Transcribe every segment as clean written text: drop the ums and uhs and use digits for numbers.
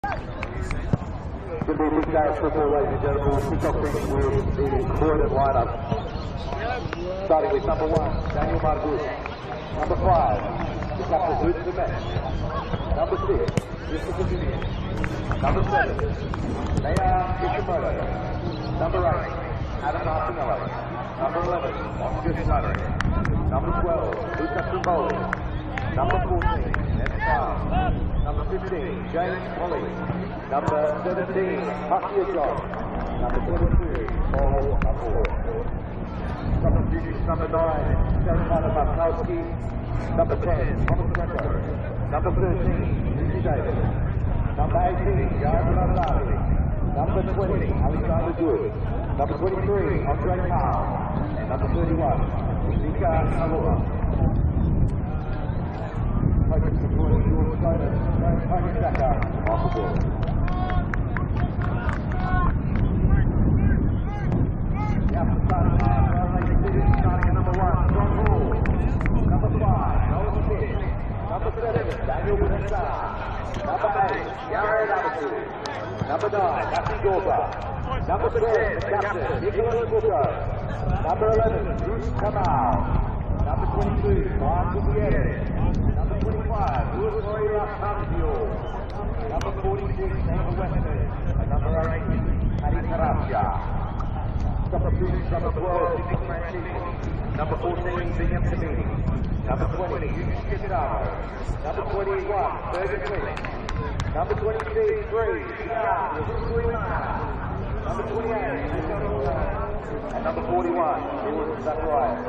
It's going to be a big day of football, ladies and gentlemen. Kickoff team with the Croydon lineup. Starting with number 1, Daniel Margood. Number 5, the captain Luke Zemet. Number 6, Mr. Virginia. Number 7, Naya Kishimoto. Number 8, Adam Martinello. Number 11, Oscar Slattery. Number 12, Lucas Goalie. Number 14, Ned Farr. Number 15, James Goalie. Number 17, Hussey John. Number 22, Paul Apple. Substitution number 9, Semifinal Barkowski. Number 10, Thomas Tempo. Number 13, Lucy Davis. Number 18, Jared Ronaldo. Number 20, Alexander Good. Number 23, Andre Carl. And number 31, Nika Alua. Focus supporting George Soda, counterattacker, off the ball. Starting at number 1, John Hall. Number 5, Noel Smith. Number 7, Daniel Vanessa. Number 8, Jared Abbott. Number 9, Matthew Gorba. Number 10, the captain, Nicholas Booker. Number 11, Bruce Kamal. Number 22, Mark Gutierrez. Number 25, Louis Moreira Cancio. Number 46, Amber Weston. And number 18, Paddy Carapia. Substitution number 12, Nick Francisco. Number 14, William Samini. Number 20, Eugene Casano. Number 21, Fergus Smith. Number 26, 3, Number 28, and number 41, George Zacharias.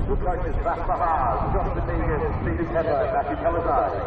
Good coaches, Bas Mahal, Jonathan Negus, Stephen Pedlo, Matthew Pelazari.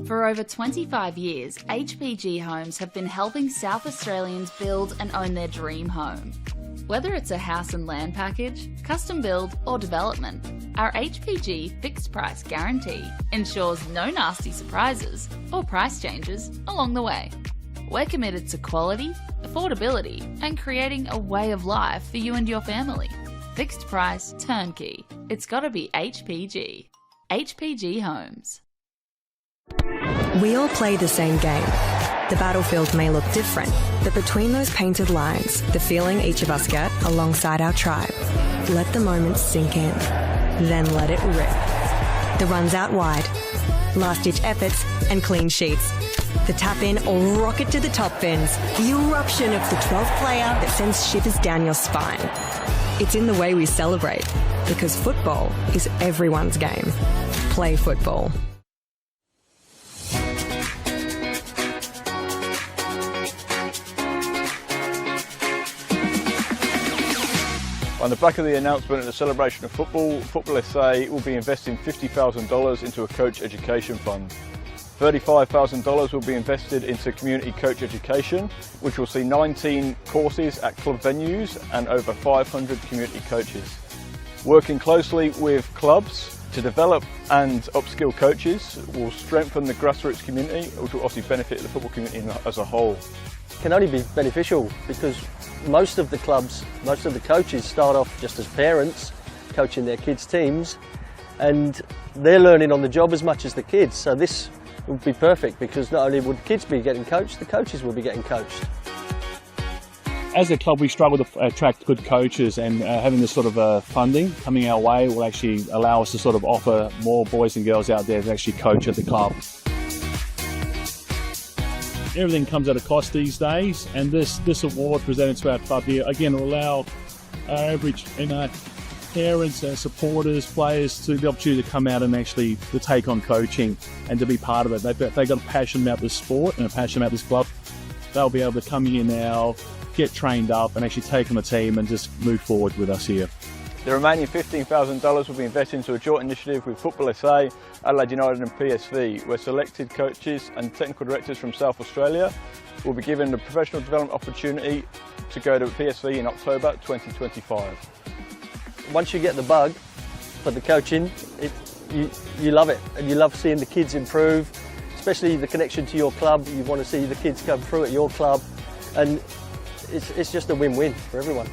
For over 25 years, HPG Homes have been helping South Australians build and own their dream home. Whether it's a house and land package, custom build or development, our HPG fixed price guarantee ensures no nasty surprises or price changes along the way. We're committed to quality, affordability and creating a way of life for you and your family. Fixed price, turnkey. It's gotta be HPG. HPG Homes. We all play the same game. The battlefield may look different, but between those painted lines, the feeling each of us get alongside our tribe. Let the moment sink in, then let it rip. The runs out wide, last-ditch efforts and clean sheets. The tap-in or rocket to the top bins. The eruption of the 12th player that sends shivers down your spine. It's in the way we celebrate, because football is everyone's game. Play football. On the back of the announcement of the celebration of football, NPLSA will be investing $50,000 into a coach education fund. $35,000 will be invested into community coach education, which will see 19 courses at club venues and over 500 community coaches. Working closely with clubs to develop and upskill coaches will strengthen the grassroots community, which will obviously benefit the football community as a whole. It can only be beneficial because most of the clubs, most of the coaches start off just as parents coaching their kids' teams, and they're learning on the job as much as the kids. So this would be perfect because not only would kids be getting coached, the coaches will be getting coached. As a club, we struggle to attract good coaches, and having this sort of funding coming our way will actually allow us to sort of offer more boys and girls out there to actually coach at the club. Everything comes at a cost these days, and this award presented to our club here again will allow our average parents, supporters, players to the opportunity to come out and actually to take on coaching and to be part of it. They've got a passion about this sport and a passion about this club. They'll be able to come here now, get trained up and actually take on the team and just move forward with us here. The remaining $15,000 will be invested into a joint initiative with NPLSA, Adelaide United and PSV, where selected coaches and technical directors from South Australia will be given the professional development opportunity to go to PSV in October 2025. Once you get the bug for the coaching, you love it, and you love seeing the kids improve, especially the connection to your club. You want to see the kids come through at your club, and it's just a win-win for everyone.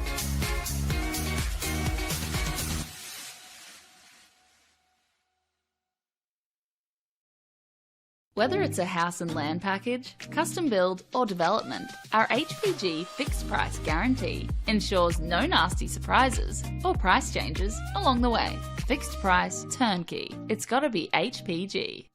Whether it's a house and land package, custom build or development, our HPG fixed price guarantee ensures no nasty surprises or price changes along the way. Fixed price turnkey. It's gotta be HPG.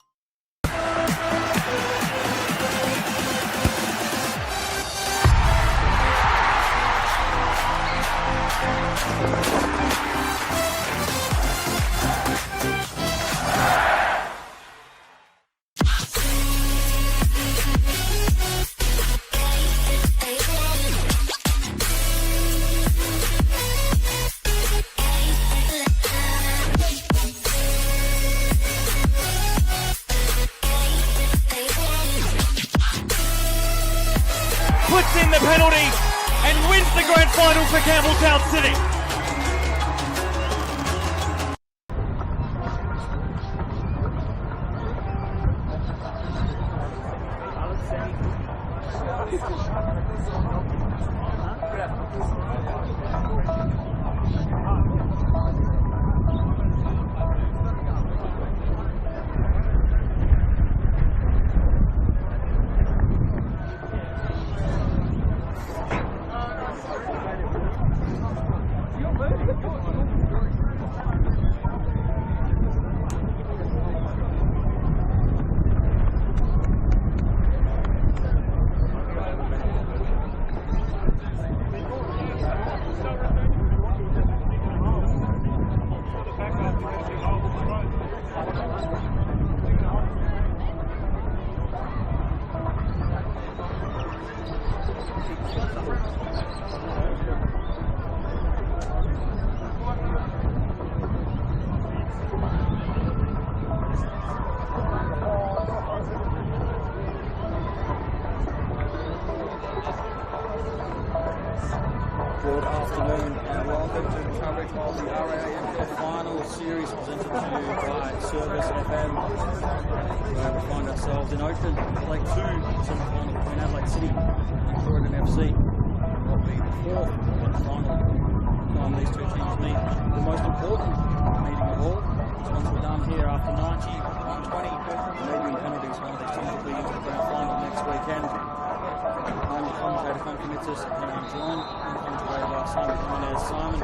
Puts in the penalty and wins the grand final for Campbelltown City. Good afternoon and welcome to coverage of the RAAFL final series presented to you by ServiceFM, where we find ourselves in Oakland, Play 2 semi-final between Adelaide City and Croydon FC. What will be the fourth and final time these two teams meet. The most important meeting of all, once we're done here after 90, 120, maybe penalties, one of these teams will be into the grand final next weekend. And commentator committed Henry John, commentator by Simon Jimenez. Simon,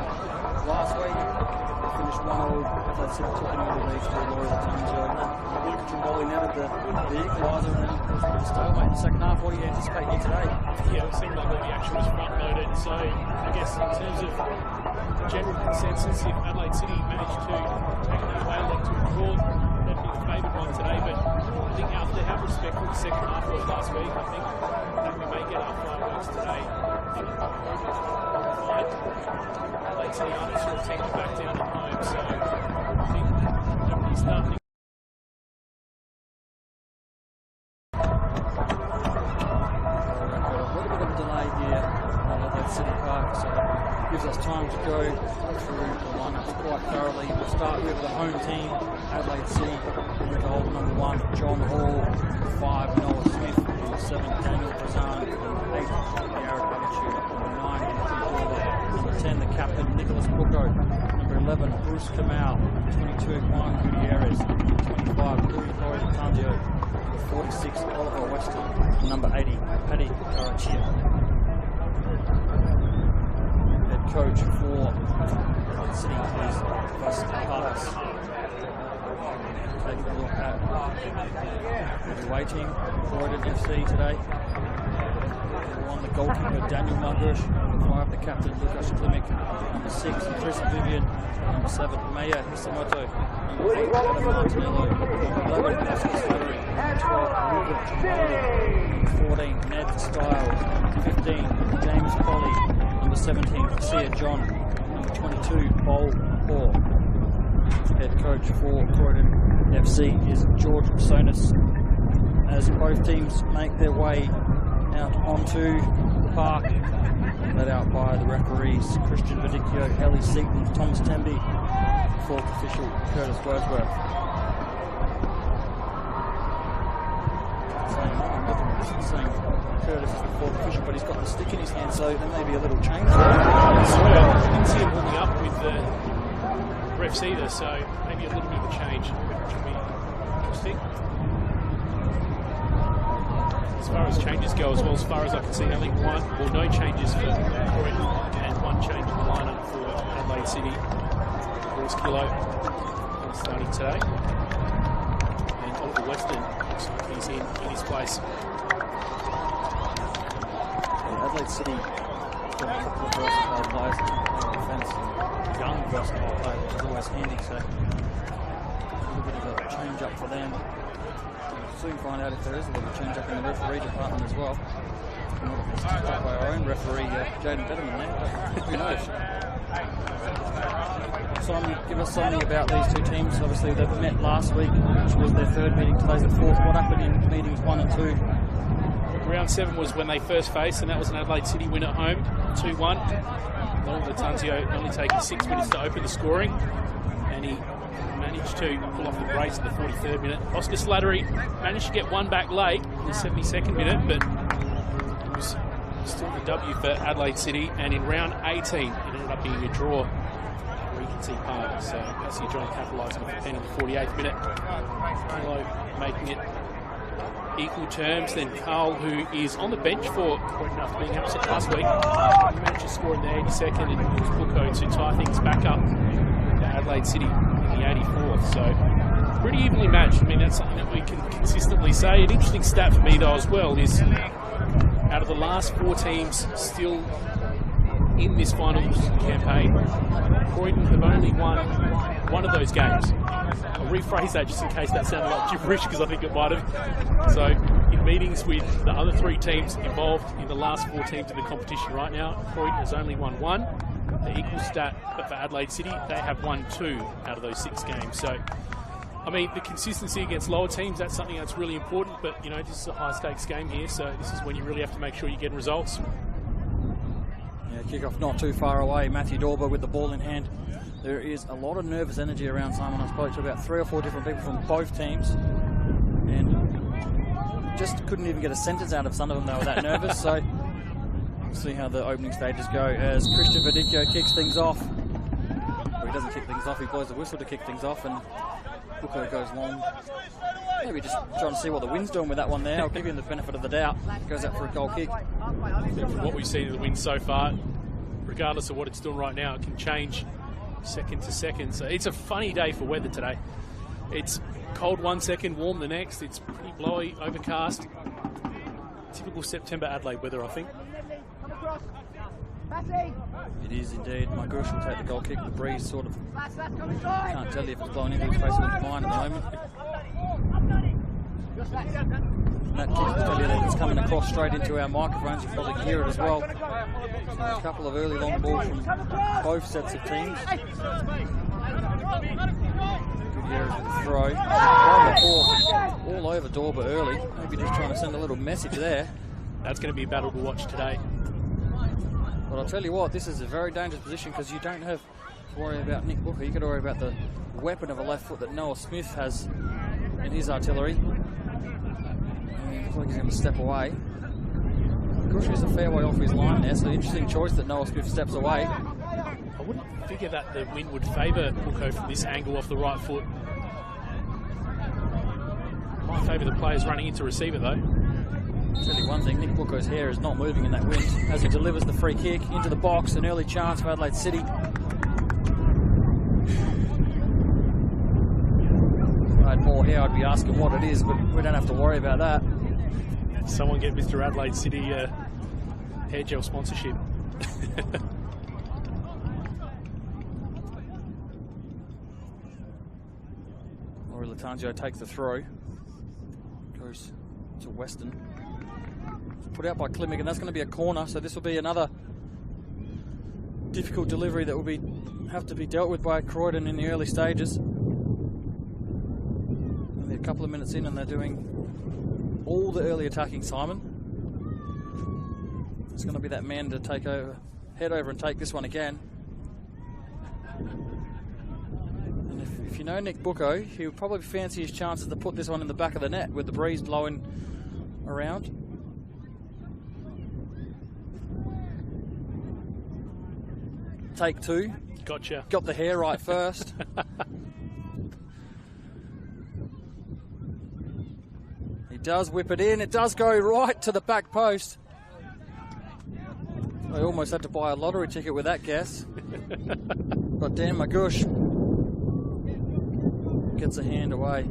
last week they finished 1-1. Adelaide City took another lead to the Royal Tanzio. Luke Trimboli netted the equaliser, and it was a stalemate in the second half. What do you anticipate here today? Yeah, it seemed like all the action was front-loaded, so I guess in terms of general consensus, if Adelaide City managed to take the away leg to a draw, that'd be the favoured one today. But I think after how respectful the second half was last week, I think that we may get our fireworks today. I think Adelaide City aren't sort of taking back down at home, so I think everybody's starting. Gives us time to go through the lineups quite thoroughly. We'll start with the home team, Adelaide City, in goal number 1, John Hall, 5, Noah Smith, 7, Daniel Brazan, 8, Garrett Attitude, 9, number 10, the captain, Nicholas Bucco, number 11, Bruce Kamal, 22, Juan Gutierrez, 25, Louis Flores Tanzio, 46, Oliver Weston, number 80, Paddy Karachia. Coach for Adelaide City is Gus Parks. Taking a look at the away team, Croydon FC today. Number 1, the goalkeeper, Daniel Margush. Number 5, the captain, Lukas Klimek. Number 6, Chris Vivian. Number 7, Maya Hisamoto. Number 8, Adam Martinello. Number 11, Oscar Flurry. Number 12, Rupert Chambali. Number 14, Ned Stiles. Number 15, James Polly. Number 17, Sia John. Number 22, Bowl Paul. Head coach for Croydon FC is George Sonis. As both teams make their way out onto the park, led out by the referees Christian Badicchio, Ellie Seaton, Thomas Temby, fourth official Curtis Wordsworth. Saying Curtis is the fourth official, but he's got the stick in his hand, so there may be a little change there. I didn't see him warming up with the refs either, so maybe a little bit of a change, which will be interesting. As far as changes go, as well, as far as I can see, only no changes for Croydon and 1 change in the lineup for Adelaide City. Bruce Kilo starting today, and Oliver Weston looks like he's in his place. Adelaide City got a couple of versatile players in defence, young versatile players, which is always handy, so a little bit of a change up for them. We'll soon find out if there is a little change up in the referee department as well. Not by our own referee, Jaden Betterman there, but who knows. Simon, give us something about these two teams. Obviously they met last week, which was their 3rd meeting, today's the 4th. What happened in meetings 1 and 2? Round 7 was when they first faced, and that was an Adelaide City win at home, 2-1. Oliver Tanzio only taking 6 minutes to open the scoring, and he managed to pull off the brace in the 43rd minute. Oscar Slattery managed to get 1 back late in the 72nd minute, but it was still the W for Adelaide City, and in round 18 it ended up being a draw for Regency Park. So Matthew John capitalising with the pen in the 48th minute. Kilo making it equal terms. Then Carl, who is on the bench for Croydon after being absent last week, he managed to score in the 82nd, and it was Bucco to tie things back up to Adelaide City in the 84th. So pretty evenly matched. I mean, that's something that we can consistently say. An interesting stat for me though as well is out of the last 4 teams still in this finals campaign, Croydon have only won 1 of those games. I'll rephrase that just in case that sounded like gibberish, because I think it might have. So in meetings with the other 3 teams involved in the last 4 teams in the competition right now, Croydon has only won 1. The equal stat for Adelaide City, they have won 2 out of those 6 games. So, I mean, the consistency against lower teams, that's something that's really important, but, you know, this is a high-stakes game here, so this is when you really have to make sure you get results. Yeah, kickoff not too far away. Matthew Dorber with the ball in hand. There is a lot of nervous energy around Simon. I spoke to about 3 or 4 different people from both teams, and just couldn't even get a sentence out of some of them. They were that nervous, so we'll see how the opening stages go as Christian Badicchio kicks things off. Well, he doesn't kick things off, he blows the whistle to kick things off, and Bucko goes long. Maybe just trying to see what the wind's doing with that one there. I'll give him the benefit of the doubt. Goes out for a goal kick. From what we've seen of the wind so far, regardless of what it's doing right now, it can change second to second. So it's a funny day for weather today. It's cold 1 second, warm the next. It's pretty blowy, overcast. Typical September Adelaide weather, I think. It is indeed. Margush will take the goal kick. The breeze sort of can't tell you if it's blowing into his face or into mine at the moment. That kick will tell you that it's coming across straight into our microphones. You can probably hear it as well. So a couple of early long balls from both sets of teams. Good years with the throw. All over Dorber early. Maybe just trying to send a little message there. That's going to be a battle to watch today. But I'll tell you what, this is a very dangerous position because you don't have to worry about Nick Booker. You got to worry about the weapon of a left foot that Noah Smith has in his artillery. And it looks like he's going to step away. Gush is a fair way off his line there, so interesting choice that Noah Smith steps away. I wouldn't figure that the wind would favour Bucko from this angle off the right foot. Might favour the players running into receiver though. I'll tell you one thing, Nick Bucko's hair is not moving in that wind as he delivers the free kick into the box. An early chance for Adelaide City. If I had more hair, I'd be asking what it is, but we don't have to worry about that. Someone get Mr. Adelaide City hair gel sponsorship. Laurie Latangio takes the throw. Goes to Weston. Put out by Klimek, and that's going to be a corner, so this will be another difficult delivery that will have to be dealt with by Croydon in the early stages. Only a couple of minutes in and they're doing all the early attacking, Simon. It's going to be that man to head over and take this one again. And if you know Nick Bucko, he would probably fancy his chances to put this one in the back of the net with the breeze blowing around. Take two. Gotcha. Got the hair right first. He does whip it in. It does go right to the back post. I almost had to buy a lottery ticket with that guess. But Dan Margush gets a hand away.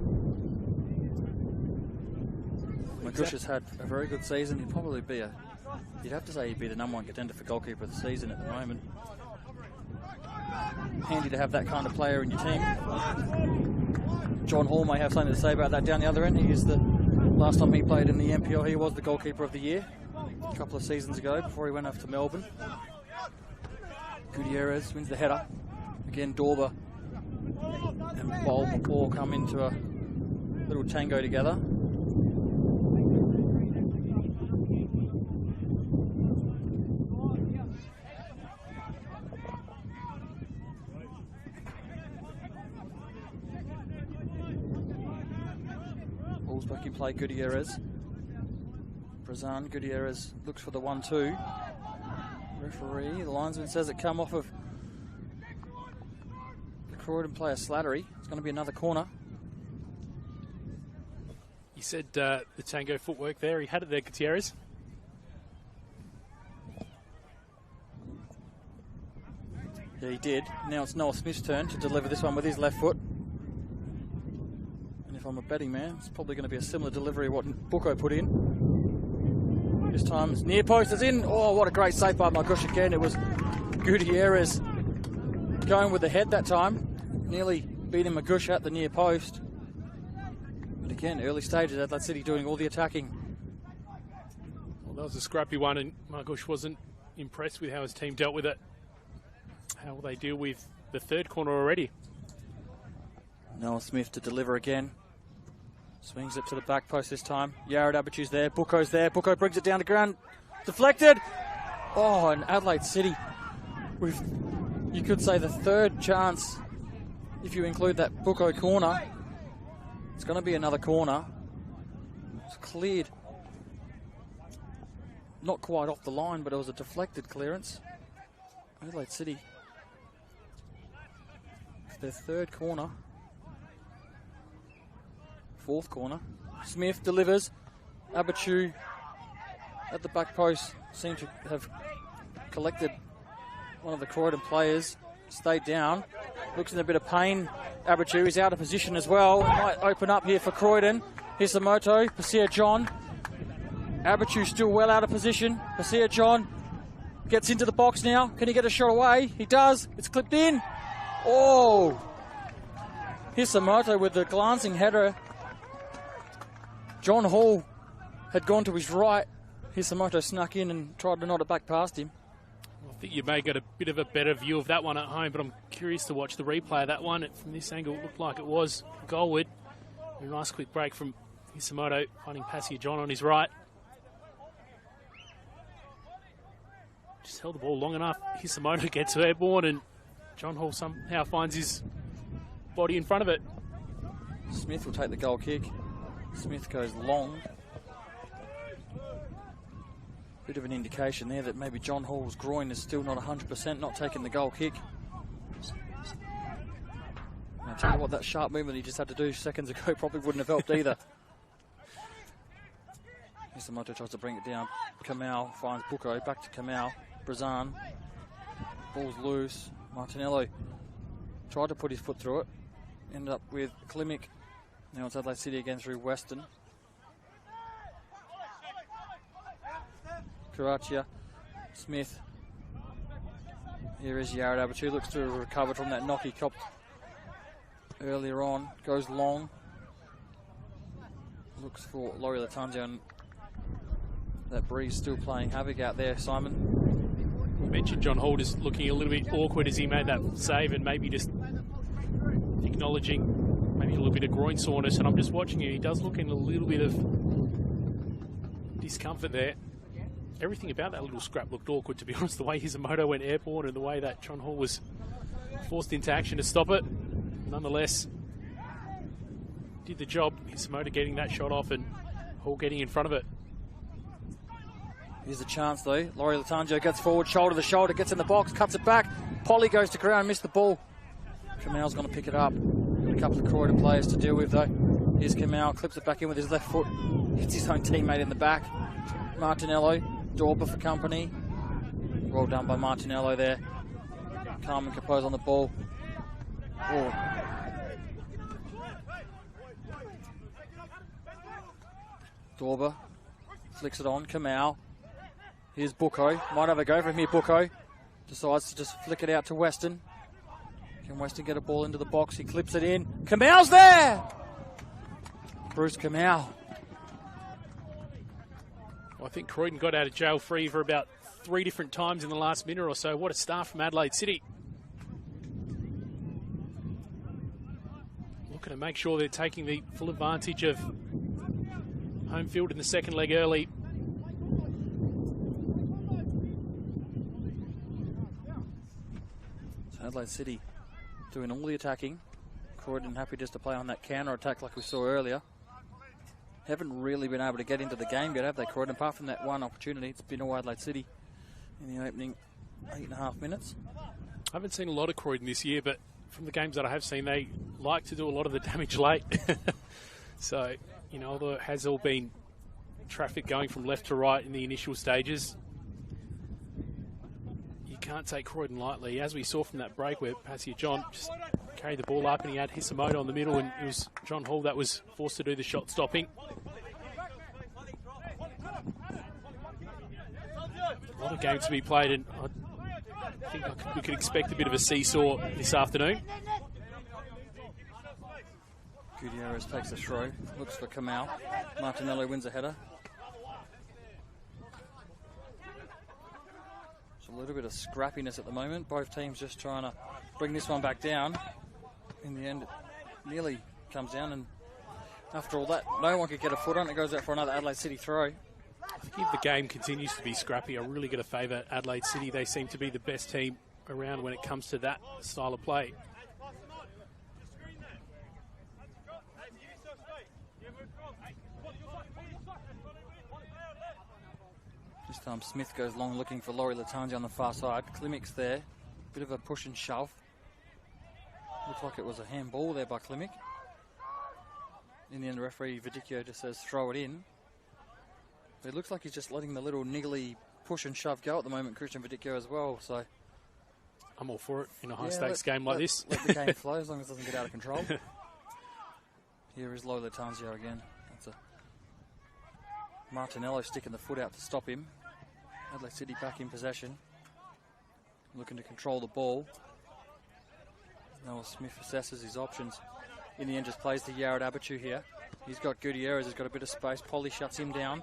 Margush has had a very good season. He'd probably be you'd have to say he'd be the #1 contender for goalkeeper of the season at the moment. Handy to have that kind of player in your team. John Hall may have something to say about that down the other end. He is last time he played in the NPL, he was the goalkeeper of the year a couple of seasons ago before he went off to Melbourne. Gutierrez wins the header. Again, Dorber and Bowl McCaw come into a little tango together. Back in play, Gutierrez. Brazan, Gutierrez looks for the 1-2. Referee, the linesman says it come off of the Croydon player Slattery. It's going to be another corner. You said the tango footwork there. He had it there, Gutierrez. Yeah, he did. Now it's Noah Smith's turn to deliver this one with his left foot. If I'm a betting man, it's probably going to be a similar delivery what Bucko put in. This time it's near post, it's in. Oh, what a great save by Margush again. It was Gutierrez going with the head that time. Nearly beating Margush at the near post. But again, early stages, Adelaide City doing all the attacking. Well, that was a scrappy one, and Margush wasn't impressed with how his team dealt with it. How will they deal with the third corner already? Noah Smith to deliver again. Swings it to the back post this time. Yared Abichu's there. Bucko's there. Bucko brings it down to ground. Deflected. Oh, and Adelaide City with, you could say, the third chance if you include that Bucko corner. It's going to be another corner. It's cleared. Not quite off the line, but it was a deflected clearance. Adelaide City. It's their third corner. fourth corner. Smith delivers. Abichu at the back post seemed to have collected one of the Croydon players, stayed down, looks in a bit of pain. Abichu is out of position as well. It might open up here for Croydon. Hisamoto, Pasir John. Abichu still well out of position. Pasir John gets into the box now. Can he get a shot away? He does. It's clipped in. Oh! Hisamoto with the glancing header. John Hall had gone to his right. Hisamoto snuck in and tried to nod it back past him. I think you may get a bit of a better view of that one at home, but I'm curious to watch the replay of that one. From this angle, it looked like it was goalward. A nice quick break from Hisamoto, finding Pasir John on his right. Just held the ball long enough. Hisamoto gets airborne, and John Hall somehow finds his body in front of it. Smith will take the goal kick. Smith goes long. Bit of an indication there that maybe John Hall's groin is still not 100%, not taking the goal kick. I'll tell you what, that sharp movement he just had to do seconds ago probably wouldn't have helped either. Hisamoto tries to bring it down. Kamau finds Buko, back to Kamau. Brazan. Ball's loose. Martinello tried to put his foot through it. Ended up with Klimek. Now it's Adelaide City again through Weston. Karachia, Smith. Here is Yared Abichu. Looks to have recovered from that knock he copped earlier on. Goes long. Looks for Laurie Latanzio, and that breeze still playing havoc out there, Simon. You mentioned John Hall just looking a little bit awkward as he made that save, and maybe just acknowledging maybe a little bit of groin soreness, and I'm just watching him. He does look in a little bit of discomfort there. Everything about that little scrap looked awkward, to be honest. The way Hisamoto went airborne and the way that John Hall was forced into action to stop it. Nonetheless, did the job. Hisamoto getting that shot off and Hall getting in front of it. Here's a chance though. Laurie Latanzio gets forward, shoulder to shoulder, gets in the box, cuts it back. Polly goes to ground, missed the ball. Kamau's going to pick it up. Got a couple of Croydon players to deal with though. Here's Kamau, clips it back in with his left foot. Hits his own teammate in the back. Martinello. Dorber for company. Well done by Martinello there. Calm and composed on the ball. Oh. Dorber flicks it on. Kamau. Here's Buko. Might have a go from here, Buko. Decides to just flick it out to Weston. Can Weston get a ball into the box? He clips it in. Kamau's there! Bruce Kamau. I think Croydon got out of jail free for about 3 different times in the last minute or so. What a start from Adelaide City. Looking to make sure they're taking the full advantage of home field in the second leg early. So Adelaide City doing all the attacking. Croydon happy just to play on that counter-attack like we saw earlier. Haven't really been able to get into the game yet, have they, Croydon? Apart from that one opportunity, it's been all Adelaide City in the opening 8.5 minutes. I haven't seen a lot of Croydon this year, but from the games that I have seen, they like to do a lot of the damage late. So, you know, although it has all been traffic going from left to right in the initial stages, you can't take Croydon lightly. As we saw from that break where Pasir John just carried the ball up and he had Hisamoto on the middle, and it was John Hall that was forced to do the shot stopping. A lot of games to be played, and I think we could expect a bit of a seesaw this afternoon. Gutierrez takes a throw, looks for Kamau. Martinello wins a header. So a little bit of scrappiness at the moment. Both teams just trying to bring this one back down. In the end, it nearly comes down, and after all that, no one could get a foot on it. It goes out for another Adelaide City throw. I think if the game continues to be scrappy, I'm really going to favour Adelaide City. They seem to be the best team around when it comes to that style of play. This time Smith goes long looking for Laurie Latanzio on the far side. Klimek's there. Bit of a push and shove. Looks like it was a handball there by Klimek. In the end, the referee, Vidicchio, just says throw it in. But it looks like he's just letting the little niggly push and shove go at the moment, Christian Vidicchio as well. So I'm all for it in a high-stakes game like this. Let the game flow as long as it doesn't get out of control. Here is Lola Tanzio again. That's a Martinello sticking the foot out to stop him. Adelaide City back in possession. Looking to control the ball. Noah Smith assesses his options. In the end, just plays to Yared Abichu here. He's got Gutierrez, he's got a bit of space. Polly shuts him down.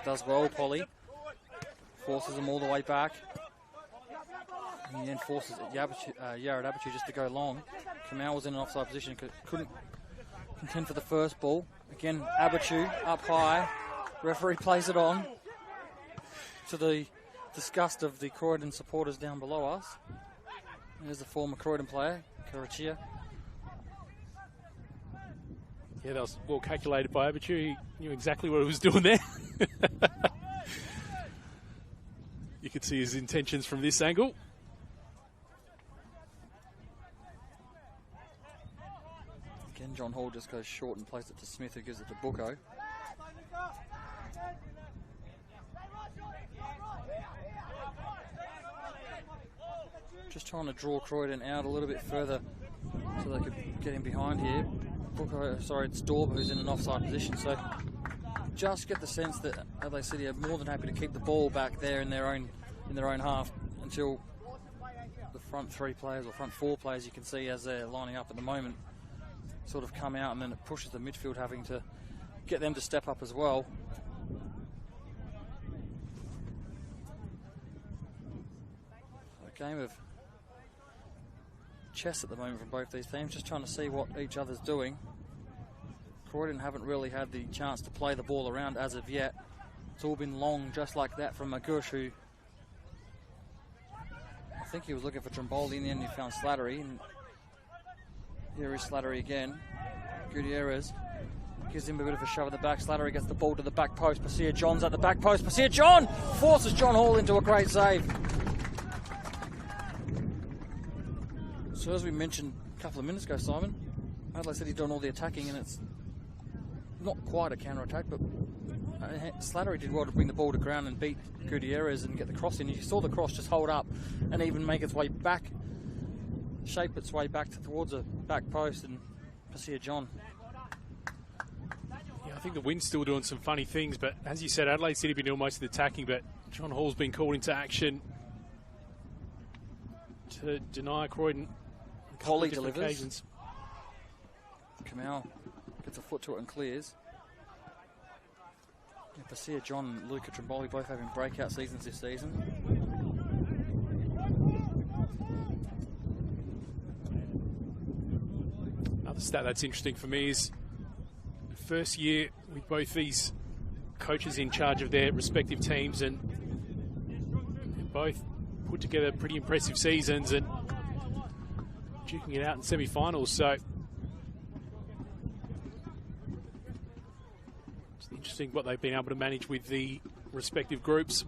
Does well, Polly. Forces him all the way back. In the end, forces Yared Abichu just to go long. Kamal was in an offside position, couldn't contend for the first ball. Again, Abichu up high. Referee plays it on to the disgust of the Croydon supporters down below us. There's the former Croydon player, Karachia. Yeah, that was well calculated by Abichu. He knew exactly what he was doing there. You could see his intentions from this angle. Again, John Hall just goes short and plays it to Smith, who gives it to Bucco. Just trying to draw Croydon out a little bit further so they could get him behind here. It's Dorber who's in an offside position, so just get the sense that Adelaide City are more than happy to keep the ball back there in their own half until the front three players or front four players you can see as they're lining up at the moment sort of come out, and then it pushes the midfield having to get them to step up as well. A game of chess at the moment from both these teams, just trying to see what each other's doing. Croydon haven't really had the chance to play the ball around as of yet. It's all been long just like that from Magush, who I think he was looking for Tromboli. In the end he found Slattery, and here is Slattery again. Gutierrez gives him a bit of a shove at the back. Slattery gets the ball to the back post. Pasir John's at the back post. Pasir John forces John Hall into a great save. So as we mentioned a couple of minutes ago, Simon, Adelaide City's done all the attacking, and it's not quite a counter-attack, but Slattery did well to bring the ball to ground and beat Gutierrez and get the cross in. You saw the cross just hold up and even make its way back, shape its way back towards a back post, and Pasir John. Yeah, I think the wind's still doing some funny things, but as you said, Adelaide City have been doing most of the attacking, but John Hall's been called into action to deny Croydon. Polly delivers. Occasions. Kamal gets a foot to it and clears. Yeah, Pasir John and Luca Tromboli both having breakout seasons this season. Another stat that's interesting for me is the first year with both these coaches in charge of their respective teams, and both put together pretty impressive seasons and duking it out in semi-finals. So it's interesting what they've been able to manage with the respective groups.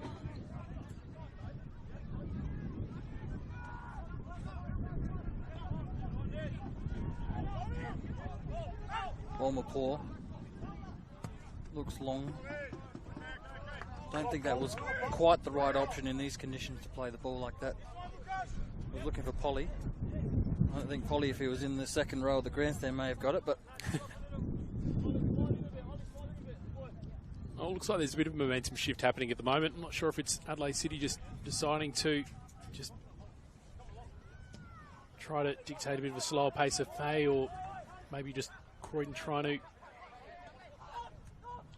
Olmapore looks long. Don't think that was quite the right option in these conditions to play the ball like that. I was looking for Polly. I don't think Polly, if he was in the second row of the grandstand, may have got it, but oh, looks like there's a bit of a momentum shift happening at the moment. I'm not sure if it's Adelaide City just deciding to just try to dictate a bit of a slower pace of play, or maybe just Croydon trying to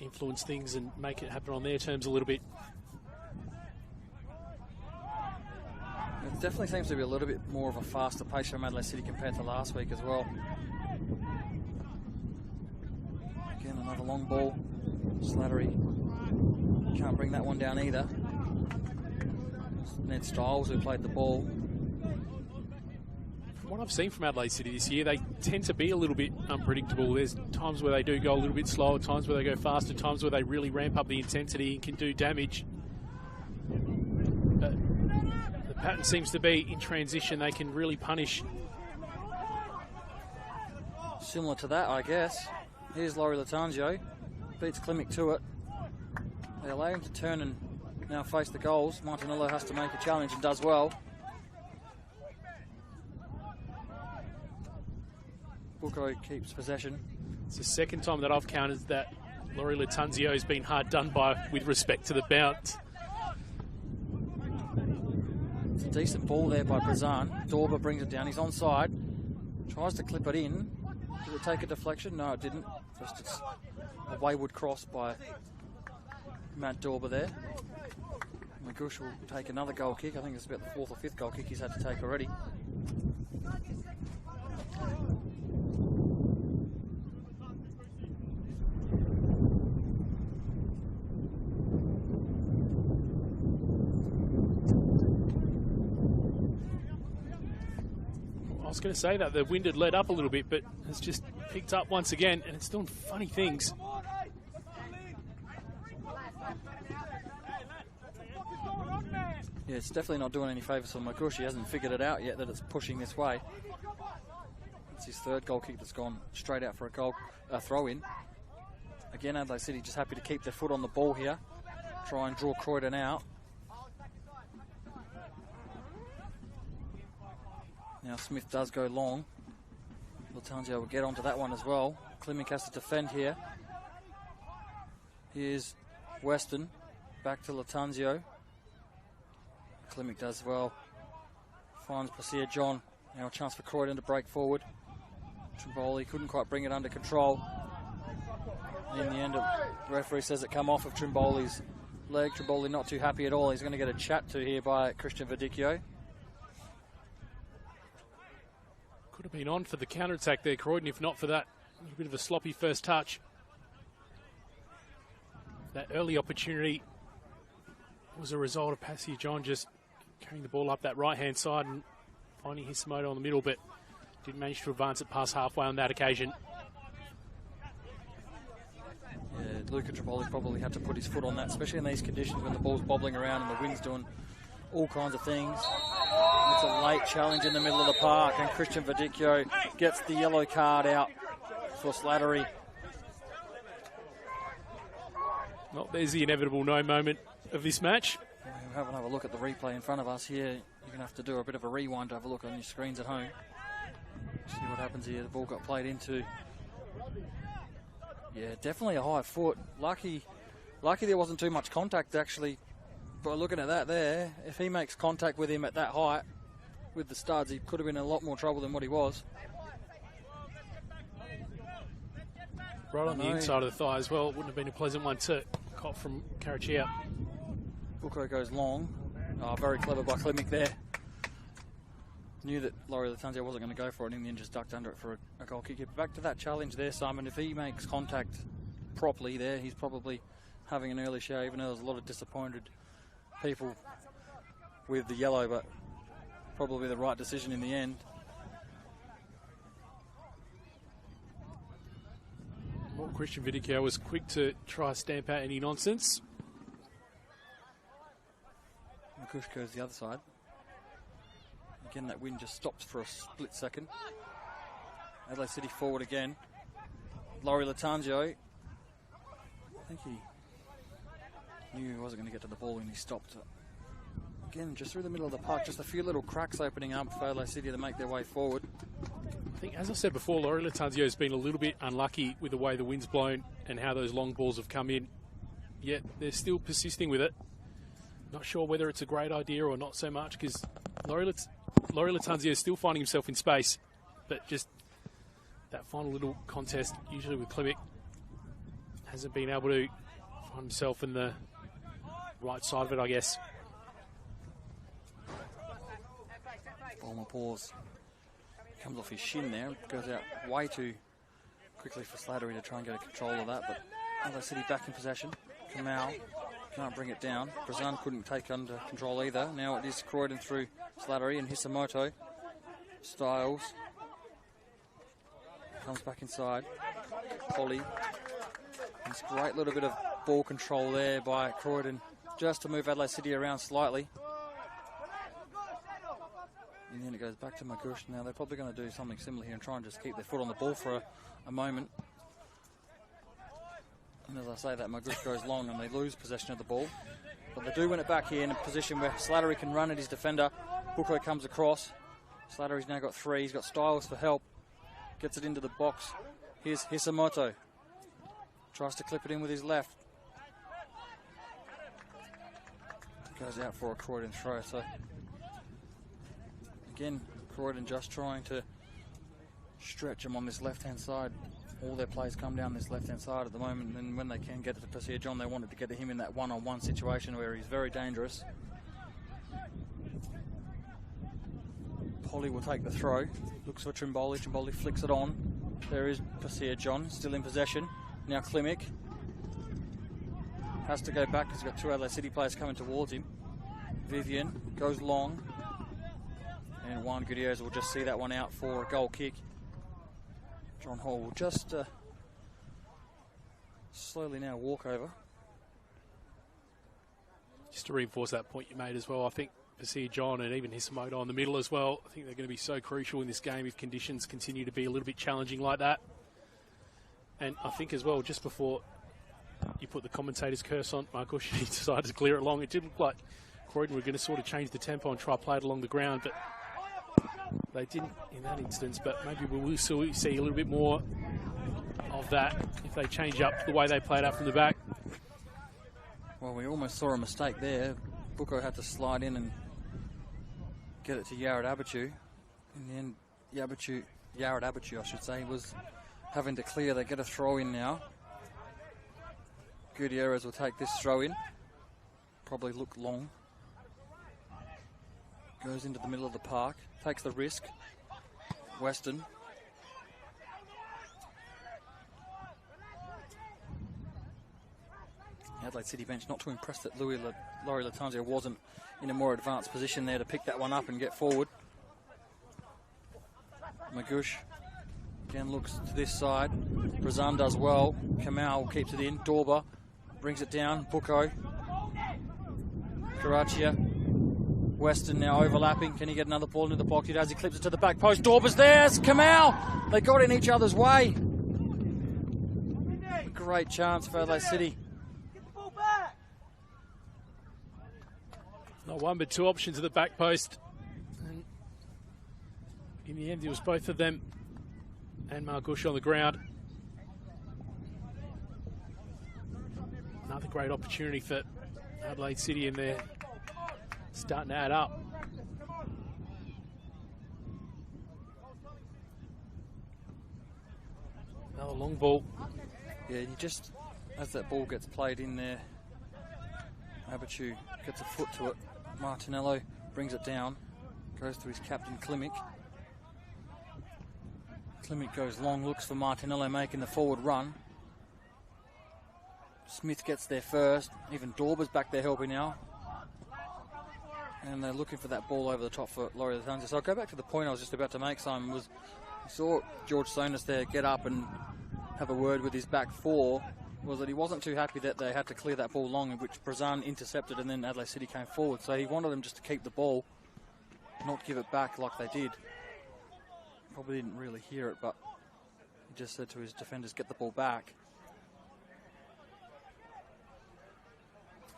influence things and make it happen on their terms a little bit. It definitely seems to be a little bit more of a faster pace from Adelaide City compared to last week as well. Again, another long ball. Slattery can't bring that one down either. Ned Stiles, who played the ball. From what I've seen from Adelaide City this year, they tend to be a little bit unpredictable. There's times where they do go a little bit slower, times where they go faster, times where they really ramp up the intensity and can do damage. But the pattern seems to be in transition, they can really punish. Similar to that, I guess. Here's Laurie Latanzio. Beats Klimek to it. They allow him to turn and now face the goals. Martinello has to make a challenge and does well. Bucco keeps possession. It's the second time that I've counted that Laurie Latanzio has been hard done by with respect to the bounce. It's a decent ball there by Brazan. Dorber brings it down. He's onside. Tries to clip it in. Did it take a deflection? No, it didn't. Just a wayward cross by Matt Dorber there. Magush will take another goal kick. I think it's about the 4th or 5th goal kick he's had to take already. I was going to say that the wind had let up a little bit, but it's just picked up once again, and it's doing funny things. Yeah, it's definitely not doing any favours for Magush. He hasn't figured it out yet that it's pushing this way. It's his 3rd goal kick that's gone straight out for a throw-in. Again, Adelaide City just happy to keep their foot on the ball here. Try and draw Croydon out. Now Smith does go long. Latanzio will get onto that one as well. Klimek has to defend here. Here's Weston. Back to Latanzio. Klimek does well. Finds Placia John. Now a chance for Croydon to break forward. Trimboli couldn't quite bring it under control. In the end, the referee says it come off of Trimboli's leg. Trimboli not too happy at all. He's going to get a chat to here by Christian Verdicchio. Could have been on for the counter-attack there, Croydon, if not for that a little bit of a sloppy first touch. That early opportunity was a result of Placia John just carrying the ball up that right-hand side and finding Hisamoto on the middle, but didn't manage to advance it past halfway on that occasion. Yeah, Luca Trimboli probably had to put his foot on that, especially in these conditions when the ball's bobbling around and the wind's doing all kinds of things. It's a late challenge in the middle of the park, and Christian Verdicchio gets the yellow card out for Slattery. Well, there's the inevitable no moment of this match. We'll have another look at the replay in front of us here. You're going to have to do a bit of a rewind to have a look on your screens at home. See what happens here. The ball got played into. Yeah, definitely a high foot. Lucky there wasn't too much contact, actually. But looking at that there, if he makes contact with him at that height, with the studs, he could have been in a lot more trouble than what he was. Right on the inside of the thigh as well. It wouldn't have been a pleasant one to cop from Karachia. Bucco goes long. Oh, very clever by Klimek there. Knew that Laurie Latanzio wasn't going to go for it, and in the end just ducked under it for a goal kick. Back to that challenge there, Simon. If he makes contact properly there, he's probably having an early show, even though there's a lot of disappointed people with the yellow, but probably the right decision in the end. Well, Christian Verdicchio was quick to try to stamp out any nonsense. Magush goes the other side. Again, that wind just stops for a split second. Adelaide City forward again. Laurie Latanzio. I think he knew he wasn't going to get to the ball and he stopped. Again, just through the middle of the park, just a few little cracks opening up for Adelaide City to make their way forward. I think, as I said before, Laurie Latanzio has been a little bit unlucky with the way the wind's blown and how those long balls have come in. Yet they're still persisting with it. Not sure whether it's a great idea or not so much, because Laurie Latanzio is still finding himself in space, but just that final little contest, usually with Klimek, hasn't been able to find himself in the right side of it, I guess. Bulmer pause. Comes off his shin there, goes out way too quickly for Slattery to try and get a control of that, but Adelaide City back in possession. Kamau can't bring it down. Brazan couldn't take under control either. Now it is Croydon through Slattery and Hisamoto. Styles comes back inside. Polly. It's a great little bit of ball control there by Croydon just to move Adelaide City around slightly. And then it goes back to Magush. Now they're probably going to do something similar here and try and just keep their foot on the ball for a moment. And as I say that, Magush goes long and they lose possession of the ball. But they do win it back here in a position where Slattery can run at his defender. Buko comes across. Slattery's now got 3. He's got Styles for help. Gets it into the box. Here's Hisamoto. Tries to clip it in with his left. Goes out for a Croydon throw. So again, Croydon just trying to stretch him on this left-hand side. All their plays come down this left-hand side at the moment, and when they can get it to Pasir John, they wanted to get to him in that one-on-one situation where he's very dangerous. Polly will take the throw. Looks for Trimboli. Trimboli flicks it on. There is Pasir John, still in possession. Now Klimek has to go back because he's got 2 Adelaide City players coming towards him. Vivian goes long. And Juan Gutierrez will just see that one out for a goal kick. John Hall will just slowly now walk over. Just to reinforce that point you made as well, I think Pasir John and even Hisamoto in the middle as well, I think they're going to be so crucial in this game if conditions continue to be a little bit challenging like that. And I think as well, just before you put the commentator's curse on Markush, he decided to clear it long. It did look like Croydon were going to sort of change the tempo and try to play it along the ground, but they didn't in that instance. But maybe we will see a little bit more of that if they change up the way they played out from the back. Well, we almost saw a mistake there. Buko had to slide in and get it to Yared Abichu. In the end, Yared Abichu, I should say, was having to clear. They get a throw in now. Gutierrez will take this throw in. Probably look long. Goes into the middle of the park. Takes the risk. Weston. Adelaide City bench not too impressed that Laurie Latanzio wasn't in a more advanced position there to pick that one up and get forward. Magush again looks to this side. Brazan does well. Kamal keeps it in. Dorba brings it down. Buko. Karachia. Weston now overlapping. Can he get another ball into the box? He does. He clips it to the back post. Dorba's there. It's Kamal. They got in each other's way. A great chance for Adelaide City. Not one, but 2 options at the back post. And in the end, it was both of them and Margush on the ground. Another great opportunity for Adelaide City, and they're starting to add up. Another long ball. Yeah, you just, as that ball gets played in there, Abichu gets a foot to it. Martinello brings it down, goes to his captain Klimek. Klimek goes long, looks for Martinello making the forward run. Smith gets there first. Even Dorba's back there helping now. And they're looking for that ball over the top for Laurie Latanzio. So I'll go back to the point I was just about to make, Simon. Was you saw George Sonis there get up and have a word with his back 4. Was that he wasn't too happy that they had to clear that ball long, which Brazan intercepted, and then Adelaide City came forward. So he wanted them just to keep the ball, not give it back like they did. Probably didn't really hear it, but he just said to his defenders, get the ball back.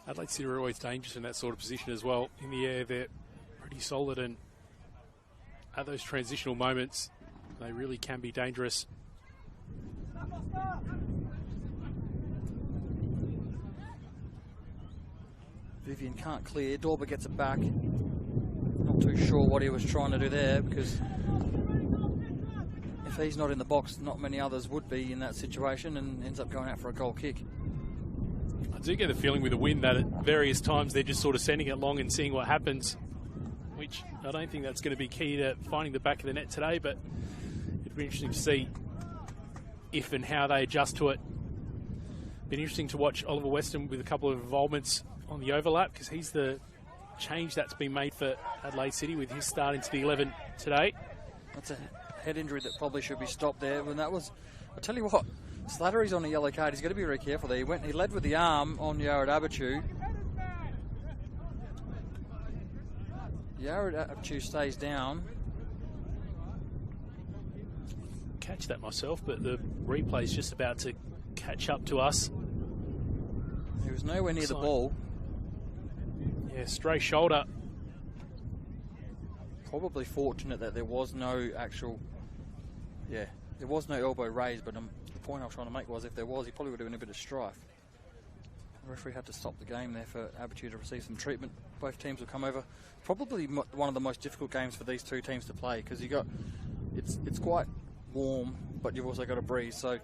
Adelaide City are always dangerous in that sort of position as well. In the air, they're pretty solid, and at those transitional moments, they really can be dangerous. Vivian can't clear. Dorba gets it back. Not too sure what he was trying to do there, because if he's not in the box, not many others would be in that situation, and ends up going out for a goal kick. I do get the feeling with the wind that at various times they're just sort of sending it long and seeing what happens, which I don't think that's going to be key to finding the back of the net today, but it'd be interesting to see if and how they adjust to it. Been interesting to watch Oliver Weston with a couple of involvements on the overlap, because he's the change that's been made for Adelaide City with his start into the 11 today. That's a head injury that probably should be stopped there. When that was, I'll tell you what, Slattery's on a yellow card. He's got to be very careful there. He led with the arm on Yared Abichu. Yared Abichu stays down. Catch that myself, but the replay's just about to catch up to us. He was nowhere near the ball. Yeah, stray shoulder. Probably fortunate that there was no actual, there was no elbow raised, but the point I was trying to make was if there was, he probably would have been a bit of strife. The referee had to stop the game there for Abitur to receive some treatment. Both teams will come over. Probably one of the most difficult games for these two teams to play, because it's quite warm, but you've also got a breeze, so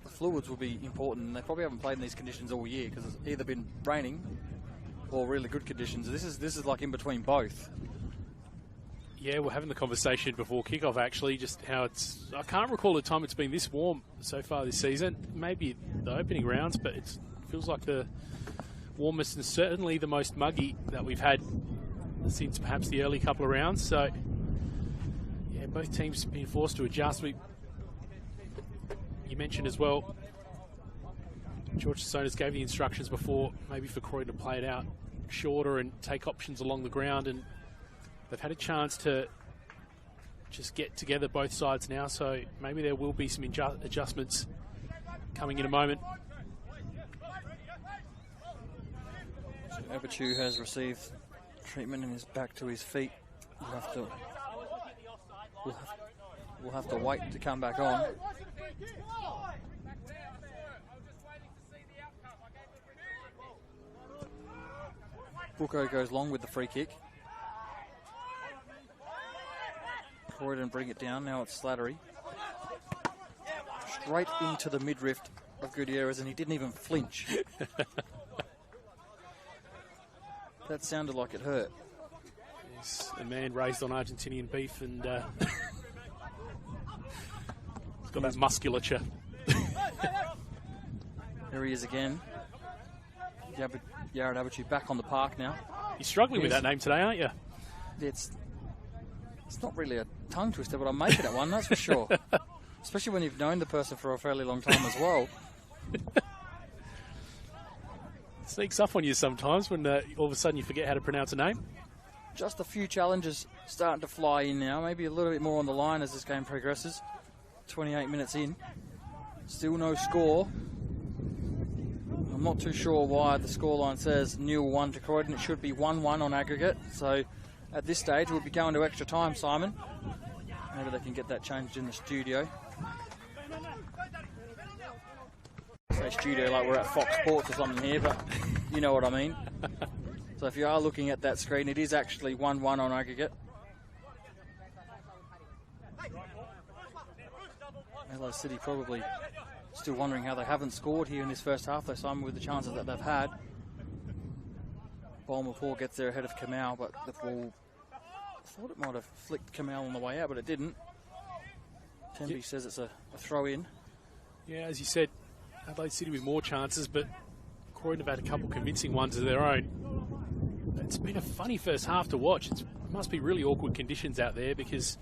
the fluids will be important, and they probably haven't played in these conditions all year, because it's either been raining or really good conditions. This is like in between both. Yeah, we're having the conversation before kickoff, actually, just how I can't recall a time it's been this warm so far this season. Maybe the opening rounds, but it feels like the warmest and certainly the most muggy that we've had since perhaps the early couple of rounds. So, yeah, both teams being forced to adjust. You mentioned as well, George Sonas gave the instructions before, maybe for Croydon to play it out shorter and take options along the ground, and they've had a chance to just get together both sides now, so maybe there will be some adjustments coming in a moment. So Abitur has received treatment and is back to his feet. We'll have to wait to come back on. Bucco goes long with the free kick. Croydon bring it down. Now it's Slattery. Straight into the midriff of Gutierrez, and he didn't even flinch. That sounded like it hurt. He's a man raised on Argentinian beef, and he's got that musculature. There he is again. Yared Abitur back on the park now. You're struggling with that name today, aren't you? It's not really a tongue twister, but I'm making it one, that's for sure. Especially when you've known the person for a fairly long time as well. Sneaks up on you sometimes when all of a sudden you forget how to pronounce a name. Just a few challenges starting to fly in now. Maybe a little bit more on the line as this game progresses. 28 minutes in. Still no score. I'm not too sure why the scoreline says 0-1 to Croydon. It should be 1-1 on aggregate. So at this stage, we'll be going to extra time, Simon. Maybe they can get that changed in the studio. I say studio like we're at Fox Sports or something here, but you know what I mean. So if you are looking at that screen, it is actually 1-1 on aggregate. Adelaide City probably still wondering how they haven't scored here in this first half, though, Simon, with the chances that they've had. Balmapore gets there ahead of Kamau, but the ball, I thought it might have flicked Kamau on the way out, but it didn't. Temby says it's a throw-in. Yeah, as you said, Adelaide City with more chances, but Croydon have had a couple convincing ones of their own. It's been a funny first half to watch. It must be really awkward conditions out there, because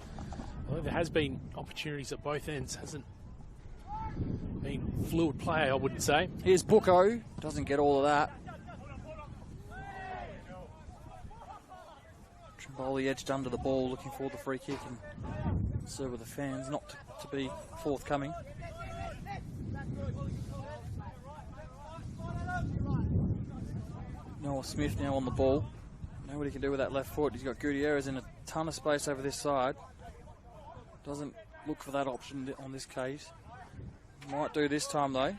although there has been opportunities at both ends, hasn't been fluid play, I wouldn't say. Here's Bucco, doesn't get all of that. Trimboli edged under the ball, looking for the free kick, and serve with the fans, not to be forthcoming. Noah Smith now on the ball. Know what he can do with that left foot. He's got Gutierrez in a ton of space over this side. Doesn't look for that option on this case. Might do this time though.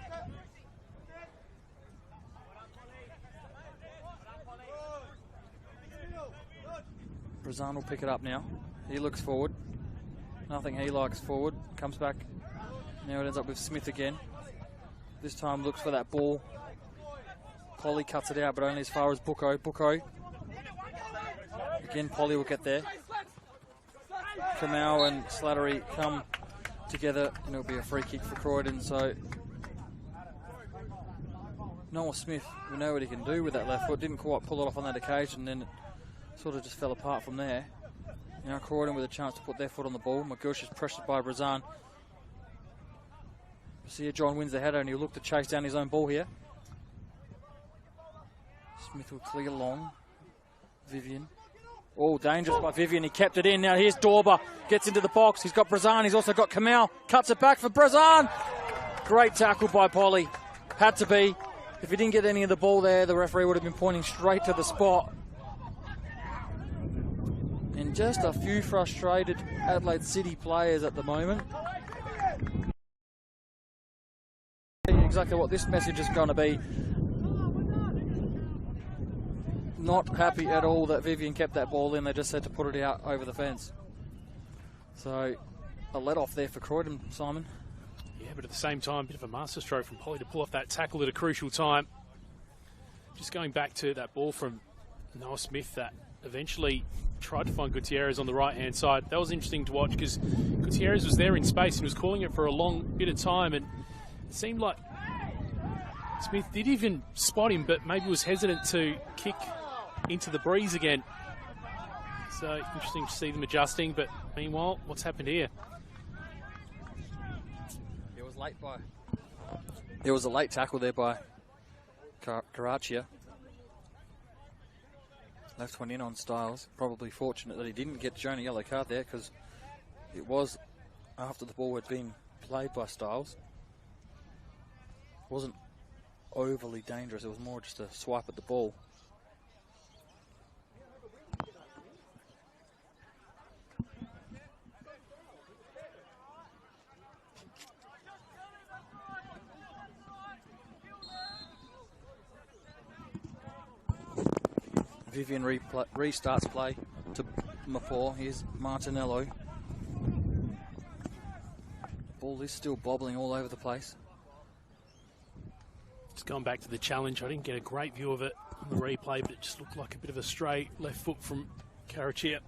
Brazan will pick it up now. He looks forward. Nothing he likes forward. Comes back. Now it ends up with Smith again. This time looks for that ball. Polly cuts it out, but only as far as Bucco. Bucco. Again, Polly will get there. Kamau and Slattery come together, and it'll be a free kick for Croydon. So Noah Smith, we know what he can do with that left foot. Didn't quite pull it off on that occasion, then it sort of just fell apart from there. Now Croydon with a chance to put their foot on the ball. McGush is pressured by Brazan. See, John wins the header, and he'll look to chase down his own ball here. Smith will clear long. Vivian. Oh, dangerous by Vivian. He kept it in. Now here's Dorber. Gets into the box. He's got Brazan. He's also got Kamau. Cuts it back for Brazan. Great tackle by Polly. Had to be. If he didn't get any of the ball there, the referee would have been pointing straight to the spot. And just a few frustrated Adelaide City players at the moment. Exactly what this message is going to be. Not happy at all that Vivian kept that ball in. They just had to put it out over the fence. So a let off there for Croydon, Simon. Yeah, but at the same time, a bit of a masterstroke from Polly to pull off that tackle at a crucial time. Just going back to that ball from Noah Smith that eventually tried to find Gutierrez on the right-hand side. That was interesting to watch because Gutierrez was there in space and was calling it for a long bit of time, and it seemed like Smith did even spot him, but maybe was hesitant to kick into the breeze again. So interesting to see them adjusting, but meanwhile, what's happened here? There was a late tackle there by Karachia. Left one in on Styles. Probably fortunate that he didn't get shown a yellow card there because it was after the ball had been played by Styles. It wasn't overly dangerous. It was more just a swipe at the ball. Vivian restarts play to Mapaw. Here's Martinello. Ball is still bobbling all over the place. Just going back to the challenge, I didn't get a great view of it on the replay, but it just looked like a bit of a stray left foot from Karachia.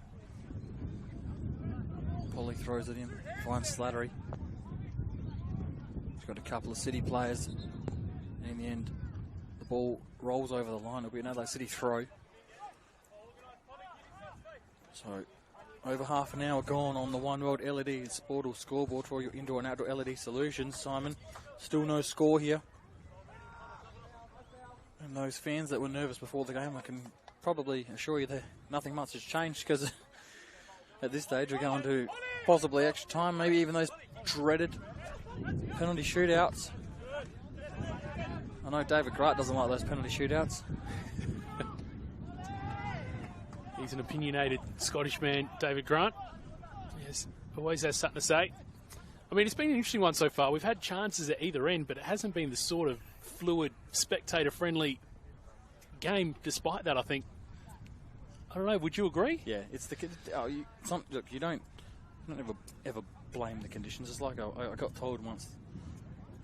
Polly throws it in, finds Slattery. He's got a couple of City players. And in the end, the ball rolls over the line. It'll be an Adelaide City throw. So, over half an hour gone on the One World LED Portal Scoreboard for your indoor and outdoor LED solutions. Simon, still no score here. And those fans that were nervous before the game, I can probably assure you that nothing much has changed because at this stage we're going to possibly extra time, maybe even those dreaded penalty shootouts. I know David Grant doesn't like those penalty shootouts. He's an opinionated Scottish man, David Grant. Yes, always has something to say. I mean, it's been an interesting one so far. We've had chances at either end, but it hasn't been the sort of fluid, spectator-friendly game despite that, I think. I don't know, would you agree? Yeah, it's the... look, you don't ever blame the conditions. It's like I got told once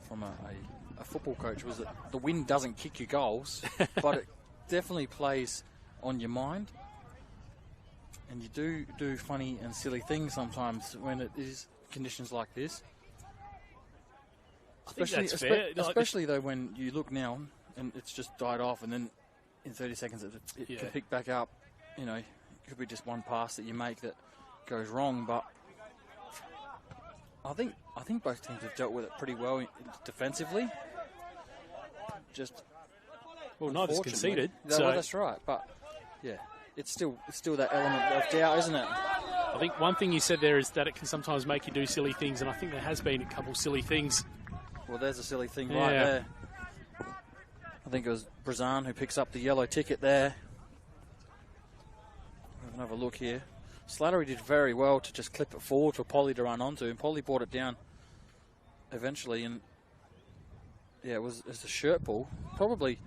from a football coach was that the wind doesn't kick you goals, but it definitely plays on your mind. And you do funny and silly things sometimes when it is conditions like this. Especially though when you look now and it's just died off, and then in 30 seconds it can pick back up. You know, it could be just one pass that you make that goes wrong. But I think both teams have dealt with it pretty well defensively. Just neither's conceded. So. Well, that's right. But yeah. It's still that element of doubt, isn't it? I think one thing you said there is that it can sometimes make you do silly things, and I think there has been a couple silly things. Well, there's a silly thing right there. I think it was Brazan who picks up the yellow ticket there. Have another look here. Slattery did very well to just clip it forward for Polly to run onto, and Polly brought it down eventually, and yeah, it was a shirt pull. Probably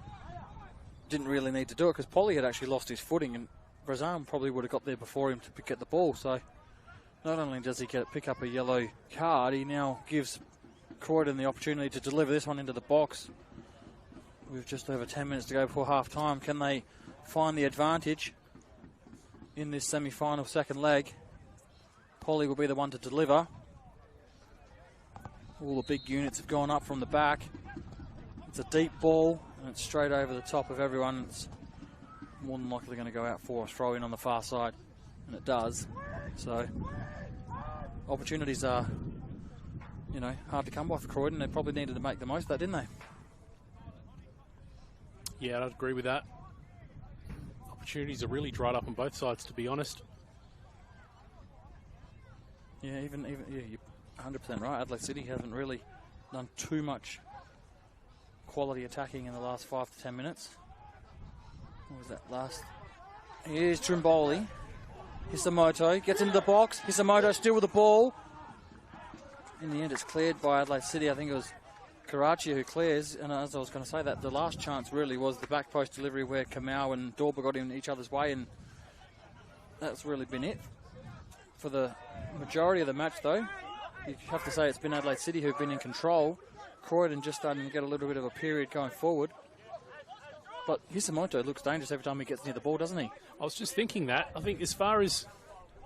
didn't really need to do it because Polly had actually lost his footing, and Brazan probably would have got there before him to get the ball. So not only does he pick up a yellow card, he now gives Croydon the opportunity to deliver this one into the box. With just over 10 minutes to go before half time. Can they find the advantage in this semi-final second leg? Polly will be the one to deliver. All the big units have gone up from the back. It's a deep ball and it's straight over the top of everyone. It's more than likely going to go out for a throw in on the far side, and it does. So opportunities are, hard to come by for Croydon. They probably needed to make the most of that, didn't they? Yeah, I'd agree with that. Opportunities are really dried up on both sides, to be honest. Yeah, even you're 100% right. Adelaide City haven't really done too much quality attacking in the last 5 to 10 minutes. What was that last? Here's Trimboli. Hisamoto gets into the box. Hisamoto still with the ball. In the end, it's cleared by Adelaide City. I think it was Karachi who clears. And as I was going to say, that the last chance really was the back post delivery where Kamau and Dorba got in each other's way, and that's really been it for the majority of the match. Though you have to say it's been Adelaide City who've been in control. Croydon just starting to get a little bit of a period going forward. But Hisamoto looks dangerous every time he gets near the ball, doesn't he? I was just thinking that. I think as far as,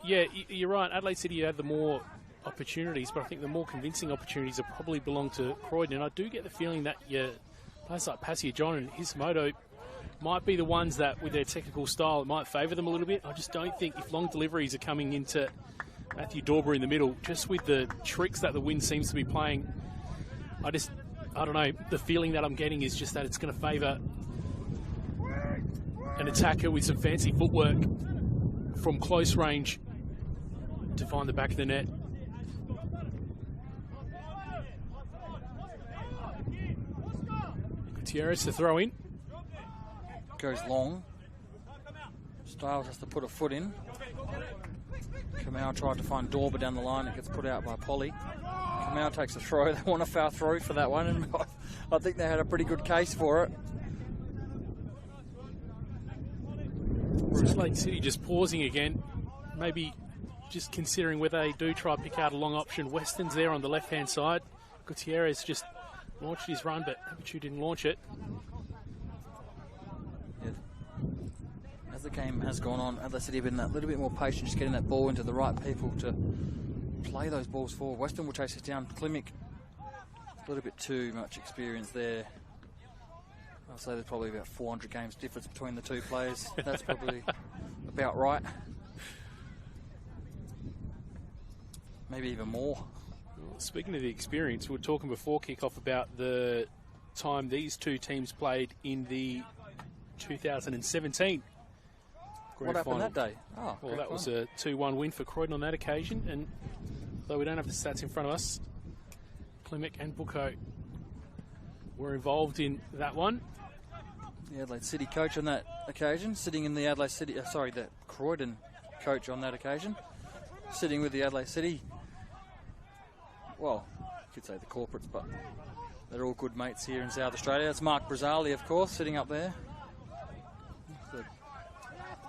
yeah, you're right, Adelaide City had the more opportunities, but I think the more convincing opportunities have probably belonged to Croydon. And I do get the feeling that players like Passia John and Hisamoto might be the ones that, with their technical style, it might favour them a little bit. I just don't think if long deliveries are coming into Matthew Dorber in the middle, just with the tricks that the wind seems to be playing, I don't know, the feeling that I'm getting is just that it's going to favour an attacker with some fancy footwork from close range to find the back of the net. Gutierrez to throw in. Goes long. Styles has to put a foot in. Kamau tried to find Dorber down the line. It gets put out by Polly. Kamau takes a throw. They want a foul throw for that one, and I think they had a pretty good case for it. Adelaide City just pausing again, maybe just considering whether they do try to pick out a long option. Weston's there on the left-hand side. Gutierrez just launched his run, but Abichu didn't launch it. Yeah. As the game has gone on, Adelaide City have been a little bit more patient, just getting that ball into the right people to play those balls forward. Weston will chase it down. Klimek, a little bit too much experience there. I'll say there's probably about 400 games difference between the two players. That's probably about right. Maybe even more. Well, speaking of the experience, we were talking before kickoff about the time these two teams played in the 2017 What happened that day? Oh, well, that was a 2-1 win for Croydon on that occasion, and though we don't have the stats in front of us, Klimek and Bucco were involved in that one. The Adelaide City coach on that occasion, sitting in the Adelaide City, the Croydon coach on that occasion, sitting with the Adelaide City, well, you could say the corporates, but they're all good mates here in South Australia. It's Mark Brazzali, of course, sitting up there.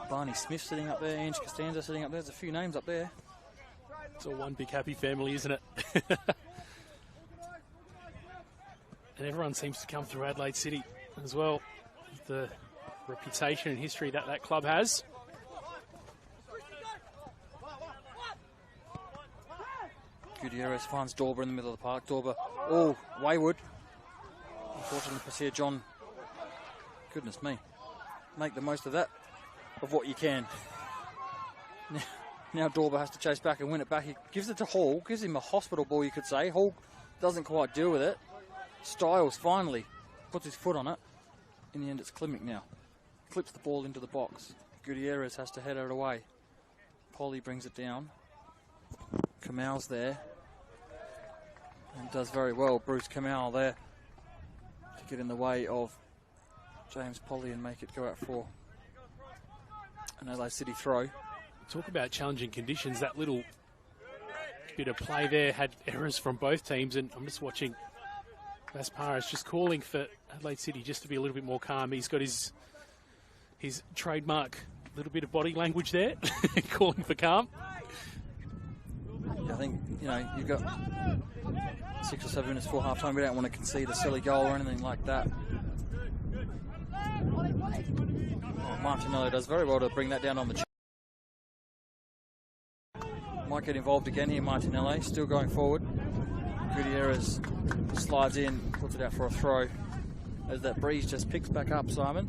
Barney Smith sitting up there, Ange Costanza sitting up there. There's a few names up there. It's all one big happy family, isn't it? And everyone seems to come through Adelaide City as well. The reputation and history that that club has. Gutierrez finds Dorber in the middle of the park. Dorber, oh, wayward. Unfortunately, Passia John, goodness me, make the most of that, of what you can. Now Dorber has to chase back and win it back. He gives it to Hall, gives him a hospital ball, you could say. Hall doesn't quite deal with it. Styles finally puts his foot on it. In the end, it's Klimek now. Clips the ball into the box. Gutierrez has to head it away. Polly brings it down. Kamau's there. And does very well. Bruce Kamau there to get in the way of James Polly and make it go out for an Adelaide City throw. Talk about challenging conditions. That little bit of play there had errors from both teams, and I'm just watching Vasparas just calling for Adelaide City just to be a little bit more calm. He's got his trademark little bit of body language there, calling for calm. I think, you've got 6 or 7 minutes before half time. We don't want to concede a silly goal or anything like that. Oh, Martinelli does very well to bring that down on the might get involved again here, Martinelli, still going forward. Gutierrez slides in, puts it out for a throw as that breeze just picks back up, Simon.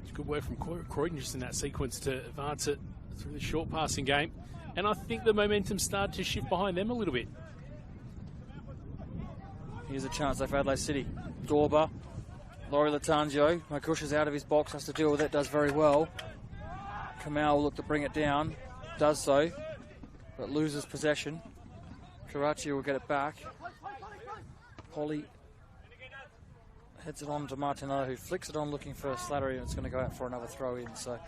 It's good work from Croydon just in that sequence to advance it through the short passing game. And I think the momentum started to shift behind them a little bit. Here's a chance for Adelaide City. Dorber, Laurie Lattanzio. Makush is out of his box, has to deal with it, does very well. Kamau will look to bring it down, does so, but loses possession. Karachi will get it back. Polly Heads it on to Martinello, who flicks it on looking for Slattery, and it's going to go out for another throw in. So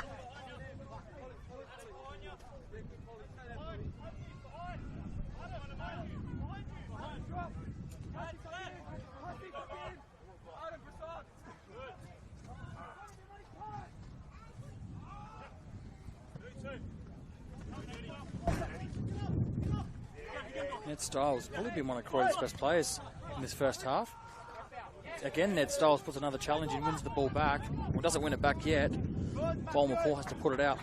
Ned Stiles probably been one of Croydon's best players in this first half. Again, Ned Stiles puts another challenge and wins the ball back. Well, doesn't win it back yet. Paul has to put it out.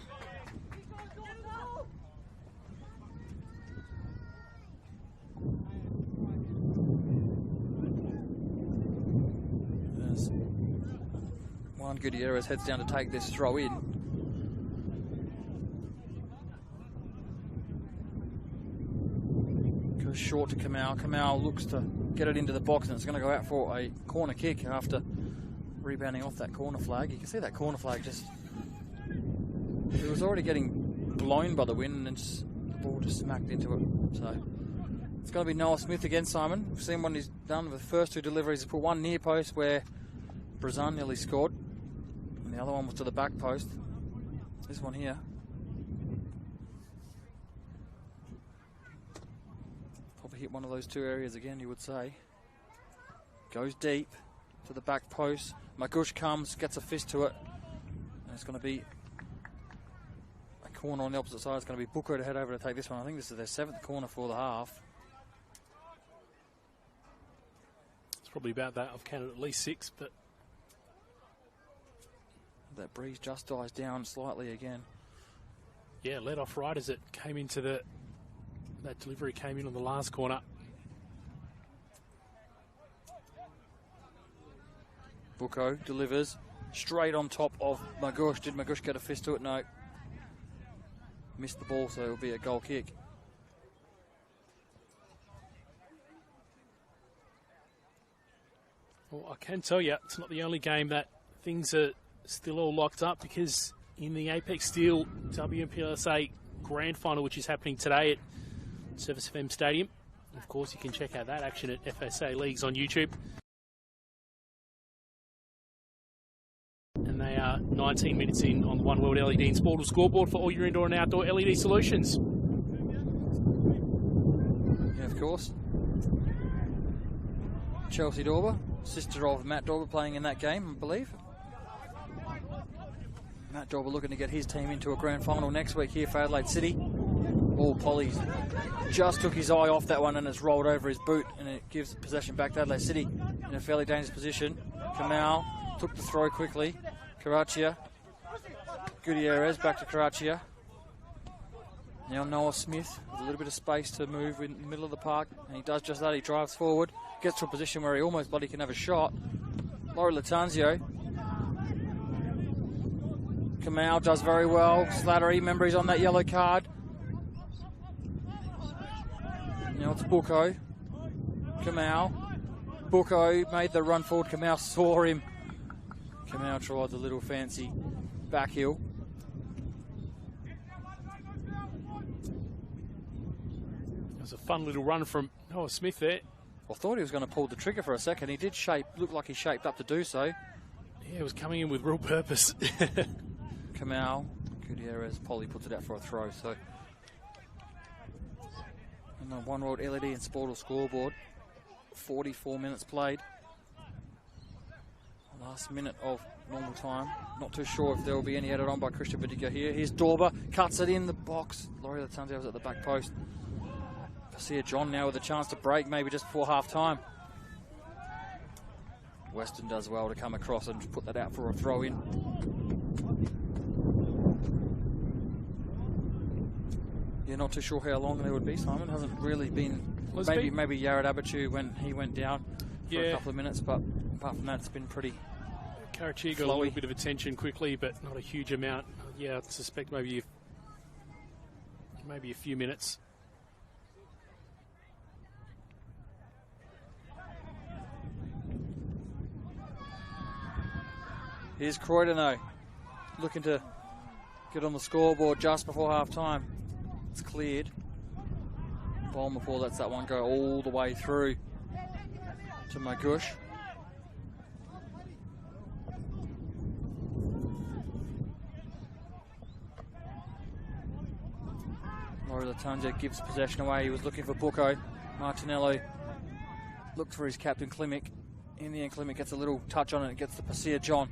There's Juan Gutierrez heads down to take this throw in. Short to Kamau. Kamau looks to get it into the box, and it's going to go out for a corner kick after rebounding off that corner flag. You can see that corner flag just... It was already getting blown by the wind, and the ball just smacked into it. So it's going to be Noah Smith again, Simon. We've seen what he's done with the first two deliveries. He put one near post where Brazan nearly scored, and the other one was to the back post. This one here. Hit one of those two areas again, you would say. Goes deep to the back post. Magush comes, gets a fist to it, and it's going to be a corner on the opposite side. It's going to be Booker to head over to take this one. I think this is their 7th corner for the half. It's probably about that. I've counted at least 6, but that breeze just dies down slightly again. Yeah, let off right as it came into that delivery came in on the last corner. Bucco delivers straight on top of Magush. Did Magush get a fist to it? No. Missed the ball, so it'll be a goal kick. Well, I can tell you, it's not the only game that things are still all locked up, because in the Apex Steel WNPLSA Grand Final, which is happening today at ServiceFM Stadium. Of course, you can check out that action at FSA Leagues on YouTube. And they are 19 minutes in on the One World LED and Scoreboard for all your indoor and outdoor LED solutions. Yeah, of course. Chelsea Dorber, sister of Matt Dorber, playing in that game, I believe. Matt Dorber looking to get his team into a grand final next week here for Adelaide City. Ball Polly's just took his eye off that one and it's rolled over his boot, and it gives possession back to Adelaide City in a fairly dangerous position. Kamau took the throw quickly. Caraccia. Gutierrez back to Caraccia. Now Noah Smith with a little bit of space to move in the middle of the park, and he does just that. He drives forward, gets to a position where he almost bloody can have a shot. Laurie Latanzio. Kamau does very well. Slattery, remember he's on that yellow card. Now it's Bucco. Kamau. Bucco made the run forward. Kamau saw him. Kamau tried the little fancy back heel. It was a fun little run from Noah Smith there. I thought he was going to pull the trigger for a second. He did look like he shaped up to do so. Yeah, it was coming in with real purpose. Kamau. Gutierrez. Polly puts it out for a throw. So, and the One World LED and Scoreboard. 44 minutes played. Last minute of normal time. Not too sure if there will be any added on by Christian Bedica here. Here's Dorber, cuts it in the box. Laurie Latanzio was at the back post. Garcia John now with a chance to break, maybe just before half time. Weston does well to come across and put that out for a throw in. You're not too sure how long there would be, Simon. Hasn't really been. Maybe Yared Abichu when he went down for a couple of minutes, but apart from that, it's been pretty. Karachi got a little bit of attention quickly, but not a huge amount. Yeah, I suspect maybe a few minutes. Here's Croydon looking to get on the scoreboard just before half time. It's cleared. Balmapore lets that one go all the way through to Magush. Latanzio gives possession away. He was looking for Bucco. Martinello looked for his captain Klimek. In the end, Klimek gets a little touch on it and gets to Pasir John.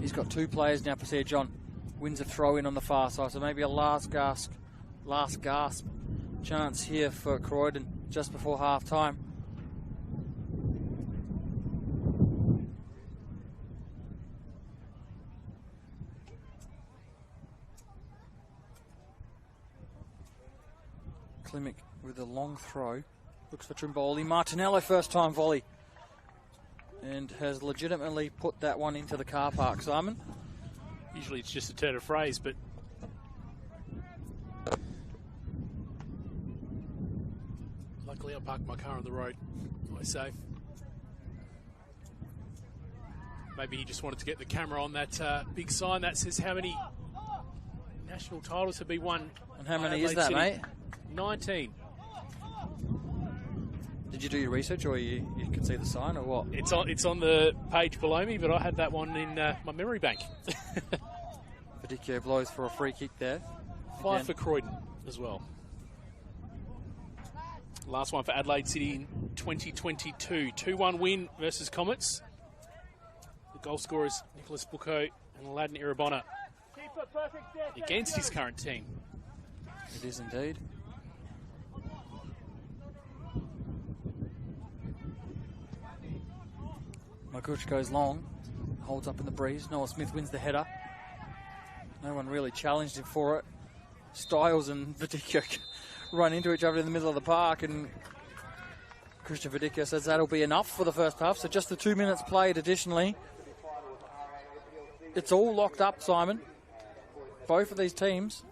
He's got 2 players now. Pasir John wins a throw in on the far side, so maybe a last gasp chance here for Croydon just before half time. Klimek with a long throw, looks for Trimboli. Martinello first time volley, and has legitimately put that one into the car park. Simon? Usually it's just a turn of phrase, but luckily I parked my car on the road. Always safe. Maybe he just wanted to get the camera on that big sign that says how many national titles have been won. And how many is that, mate? 19. Did you do your research, or you can see the sign, or what? It's on the page below me, but I had that one in my memory bank. Fedicchio blows for a free kick there. 5 for Croydon as well. Last one for Adelaide City in 2022. 2-1 win versus Comets. The goal scorers Nicholas Bucco and Aladdin Irabona against his current team. It is indeed. Makuch goes long, holds up in the breeze. Noah Smith wins the header. No one really challenged him for it. Styles and Fedicchio run into each other in the middle of the park, and Christian Fedicchio says that'll be enough for the first half. So just the 2 minutes played additionally. It's all locked up, Simon. Both of these teams.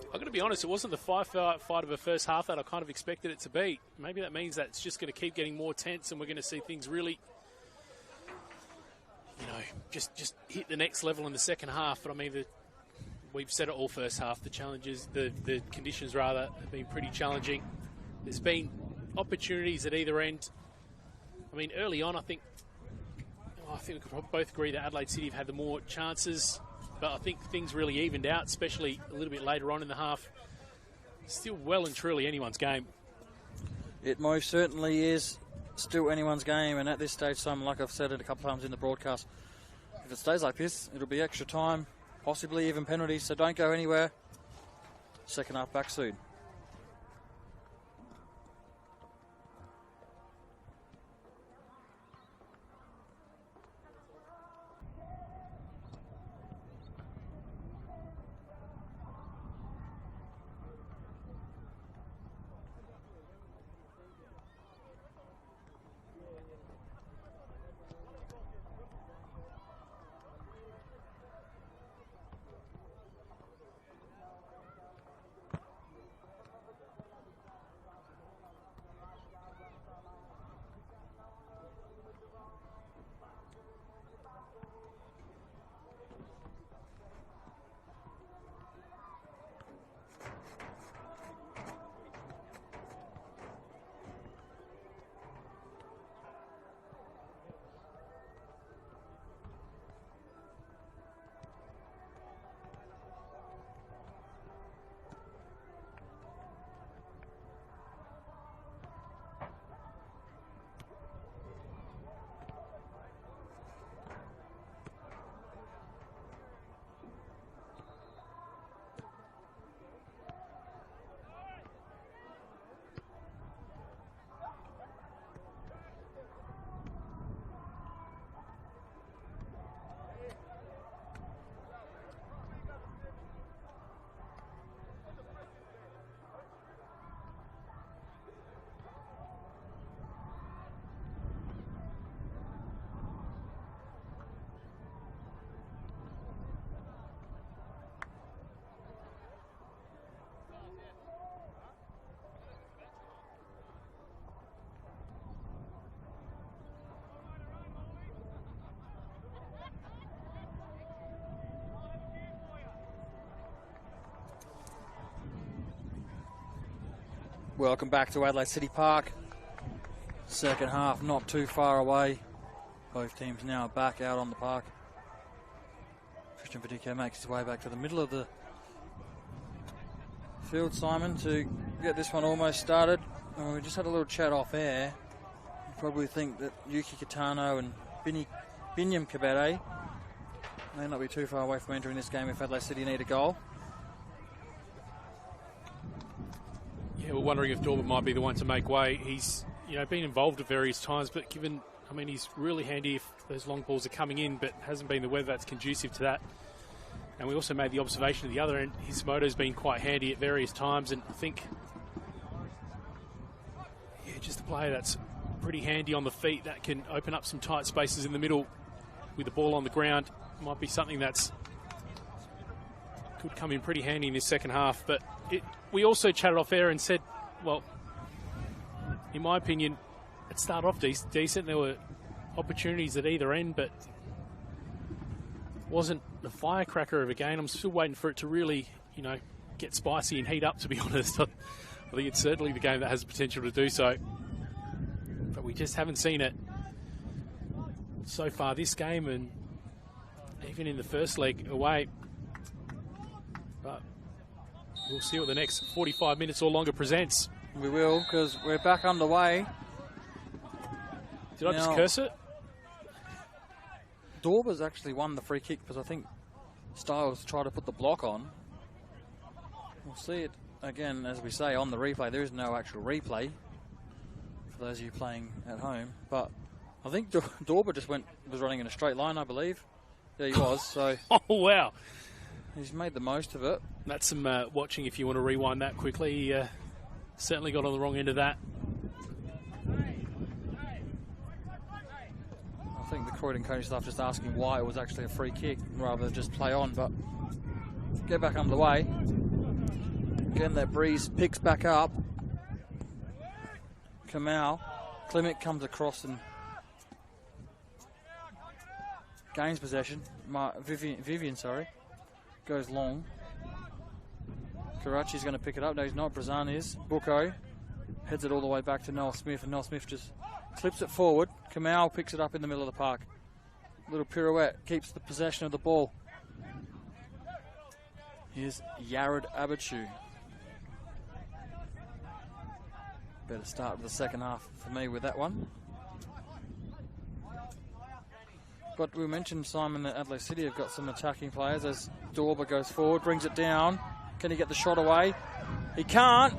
I'm going to be honest, it wasn't the fight of a first half that I kind of expected it to be. Maybe that means that it's just going to keep getting more tense, and we're going to see things really, just hit the next level in the second half. But I mean, we've said it all first half. The challenges, the conditions rather, have been pretty challenging. There's been opportunities at either end. I mean, early on, I think we could both agree that Adelaide City have had the more chances. But I think things really evened out, especially a little bit later on in the half. Still well and truly anyone's game. It most certainly is still anyone's game, and at this stage, Simon, like I've said it a couple of times in the broadcast, if it stays like this, it'll be extra time, possibly even penalties, so don't go anywhere. Second half back soon. Welcome back to Adelaide City Park. Second half not too far away. Both teams now back out on the park. Christian Fedicchio makes his way back to the middle of the midfield, Simon, to get this one almost started. We just had a little chat off air. You probably think that Yuki Kitano and Binyam Kabere may not be too far away from entering this game if Adelaide City need a goal. Yeah, we're wondering if Dorber might be the one to make way. He's, been involved at various times, but he's really handy if those long balls are coming in, but hasn't been the weather that's conducive to that. And we also made the observation at the other end, his motor's been quite handy at various times, and I think, just a player that's pretty handy on the feet that can open up some tight spaces in the middle with the ball on the ground. Might be something that's could come in pretty handy in this second half. But we also chatted off air and said, well, in my opinion, it started off decent. There were opportunities at either end, but wasn't the firecracker of a game. I'm still waiting for it to really, get spicy and heat up, to be honest. I think it's certainly the game that has the potential to do so. But we just haven't seen it so far this game, and even in the first leg away. But we'll see what the next 45 minutes or longer presents. We will, because we're back underway. Did I just curse it? Dorber's actually won the free kick because I think Styles tried to put the block on. We'll see it again, as we say, on the replay. There is no actual replay for those of you playing at home. But I think Dorber just was running in a straight line, I believe. There he was. So oh, wow. He's made the most of it. That's some watching if you want to rewind that quickly. He certainly got on the wrong end of that. I think the Croydon coaching staff just asking why it was actually a free kick rather than just play on, but get back underway. Again, that breeze picks back up. Kamau. Clement comes across and gains possession. Vivian, goes long. Karachi's going to pick it up. No, he's not. Brazan is. Buko heads it all the way back to Noel Smith, and Noel Smith just clips it forward. Kamau picks it up in the middle of the park. Little pirouette, keeps the possession of the ball. Here's Yared Abachu. Better start with the second half for me with that one. But we mentioned, Simon, that Adelaide City have got some attacking players as Dorber goes forward, brings it down. Can he get the shot away? He can't.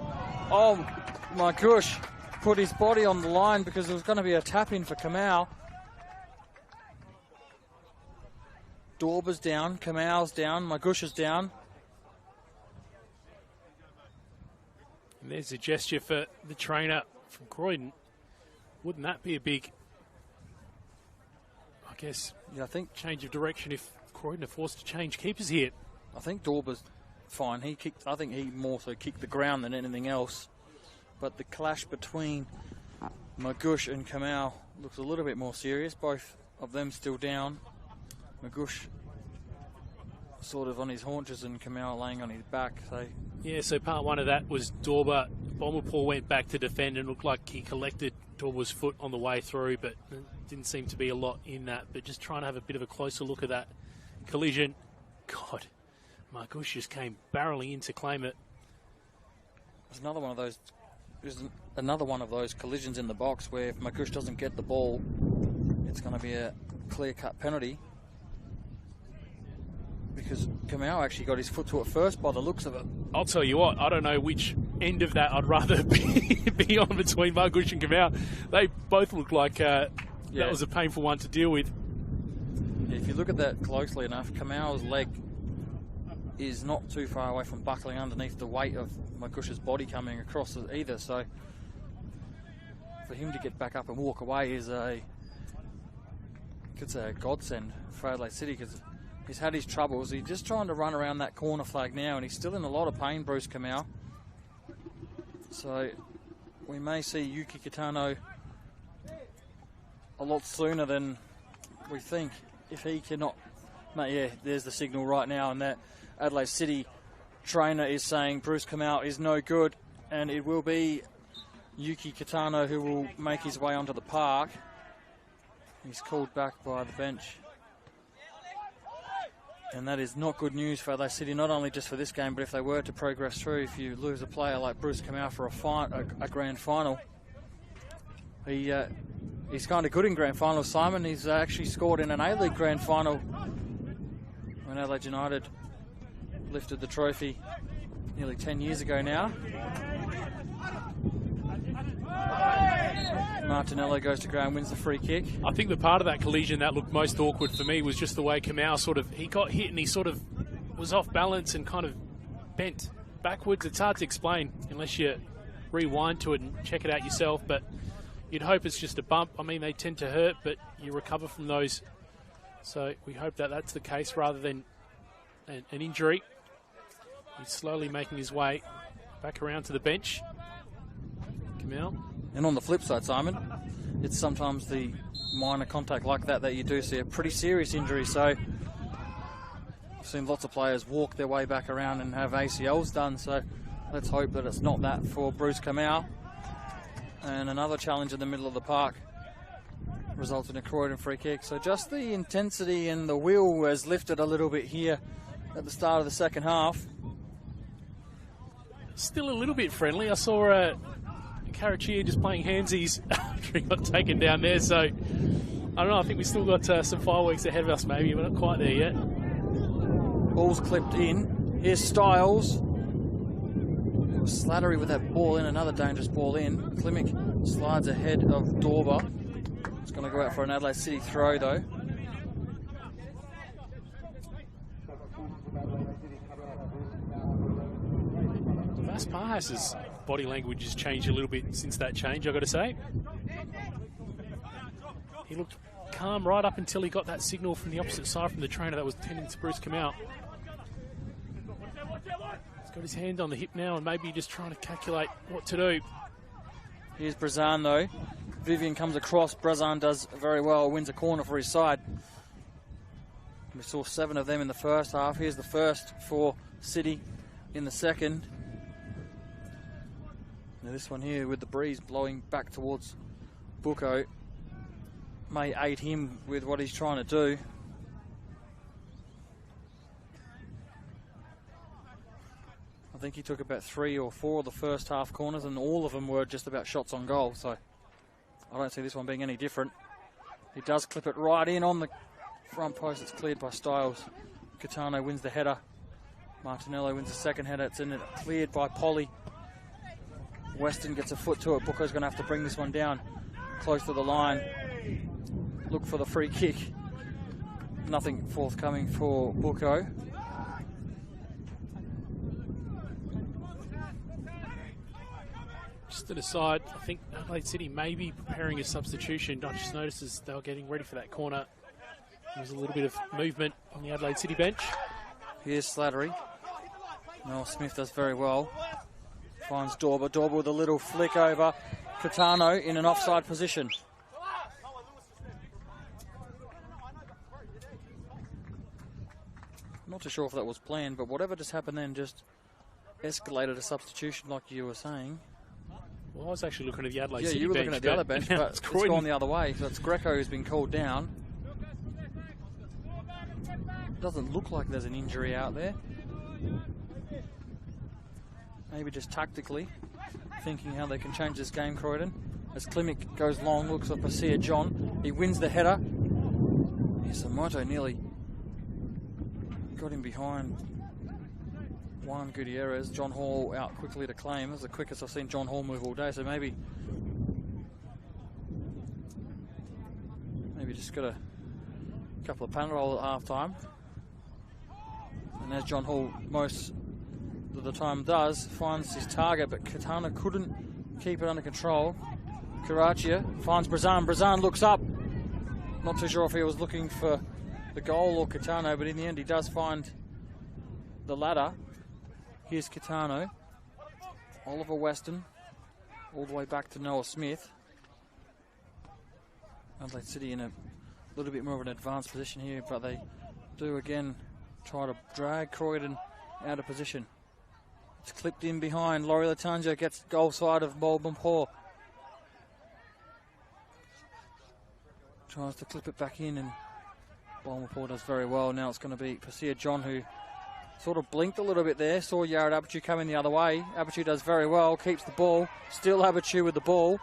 Oh my gosh. Put his body on the line because there was going to be a tap in for Kamau. Dorber's down, Kamau's down, Magush is down. And there's a gesture for the trainer from Croydon. Wouldn't that be a big, I guess, I think change of direction if Croydon are forced to change keepers here? I think Dorber's fine. I think he more so kicked the ground than anything else. But the clash between Magush and Kamau looks a little bit more serious. Both of them still down. Magush sort of on his haunches and Kamau laying on his back. So part one of that was Dorber. Bomberpool went back to defend and looked like he collected Dorber's foot on the way through, but didn't seem to be a lot in that. But just trying to have a bit of a closer look at that collision. God, Magush just came barreling in to claim it. There's another one of those collisions in the box where if Magush doesn't get the ball, it's going to be a clear-cut penalty. Because Kamau actually got his foot to it first by the looks of it. I'll tell you what, I don't know which end of that I'd rather be on between Magush and Kamau. They both look like that was a painful one to deal with. Yeah, if you look at that closely enough, Kamau's leg is not too far away from buckling underneath the weight of Magush's body coming across it either. So for him to get back up and walk away is a godsend for Adelaide City, because he's had his troubles. He's just trying to run around that corner flag now, and he's still in a lot of pain, Bruce Kamau. So we may see Yuki Kitano a lot sooner than we think if he cannot. There's the signal right now, and that Adelaide City trainer is saying Bruce Kamau is no good, and it will be Yuki Kitano who will make his way onto the park. He's called back by the bench. And that is not good news for Adelaide City, not only just for this game, but if they were to progress through, if you lose a player like Bruce Kamau for a grand final. He's kind of good in grand finals, Simon. He's actually scored in an A-League grand final when Adelaide United lifted the trophy nearly 10 years ago now. Martinello goes to ground, wins the free kick. I think the part of that collision that looked most awkward for me was just the way Kamau he got hit and he sort of was off balance and kind of bent backwards. It's hard to explain unless you rewind to it and check it out yourself, but you'd hope it's just a bump. I mean, they tend to hurt, but you recover from those. So we hope that that's the case rather than an injury. He's slowly making his way back around to the bench. Kamau. And on the flip side, Simon, it's sometimes the minor contact like that you do see a pretty serious injury. So I've seen lots of players walk their way back around and have ACLs done. So let's hope that it's not that for Bruce Kamau. And another challenge in the middle of the park results in a Croydon free kick. So just the intensity and the will was lifted a little bit here at the start of the second half. Still a little bit friendly. I saw Karachia just playing handsies after he got taken down there. So I don't know. I think we still got some fireworks ahead of us. Maybe we're not quite there yet. Ball's clipped in. Here's Styles. Slattery with that ball in, another dangerous ball in. Klimek slides ahead of Dorber. It's going to go out for an Adelaide City throw though. Vaspahas's body language has changed a little bit since that change, I've got to say. He looked calm right up until he got that signal from the opposite side from the trainer that was tending to Bruce Kamau. Got his hand on the hip now and maybe just trying to calculate what to do. Here's Brazan though. Vivian comes across. Brazan does very well, wins a corner for his side. We saw 7 of them in the first half. Here's the first for City in the second. Now this one here with the breeze blowing back towards Bucco may aid him with what he's trying to do. I think he took about 3 or 4 of the first half corners and all of them were just about shots on goal, so I don't see this one being any different. He does clip it right in on the front post. It's cleared by Styles. Catano wins the header. Martinello wins the second header. It's in it, cleared by Polly. Weston gets a foot to it. Bucco's going to have to bring this one down close to the line. Look for the free kick. Nothing forthcoming for Bucco. Just to the side, I think Adelaide City may be preparing a substitution. I just noticed as they were getting ready for that corner, there was a little bit of movement on the Adelaide City bench. Here's Slattery. Noel Smith does very well. Finds Dorber. Dorber with a little flick over. Catano in an offside position. Not too sure if that was planned, but whatever just happened then just escalated a substitution like you were saying. Well, I was actually looking at the Adelaide City bench. Yeah, you were looking at the other bench, but it's gone the other way. So it's Greco who's been called down. Doesn't look like there's an injury out there. Maybe just tactically thinking how they can change this game, Croydon. As Klimek goes long, looks at Pasir John. He wins the header. Isamoto nearly got him behind Juan Gutierrez. John Hall out quickly to claim. That's the quickest I've seen John Hall move all day, so maybe just got a couple of Panadol at half time. And as John Hall most of the time does, finds his target, but Katana couldn't keep it under control. Karachia finds Brazan. Brazan looks up. Not too sure if he was looking for the goal or Catano, but in the end he does find the ladder. Here's Catano. Oliver Weston all the way back to Noah Smith. Adelaide City in a little bit more of an advanced position here, but they do again try to drag Croydon out of position. It's clipped in behind. Laurie Latanja gets goal side of Mulbonpor. Tries to clip it back in and Balmapore does very well. Now it's going to be Pasir John, who sort of blinked a little bit there. Saw Yared Abitu coming the other way. Abitu does very well, keeps the ball. Still Abitu with the ball.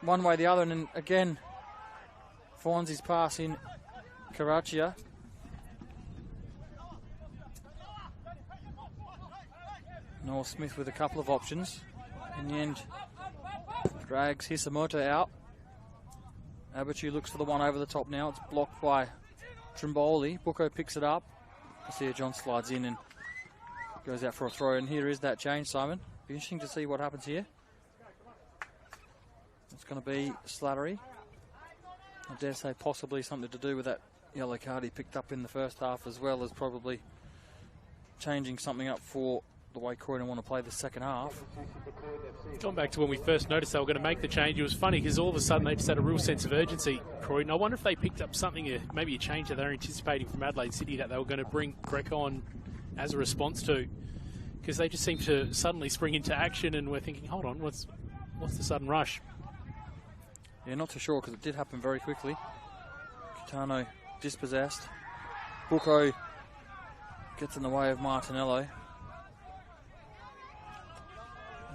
One way or the other, and then again finds his pass in Karachia. Noel Smith with a couple of options. In the end, drags Hisamoto out. Abitu looks for the one over the top now. It's blocked by Trimboli. Buko picks it up. Pasir John slides in and goes out for a throw. And here is that change, Simon. Be interesting to see what happens here. It's going to be Slattery. I dare say possibly something to do with that yellow card he picked up in the first half, as well as probably changing something up for the way Croydon want to play the second half. Going back to when we first noticed they were going to make the change, it was funny because all of a sudden they just had a real sense of urgency, Croydon. I wonder if they picked up something, maybe a change that they're anticipating from Adelaide City that they were going to bring Greg on as a response to, because they just seemed to suddenly spring into action, and we're thinking, hold on, what's the sudden rush? Yeah, not too sure, because it did happen very quickly. Kitano dispossessed. Buko gets in the way of Martinello.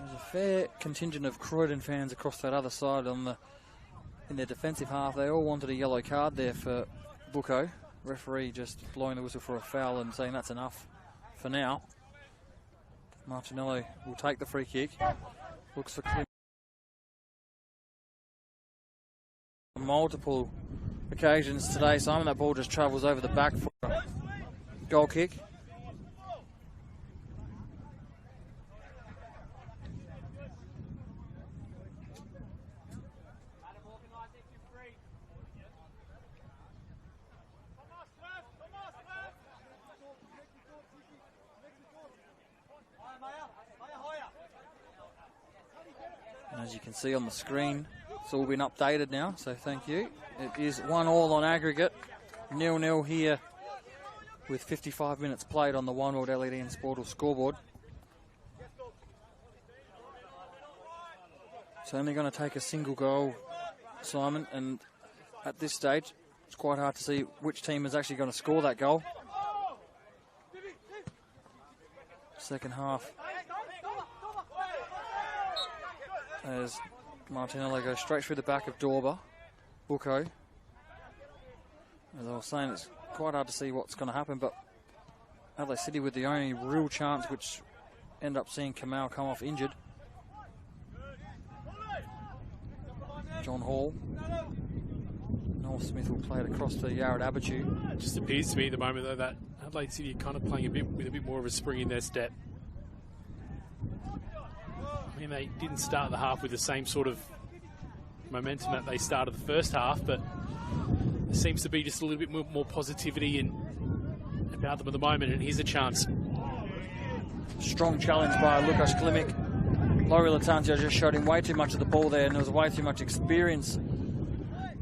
There's a fair contingent of Croydon fans across that other side in their defensive half. They all wanted a yellow card there for Buko. Referee just blowing the whistle for a foul and saying that's enough for now. Martinello will take the free kick. Looks for Klim. On multiple occasions today, Simon, that ball just travels over the back for a goal kick. As you can see on the screen, it's all been updated now, so thank you. It is 1-1 on aggregate, 0-0 here with 55 minutes played on the One World LED and Sportal scoreboard. It's only going to take a single goal, Simon, and at this stage, it's quite hard to see which team is actually going to score that goal. Second half, as Martinello goes straight through the back of Dorber. Buko. As I was saying, it's quite hard to see what's going to happen, but Adelaide City with the only real chance, which end up seeing Kamal come off injured. John Hall. Noel Smith will play it across to Yared Abitu. It just appears to me at the moment, though, that Adelaide City are kind of playing with a bit more of a spring in their step. I mean, they didn't start the half with the same sort of momentum that they started the first half, but there seems to be just a little bit more positivity about them at the moment, and here's a chance. Strong challenge by Lukas Klimek. Laurie Latanzio just showed him way too much of the ball there, and there was way too much experience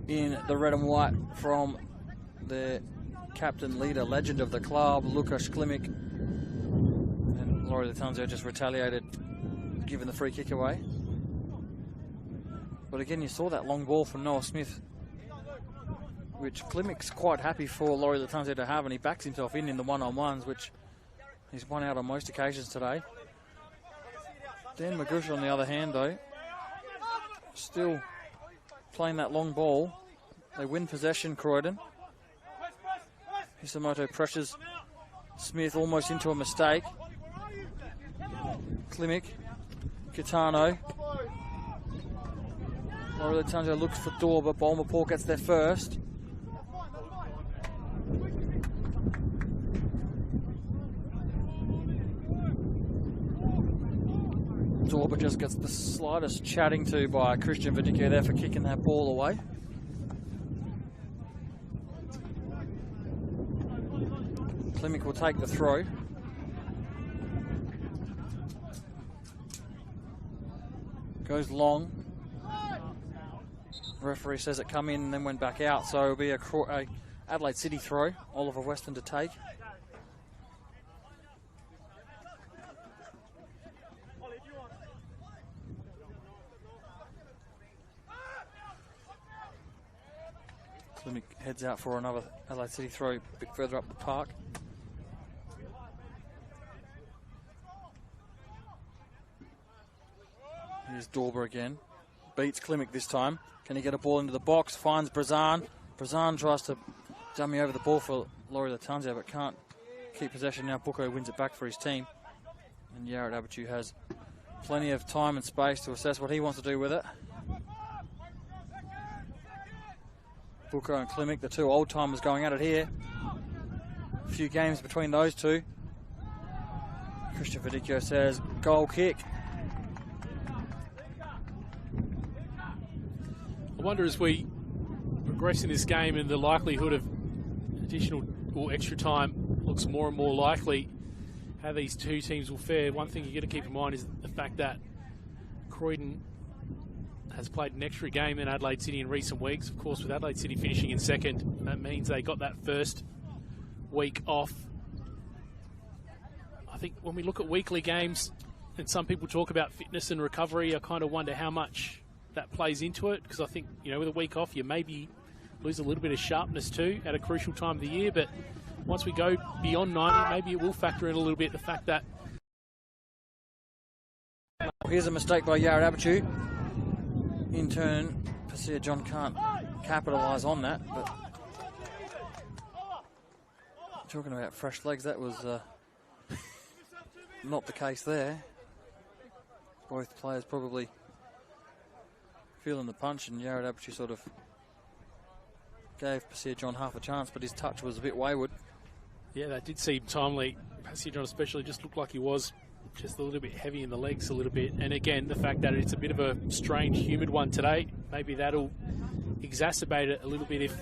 in the red and white from the captain, leader, legend of the club, Lukas Klimek. And Laurie Latanzio just retaliated, giving the free kick away. But again, you saw that long ball from Noel Smith, which Klimek's quite happy for Laurie Latanzio to have, and he backs himself in the one-on-ones, which he's won out on most occasions today. Dan Magusha, on the other hand, though, still playing that long ball. They win possession, Croydon. Hisamoto pressures Smith almost into a mistake. Klimek, Kitano. Laurie Latanzio looks for Dorber. Balmapore gets there first. Dorber just gets the slightest chatting to by Christian Vinicio there for kicking that ball away. Klimek will take the throw. Goes long. Referee says it come in and then went back out, so it'll be a Adelaide City throw. Oliver Weston to take. Klimek heads out for another Adelaide City throw a bit further up the park. Here's Dorber again. Beats Klimek this time. Can he get a ball into the box? Finds Brazan. Brazan tries to dummy over the ball for Laurie Latanzio, but can't keep possession now. Bucco wins it back for his team. And Yared Abichu has plenty of time and space to assess what he wants to do with it. Bucco and Klimek, the two old timers going at it here. A few games between those two. Christian Verdicchio says goal kick. I wonder as we progress in this game and the likelihood of additional or extra time looks more and more likely, how these two teams will fare. One thing you've got to keep in mind is the fact that Croydon has played an extra game than Adelaide City in recent weeks. Of course, with Adelaide City finishing in second, that means they got that first week off. I think when we look at weekly games, and some people talk about fitness and recovery, I kind of wonder how much that plays into it, because I think, you know, with a week off, you maybe lose a little bit of sharpness too at a crucial time of the year. But once we go beyond 90, maybe it will factor in a little bit the fact that... Here's a mistake by Yared Abichu. In turn, Pasir John can't capitalise on that, but talking about fresh legs, that was not the case there. Both players probably feeling the punch, and Yared Abichu sort of gave Pasir John half a chance, but his touch was a bit wayward. Yeah, that did seem timely. Pasir John especially just looked like he was just a little bit heavy in the legs a little bit. And again, the fact that it's a bit of a strange, humid one today, maybe that'll exacerbate it a little bit if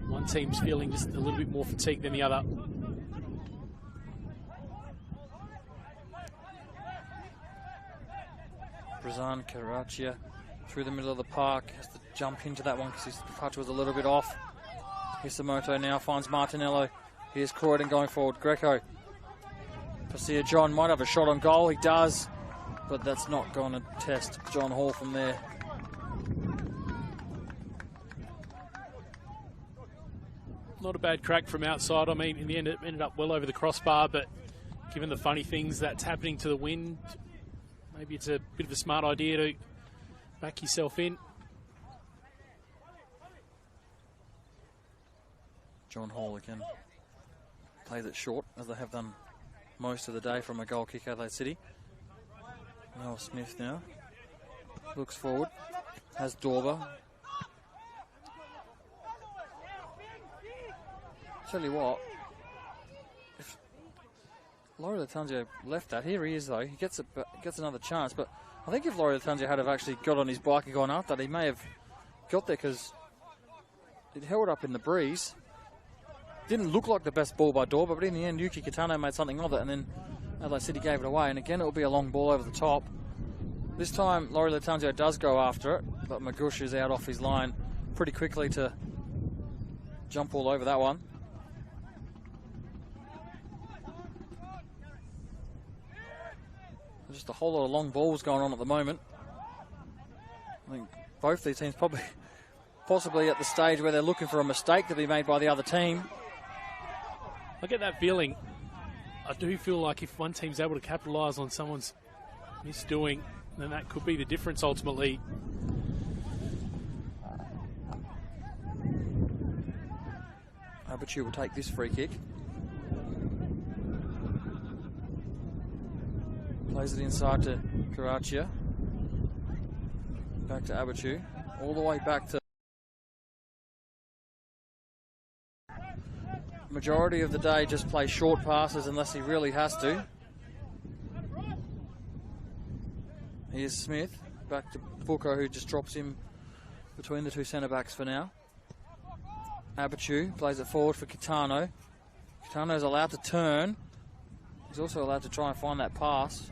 one team's feeling just a little bit more fatigued than the other. Brazan Karachia through the middle of the park, has to jump into that one because his touch was a little bit off. Hisamoto now finds Martinello. Here's Croydon going forward. Greco. Pasir John might have a shot on goal. He does, but that's not going to test John Hall from there. Not a bad crack from outside. I mean, in the end, it ended up well over the crossbar, but given the funny things that's happening to the wind, maybe it's a bit of a smart idea to back yourself in. John Hall again plays it short, as they have done most of the day from a goal kick, Adelaide City. Noel Smith now looks forward, has Dorber. Tell you what, if Laurie Latanzio left that, here he is though, he gets another chance, but I think if Laurie Latanzio had have actually got on his bike and gone after that, he may have got there, because it held up in the breeze. Didn't look like the best ball by Dorber, but in the end, Yuki Kitano made something of it, and then Adelaide City gave it away. And again, it will be a long ball over the top. This time, Laurie Latanzio does go after it, but Magush is out off his line pretty quickly to jump all over that one. There's just a whole lot of long balls going on at the moment. I think both these teams possibly at the stage where they're looking for a mistake to be made by the other team. I get that feeling. I do feel like if one team's able to capitalise on someone's misdoing, then that could be the difference ultimately. Abichu will take this free kick. Plays it inside to Karachia. Back to Abichu. All the way back to... Majority of the day just play short passes unless he really has to. Here's Smith, back to Bucco, who just drops him between the two centre-backs for now. Abichu plays it forward for Kitano. Kitano's allowed to turn. He's also allowed to try and find that pass.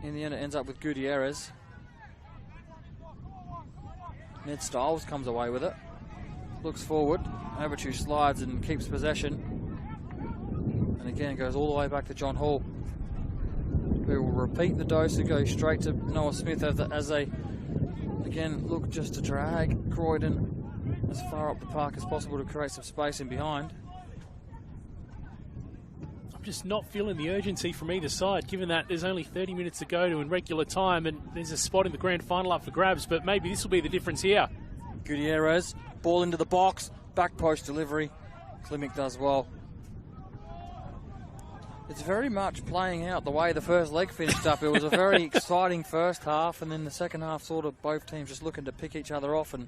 In the end, it ends up with Gutierrez. Ned Stiles comes away with it. Looks forward. Abichu slides and keeps possession. And again, goes all the way back to John Hall, who will repeat the dose and go straight to Noah Smith as they, again, look just to drag Croydon as far up the park as possible to create some space in behind. I'm just not feeling the urgency from either side, given that there's only 30 minutes to go to in regular time and there's a spot in the grand final up for grabs, but maybe this will be the difference here. Gutierrez, ball into the box, back post delivery. Klimek does well. It's very much playing out the way the first leg finished up. It was a very exciting first half, and then the second half sort of both teams just looking to pick each other off and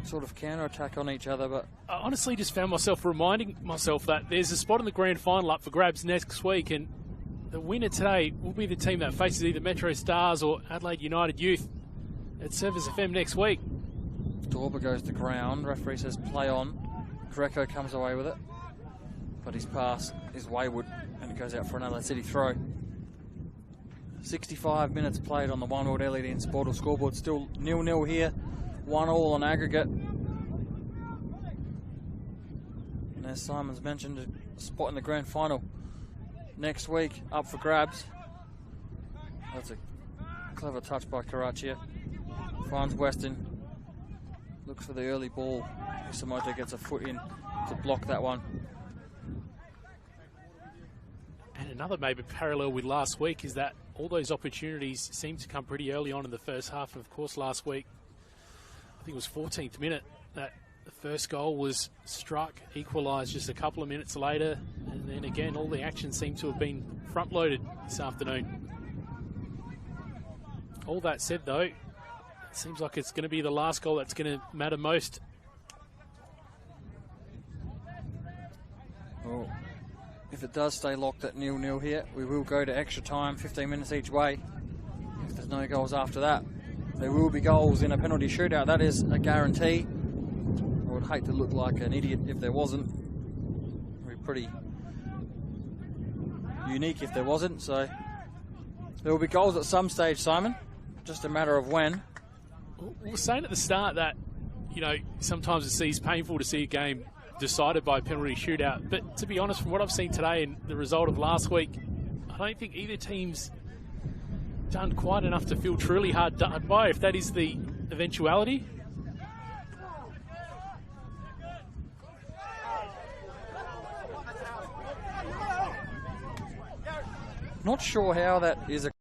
sort of counter-attack on each other. But I honestly just found myself reminding myself that there's a spot in the grand final up for grabs next week, and the winner today will be the team that faces either Metro Stars or Adelaide United Youth at ServiceFM next week. Dorber goes to ground. Referee says play on. Greco comes away with it, but his pass is wayward and it goes out for another City throw. 65 minutes played on the One World LED and Scoreboard. Still 0-0 here. 1-1 on aggregate. And as Simon's mentioned, a spot in the grand final next week up for grabs. That's a clever touch by Karachi. Finds Weston. Looks for the early ball. Isamoto gets a foot in to block that one. And another maybe parallel with last week is that all those opportunities seem to come pretty early on in the first half. And of course, last week, I think it was 14th minute, that the first goal was struck, equalised just a couple of minutes later. And then again, all the action seemed to have been front-loaded this afternoon. All that said, though, it seems like it's going to be the last goal that's going to matter most. Well, if it does stay locked at 0-0 here, we will go to extra time, 15 minutes each way. If there's no goals after that, there will be goals in a penalty shootout. That is a guarantee. I would hate to look like an idiot if there wasn't. It would be pretty unique if there wasn't. So there will be goals at some stage, Simon. Just a matter of when. We were saying at the start that, you know, sometimes it's painful to see a game decided by a penalty shootout. But to be honest, from what I've seen today and the result of last week, I don't think either team's done quite enough to feel truly hard done by, if that is the eventuality. Not sure how that is a...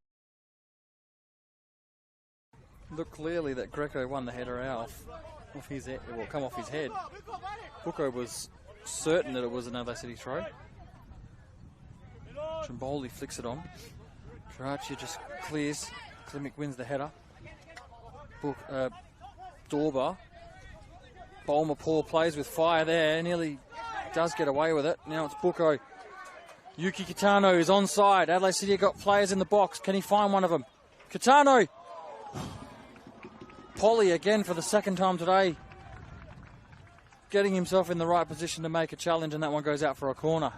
Look clearly that Greco won the header off his head, well, come off his head. Bucco was certain that it was another City throw. Trimboli flicks it on. Karachi just clears. Klimek wins the header. Dorber. Bolmapur plays with fire there. Nearly does get away with it. Now it's Bucco. Yuki Kitano is onside. Adelaide City have got players in the box. Can he find one of them? Kitano. Polly again for the second time today. Getting himself in the right position to make a challenge, and that one goes out for a corner.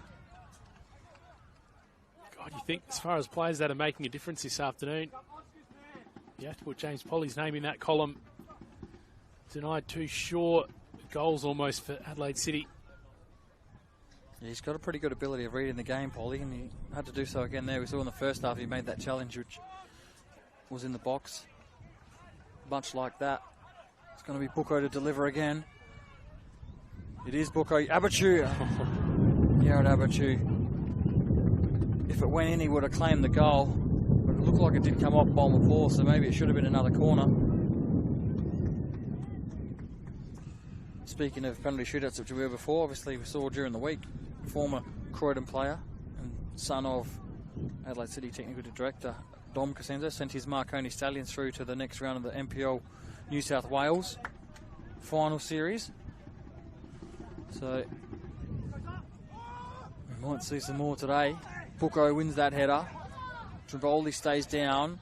God, you think as far as players that are making a difference this afternoon, you have to put James Polly's name in that column. Denied 2 short goals almost for Adelaide City. Yeah, he's got a pretty good ability of reading the game, Polly, and he had to do so again there. We saw in the first half he made that challenge, which was in the box. Much like that. It's going to be Bucco to deliver again. It is Bucco. Abachu. Garrett Abachu. If it went in, he would have claimed the goal. But it looked like it did come off Bolmapur, so maybe it should have been another corner. Speaking of penalty shootouts, which we were before, obviously we saw during the week, former Croydon player and son of Adelaide City Technical Director Dom Cosenza sent his Marconi Stallions through to the next round of the NPL New South Wales final series. So we might see some more today. Bucco wins that header. Trivoli stays down.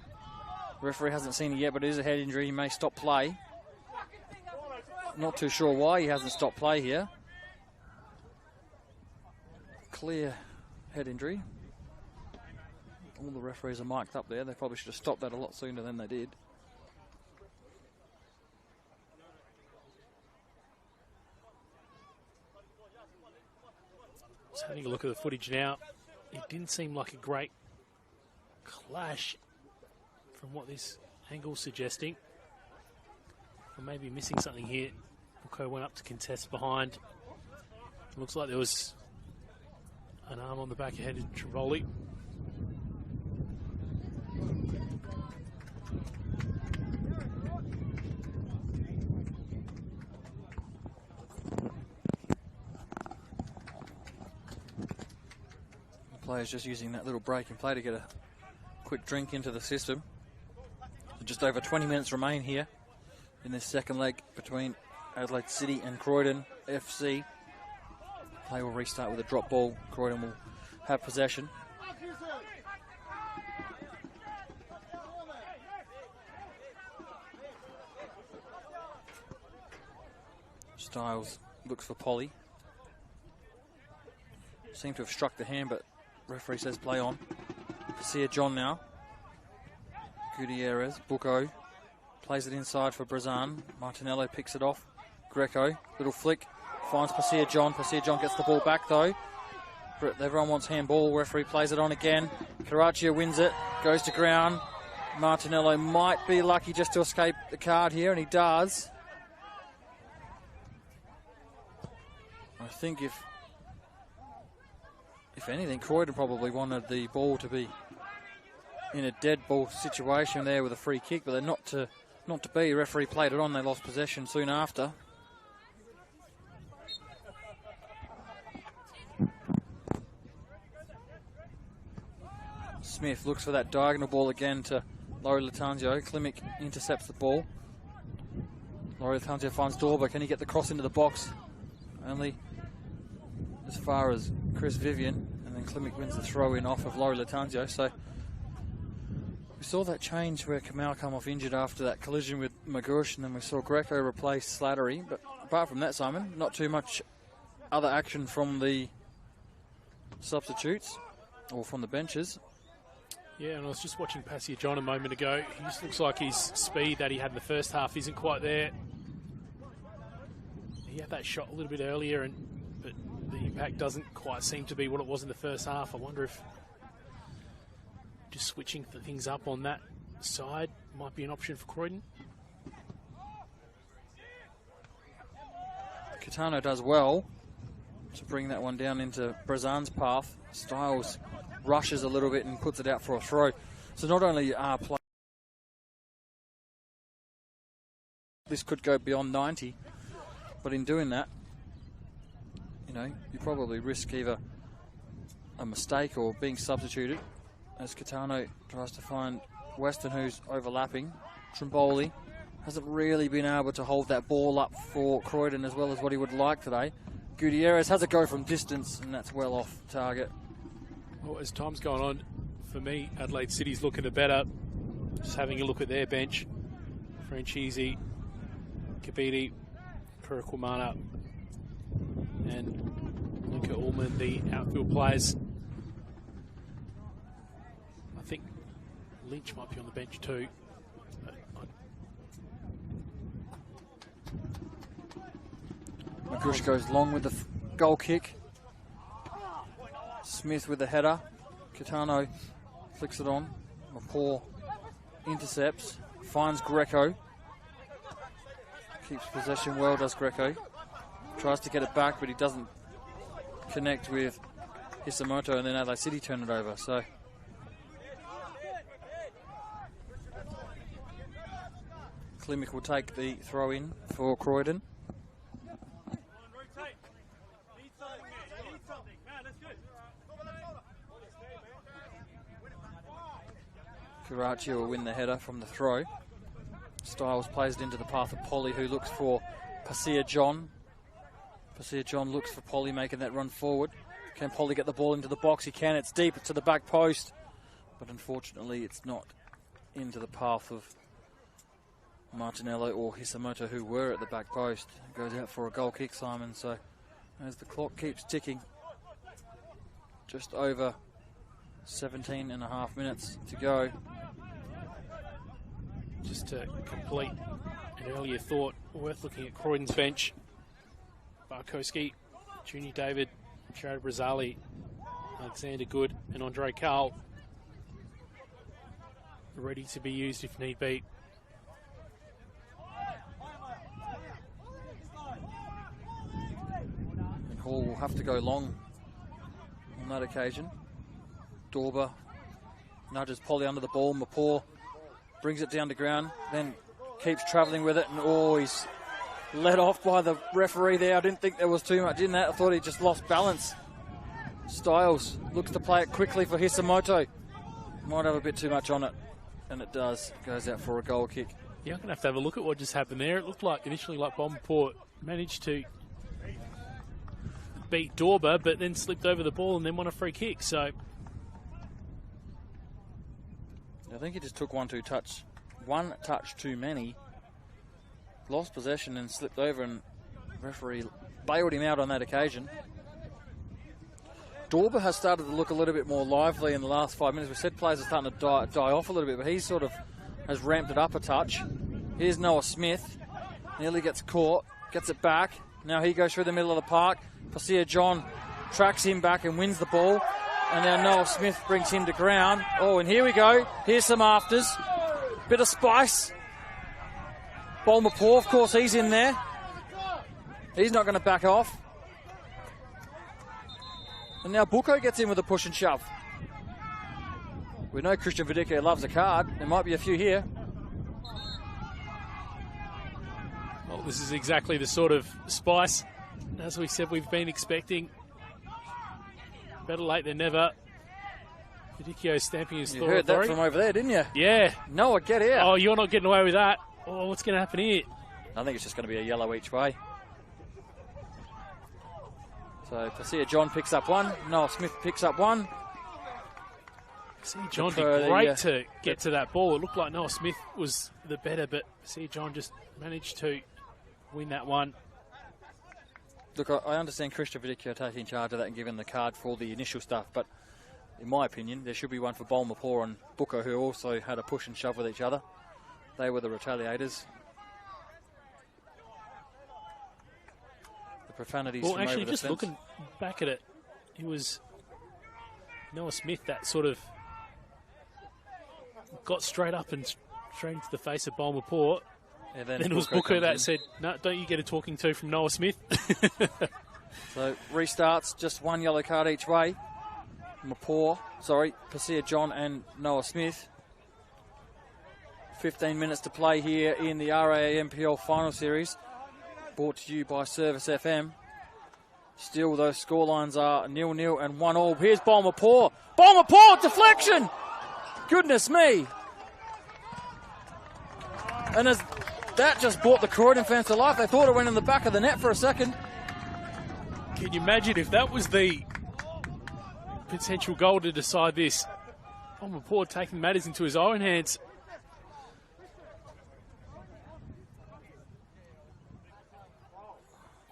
Referee hasn't seen it yet, but it is a head injury. He may stop play. Not too sure why he hasn't stopped play here. Clear head injury. All the referees are mic'd up there. They probably should have stopped that a lot sooner than they did. Just having a look at the footage now. It didn't seem like a great clash from what this angle's suggesting. I may be missing something here. Bucco went up to contest behind. Looks like there was an arm on the back ahead of Trivoli. The players just using that little break in play to get a quick drink into the system. So just over 20 minutes remain here in this second leg between Adelaide City and Croydon FC. Play will restart with a drop ball. Croydon will have possession. Styles looks for Polly. Seemed to have struck the hand, but referee says play on. Pasia John now. Gutierrez, Bucco plays it inside for Brazan. Martinello picks it off. Greco, little flick, finds Pasia John. Pasia John gets the ball back though. Everyone wants handball. Referee plays it on again. Caraccio wins it, goes to ground. Martinello might be lucky just to escape the card here, and he does. I think if anything, Croydon probably wanted the ball to be in a dead ball situation there with a free kick, but they're not to be. Referee played it on, they lost possession soon after. Smith looks for that diagonal ball again to Laurie Latanzio. Klimek intercepts the ball. Laurie Latanzio finds Dorber. Can he get the cross into the box? Only as far as Chris Vivian, and then Klimek wins the throw in off of Laurie Latanzio. So we saw that change where Kamal come off injured after that collision with Magush, and then we saw Greco replace Slattery. But apart from that, Simon, not too much other action from the substitutes or from the benches. Yeah, and I was just watching Pasia John a moment ago. He just looks like his speed that he had in the first half isn't quite there. He had that shot a little bit earlier, but the impact doesn't quite seem to be what it was in the first half. I wonder if just switching things up on that side might be an option for Croydon. Catano does well to bring that one down into Brazan's path. Styles rushes a little bit and puts it out for a throw. So not only are this could go beyond 90, but in doing that, you know, you probably risk either a mistake or being substituted, as Catano tries to find Weston, who's overlapping. Trimboli hasn't really been able to hold that ball up for Croydon as well as what he would like today. Gutierrez has a go from distance, and that's well off target. Well, as time's gone on, for me, Adelaide City's looking to better. Just having a look at their bench. Franchisi, Kabidi, Purakumana, and Luca Ullman, the outfield players. I think Lynch might be on the bench too. Magush goes long with the goal kick. Smith with the header. Catano flicks it on. Rapport intercepts. Finds Greco. Keeps possession well, does Greco. Tries to get it back, but he doesn't connect with Hisamoto, and then Adelaide City turn it over. So Klimek will take the throw in for Croydon. Caraccio will win the header from the throw. Styles plays it into the path of Polly, who looks for Pasia John. Pasia John looks for Polly, making that run forward. Can Polly get the ball into the box? He can. It's deep. It's to the back post. But unfortunately, it's not into the path of Martinello or Hisamoto, who were at the back post. It goes out for a goal kick, Simon. So as the clock keeps ticking, just over 17 and a half minutes to go. Just to complete an earlier thought, worth looking at Croydon's bench. Barkowski, Junior David, Jared Brazali, Alexander Good, and Andre Carl ready to be used if need be. call will have to go long on that occasion. Dorber nudges Polly under the ball. Mapor brings it down to ground, then keeps travelling with it, and he's let off by the referee there. I didn't think there was too much in that. I thought he just lost balance. Styles looks to play it quickly for Hisamoto. Might have a bit too much on it, and it does. Goes out for a goal kick. Yeah, I'm going to have a look at what just happened there. It looked like initially like Bombaport managed to beat Dorber, but then slipped over the ball and then won a free kick. So I think he just took one touch too many. Lost possession and slipped over, and referee bailed him out on that occasion. Dorber has started to look a little bit more lively in the last 5 minutes. We said players are starting to die off a little bit, but he sort of has ramped it up a touch. Here's Noah Smith. Nearly gets caught, gets it back. Now he goes through the middle of the park. Pasea John tracks him back and wins the ball. And now Noah Smith brings him to ground. Oh, and here we go. Here's some afters. Bit of spice. Bolmapore, of course, he's in there. He's not going to back off. And now Bucco gets in with a push and shove. We know Christian Vidica loves a card. There might be a few here. Well, this is exactly the sort of spice, as we said, we've been expecting. Better late than never. Vidicio stamping his You thought heard that authority. from over there, didn't you? Yeah. Noah, get out. Oh, you're not getting away with that. Oh, what's going to happen here? I think it's just going to be a yellow each way. So Pasea John picks up one. Noah Smith picks up one. See, John did great to get to that ball. It looked like Noah Smith was the better, but see, John just managed to win that one. Look, I understand Christian Vidicio taking charge of that and giving the card for the initial stuff, but in my opinion, there should be one for Bolmapore and Bucco, who also had a push and shove with each other. They were the retaliators. The profanities Well, from actually, over the just fence. looking back at it, it was Noah Smith that sort of got straight up and straight into the face of Bolmaport. And then it was Bucco that said, no, don't you get a talking to from Noah Smith. So restarts, just one yellow card each way. Pasea John and Noah Smith. 15 minutes to play here in the RAA NPL Final Series. Brought to you by ServiceFM. Still, those scorelines are 0-0 and 1-1. Here's Bolmapore. Bolmapore, deflection! Goodness me. And as that just brought the Croydon fans to life. They thought it went in the back of the net for a second. Can you imagine if that was the potential goal to decide this? Bolmaport taking matters into his own hands.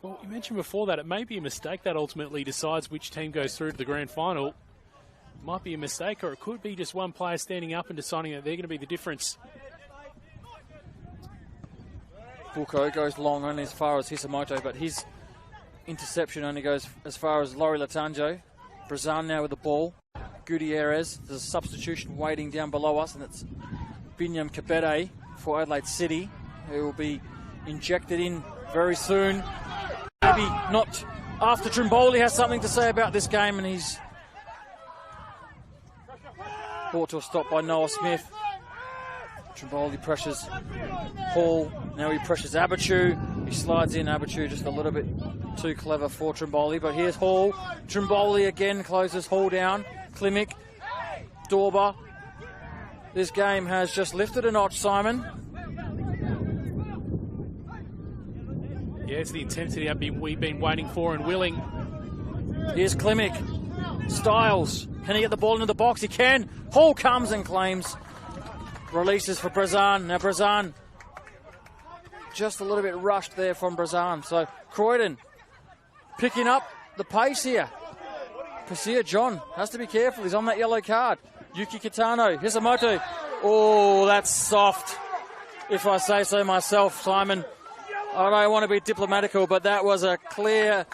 Well, you mentioned before that it may be a mistake that ultimately decides which team goes through to the grand final. It might be a mistake, or it could be just one player standing up and deciding that they're going to be the difference. Bucco goes long only as far as Hisamoto, but his interception only goes as far as Laurie Latanjo. Brazan now with the ball. Gutierrez, there's a substitution waiting down below us, and it's Binyam Kabete for Adelaide City, who will be injected in very soon. Maybe not after Trimboli has something to say about this game, and he's brought to a stop by Noah Smith. Trimboli pressures Hall. Now he pressures Abichu. He slides in. Abichu just a little bit too clever for Trimboli. But here's Hall. Trimboli again closes Hall down. Klimek. Dorber. This game has just lifted a notch, Simon. Yeah, it's the intensity we've been waiting for and willing. Here's Klimek. Styles. Can he get the ball into the box? He can. Hall comes and claims. Releases for Brazan. Now Brazan just a little bit rushed there from Brazan. So Croydon picking up the pace here. Pasea John has to be careful. He's on that yellow card. Yuki Kitano. Hisamoto. Oh, that's soft, if I say so myself, Simon. I don't want to be diplomatical, but that was a clear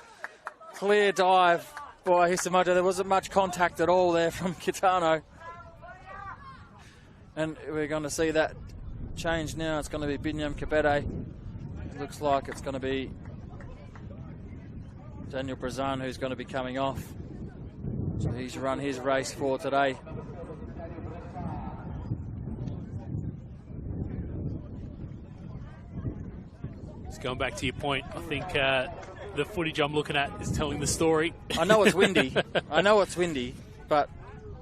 dive by Hisamoto. There wasn't much contact at all there from Kitano. And we're going to see that change now. It's going to be Binyam Kabete. It looks like it's going to be Daniel Brazan, who's going to be coming off. So he's run his race for today. Just going back to your point, I think the footage I'm looking at is telling the story. I know it's windy. I know it's windy, but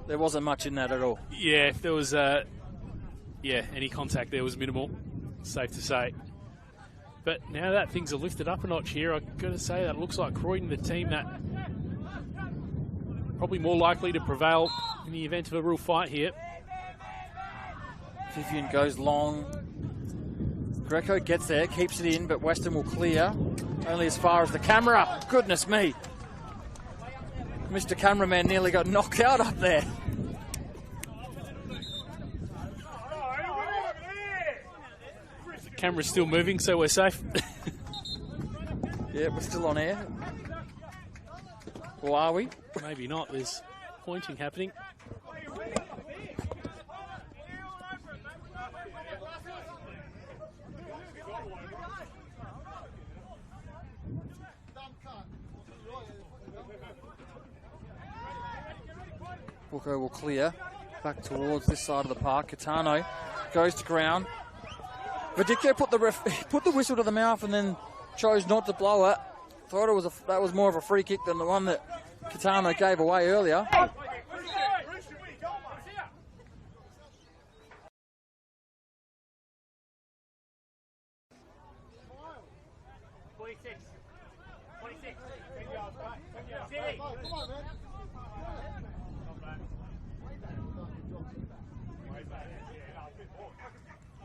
there wasn't much in that at all. Yeah, if there was any contact there was minimal, safe to say. But now that things are lifted up a notch here, I've got to say that it looks like Croydon, the team that probably more likely to prevail in the event of a real fight here. Vivian goes long. Greco gets there, keeps it in, but Western will clear. Only as far as the camera. Goodness me. Mr. Cameraman nearly got knocked out up there. The camera's still moving, so we're safe. Yeah, we're still on air. Or are we? Maybe not. There's pointing happening. Bucco will clear back towards this side of the park. Catano goes to ground. Verdicchio put the whistle to the mouth and then chose not to blow it. Thought that was more of a free kick than the one that Catano gave away earlier.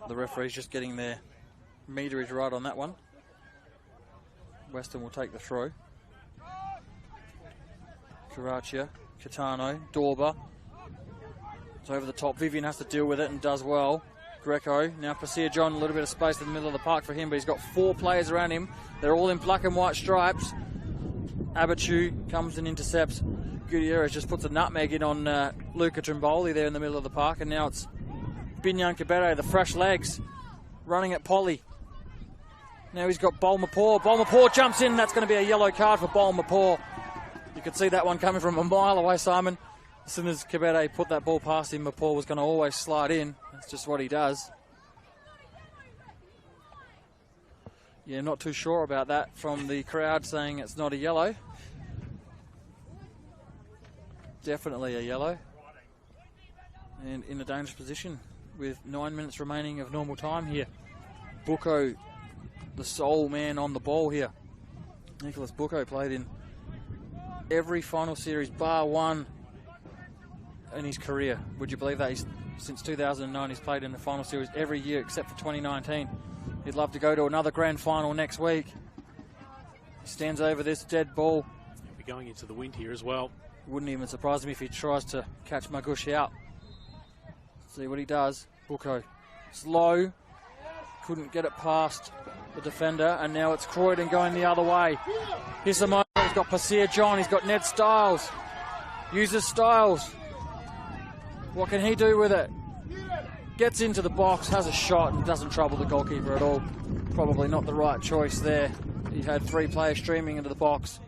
The referee's just getting their meterage right on that one. Western will take the throw. Caraccia, Catano, Dorba. It's over the top. Vivian has to deal with it and does well. Greco, now Pasir John, a little bit of space in the middle of the park for him, but he's got 4 players around him. They're all in black and white stripes. Abachu comes and intercepts. Gutierrez just puts a nutmeg in on Luca Trimboli there in the middle of the park, and now it's Binyan Cabere, the fresh legs, running at Polly. Now he's got Bolmapore. Bolmapore jumps in. That's going to be a yellow card for Bolmapore. You could see that one coming from a mile away, Simon. As soon as Cabere put that ball past him, Mapore was going to always slide in. That's just what he does. Yeah, not too sure about that from the crowd saying it's not a yellow. Definitely a yellow. And in a dangerous position with 9 minutes remaining of normal time here. Bucco, the sole man on the ball here. Nicholas Bucco played in every final series bar one in his career. Would you believe that? Since 2009 he's played in the final series every year except for 2019. He'd love to go to another grand final next week. He stands over this dead ball. He'll be going into the wind here as well. Wouldn't even surprise me if he tries to catch Magushi out. See what he does. Bucco, slow, couldn't get it past the defender, and now it's Croydon going the other way. Here's the moment. He's got Pasir John, he's got Ned Stiles. Uses Stiles. What can he do with it? Gets into the box, has a shot, and doesn't trouble the goalkeeper at all. Probably not the right choice there. He had 3 players streaming into the box.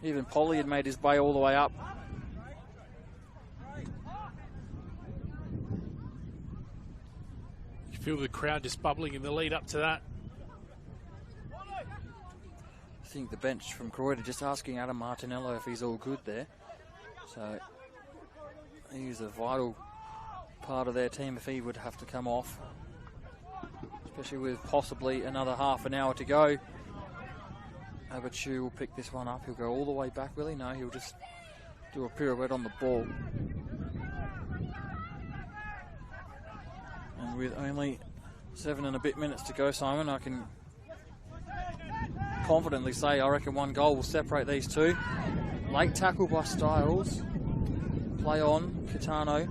Even Polly had made his way all the way up. Feel the crowd just bubbling in the lead up to that. I think the bench from Croydon just asking Adam Martinello if he's all good there. So he's a vital part of their team if he would have to come off, especially with possibly another half an hour to go. Abachu will pick this one up. He'll go all the way back, will he? No, he'll just do a pirouette on the ball. And with only 7 and a bit minutes to go, Simon, I can confidently say I reckon 1 goal will separate these two. Late tackle by Stiles. Play on, Catano,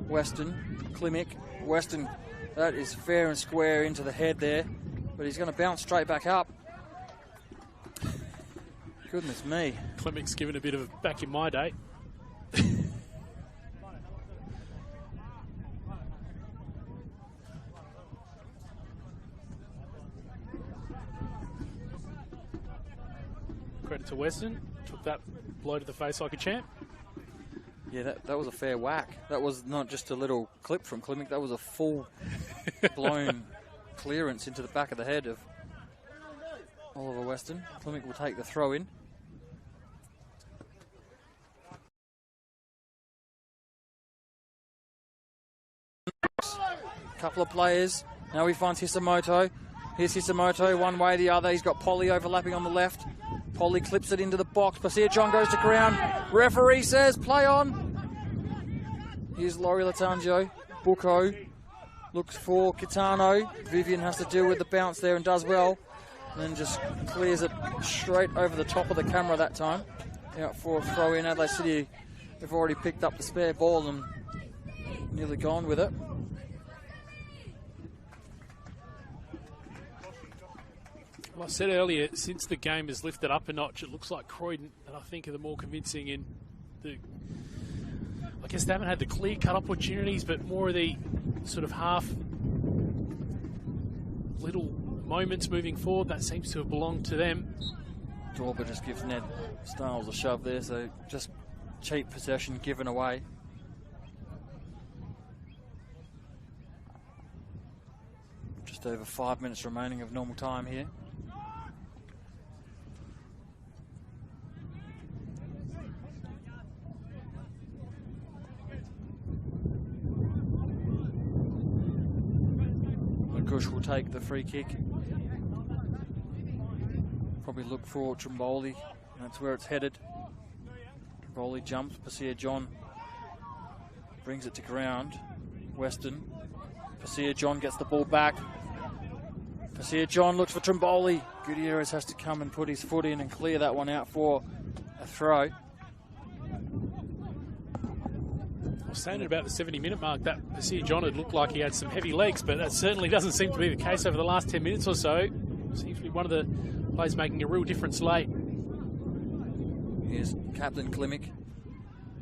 Western, Klimic. Western, that is fair and square into the head there, but he's going to bounce straight back up. Goodness me. Klimic's given a bit of a back in my day. Credit to Western. Took that blow to the face like a champ. Yeah, that was a fair whack. That was not just a little clip from Klimek. That was a full blown clearance into the back of the head of Oliver Weston. Klimek will take the throw in. Couple of players. Now he finds Hisamoto. Here's Hisamoto, one way, the other. He's got Polly overlapping on the left. Polly clips it into the box. Pasir John goes to ground. Referee says, play on. Here's Laurie Latangio. Bucco looks for Kitano. Vivian has to deal with the bounce there and does well. And then just clears it straight over the top of the camera that time. Out for a throw in. Adelaide City have already picked up the spare ball and nearly gone with it. Well, I said earlier, since the game has lifted up a notch, it looks like Croydon, and I think, are the more convincing in the... I guess they haven't had the clear-cut opportunities, but more of the sort of half little moments moving forward. That seems to have belonged to them. Dorber just gives Ned Stiles a shove there, so just cheap possession given away. Just over 5 minutes remaining of normal time here. Gush will take the free kick. Probably look for Trimboli. That's where it's headed. Trimboli jumps. Pasir John brings it to ground. Weston. Pasir John gets the ball back. Pasir John looks for Trimboli. Gutierrez has to come and put his foot in and clear that one out for a throw. I was saying at about the 70-minute mark that Pasir John had looked like he had some heavy legs, but that certainly doesn't seem to be the case over the last 10 minutes or so. Seems to be one of the players making a real difference late. Here's Captain Klimek.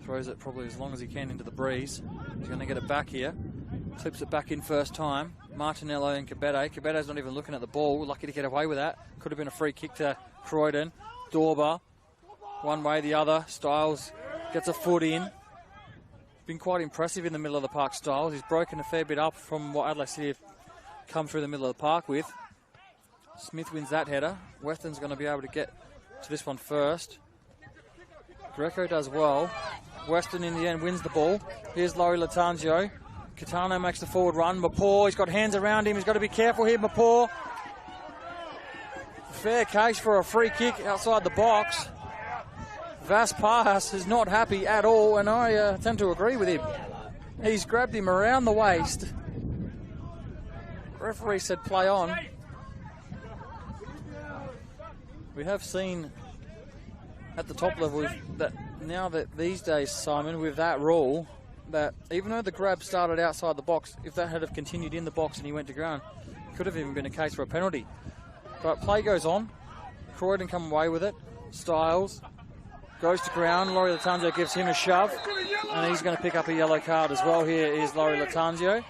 Throws it probably as long as he can into the breeze. He's going to get it back here. Clips it back in first time. Martinello and Cabete. Cabete's not even looking at the ball. Lucky to get away with that. Could have been a free kick to Croydon. Dorber, one way, the other. Stiles gets a foot in. Been quite impressive in the middle of the park, Stiles. He's broken a fair bit up from what Adelaide City have come through the middle of the park with. Smith wins that header. Weston's going to be able to get to this one first. Greco does well. Weston in the end wins the ball. Here's Laurie Latangio. Kitano makes the forward run. Mapor, he's got hands around him. He's got to be careful here, Mapor. Fair case for a free kick outside the box. Vaspas is not happy at all, and I tend to agree with him. He's grabbed him around the waist. Referee said play on. We have seen at the top level that now that these days, Simon, with that rule, that even though the grab started outside the box, if that had have continued in the box and he went to ground, it could have even been a case for a penalty. But play goes on. Croydon come away with it. Stiles goes to ground. Laurie Latangio gives him a shove, and he's going to pick up a yellow card as well. Here is Laurie Latangio.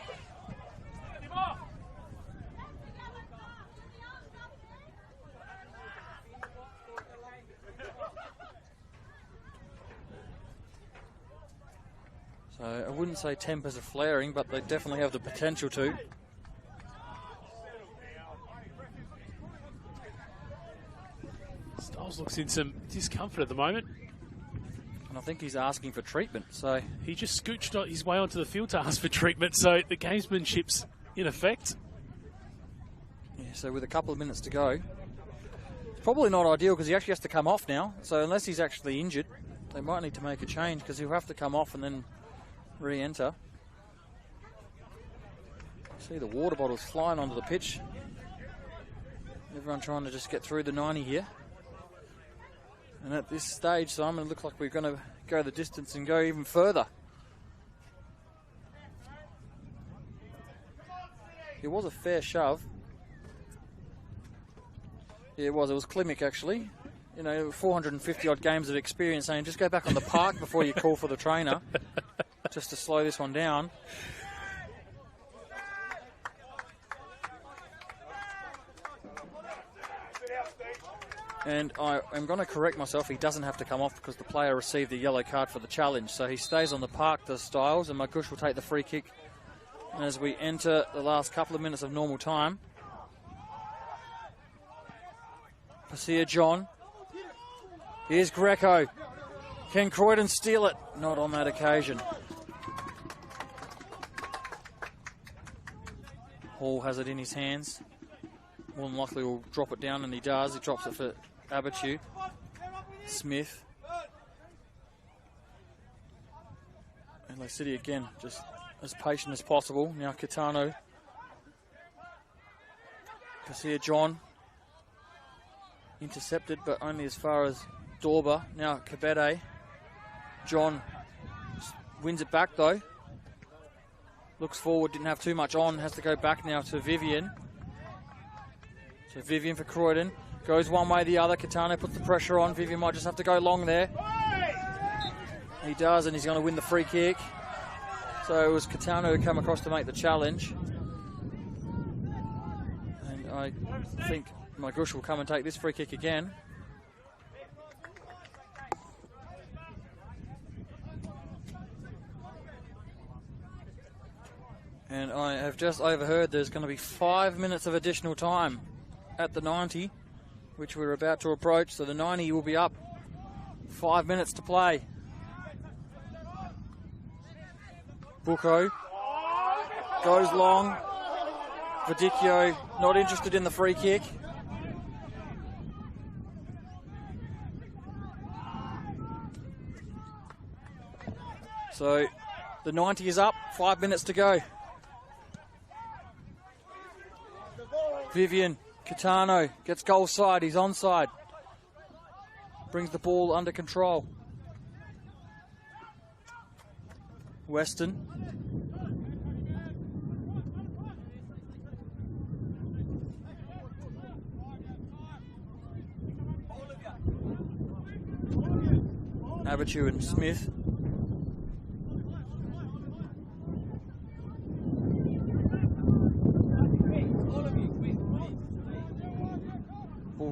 So I wouldn't say tempers are flaring, but they definitely have the potential to. Stiles looks in some discomfort at the moment. And I think he's asking for treatment. So he just scooched his way onto the field to ask for treatment, so the gamesmanship's in effect. Yeah, so with a couple of minutes to go, it's probably not ideal because he actually has to come off now. So unless he's actually injured, they might need to make a change because he'll have to come off and then re-enter. See the water bottles flying onto the pitch. Everyone trying to just get through the 90 here. And at this stage, Simon, it looks like we're going to go the distance and go even further. It was a fair shove. Yeah, it was. It was Klimek, actually. You know, 450 odd games of experience saying just go back on the park before you call for the trainer, just to slow this one down. And I am going to correct myself. He doesn't have to come off because the player received a yellow card for the challenge. So he stays on the park, does Styles, and Margush will take the free kick. And as we enter the last couple of minutes of normal time, Pasia John. Here's Greco. Can Croydon steal it? Not on that occasion. Hall has it in his hands. More than likely will drop it down, and he does. He drops it for Abitu. Smith. Adelaide City again, just as patient as possible. Now Kitano. Pasia John. Intercepted, but only as far as Dorba. Now Kabede. John wins it back though. Looks forward, didn't have too much on. Has to go back now to Vivian. So Vivian for Croydon. Goes one way or the other. Kitano puts the pressure on. Vivian might just have to go long there. He does, and he's going to win the free kick. So it was Kitano who came across to make the challenge. And I think Margush will come and take this free kick again. And I have just overheard there's going to be 5 minutes of additional time at the 90, which we're about to approach. So the 90 will be up. 5 minutes to play. Bucco goes long. Verdicchio not interested in the free kick. So the 90 is up. 5 minutes to go. Vivian, Kitano gets goal side, he's onside. Brings the ball under control. Weston. Abitu and Smith.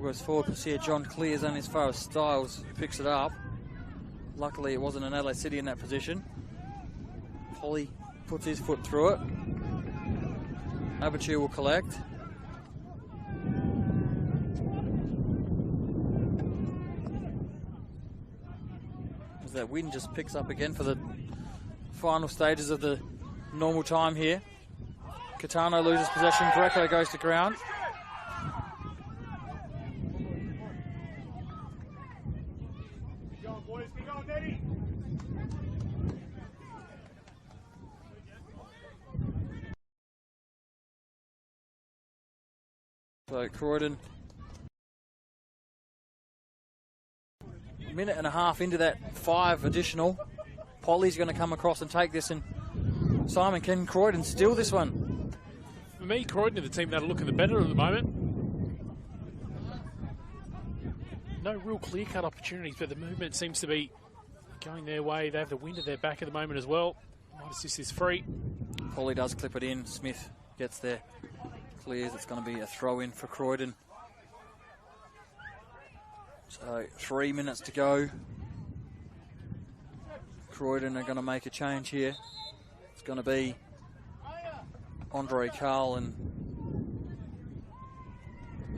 Goes forward. Pasia John clears only as far as Styles picks it up. Luckily it wasn't an Adelaide City in that position. Polly puts his foot through it. Abitu will collect. As that wind just picks up again for the final stages of the normal time here. Kitano loses possession. Greco goes to ground. So Croydon, a minute and a half into that 5 additional. Polly's going to come across and take this, and Simon, can Croydon steal this one? For me, Croydon are the team that are looking the better at the moment. No real clear-cut opportunities, but the movement seems to be going their way. They have the wind at their back at the moment as well. Might assist this free. Polly does clip it in. Smith gets there. Clears. It's going to be a throw-in for Croydon. So 3 minutes to go. Croydon are going to make a change here. It's going to be Andre Carl and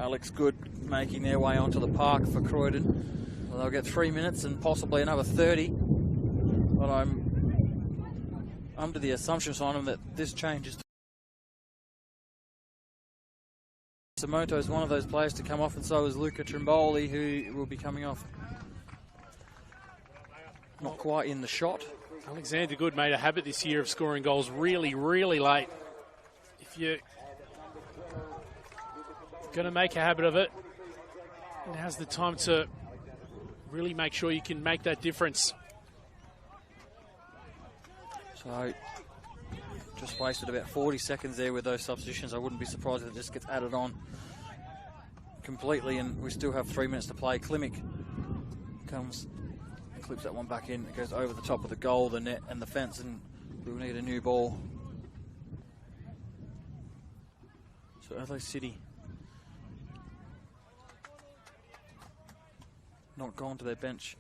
Alex Good making their way onto the park for Croydon. Well, they'll get 3 minutes and possibly another 30. But I'm under the assumption, Simon, that this change is... Samoto is one of those players to come off, and so is Luca Trimboli, who will be coming off. Not quite in the shot. Alexander Good made a habit this year of scoring goals really, really late. If you're going to make a habit of it, now's the time to really make sure you can make that difference. So, just wasted about 40 seconds there with those substitutions. I wouldn't be surprised if it just gets added on completely, and we still have 3 minutes to play. Klimek comes, clips that one back in. It goes over the top of the goal, the net, and the fence, and we'll need a new ball. So Adelaide City not gone to their bench.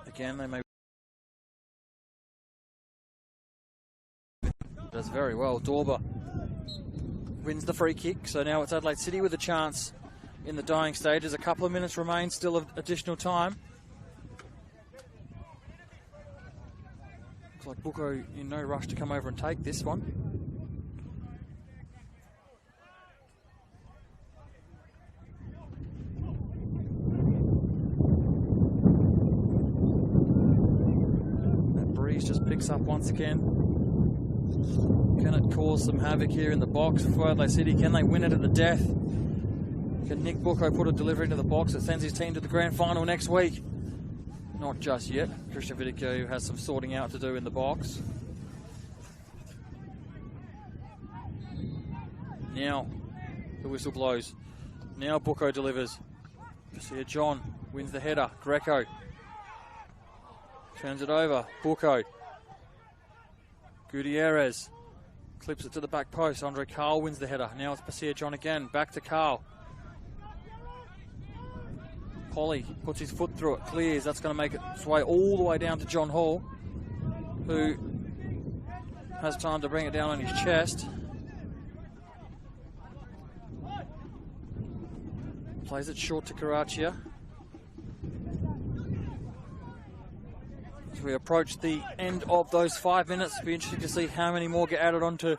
Again, they may. Does very well. Dorber wins the free kick, so now it's Adelaide City with a chance in the dying stages. A couple of minutes remain, still of additional time. Looks like Bucco in no rush to come over and take this one. That breeze just picks up once again. Can it cause some havoc here in the box for Adelaide City? Can they win it at the death? Can Nick Bucco put a delivery into the box that sends his team to the grand final next week? Not just yet. Christian Vidico has some sorting out to do in the box. Now the whistle blows. Now Bucco delivers. Garcia John wins the header. Greco turns it over. Bucco. Gutierrez clips it to the back post. Andre Carl wins the header. Now it's Garcia John again. Back to Carl. Polly puts his foot through it, clears. That's going to make its way all the way down to John Hall, who has time to bring it down on his chest. Plays it short to Caraccia. As we approach the end of those 5 minutes, it'll be interesting to see how many more get added onto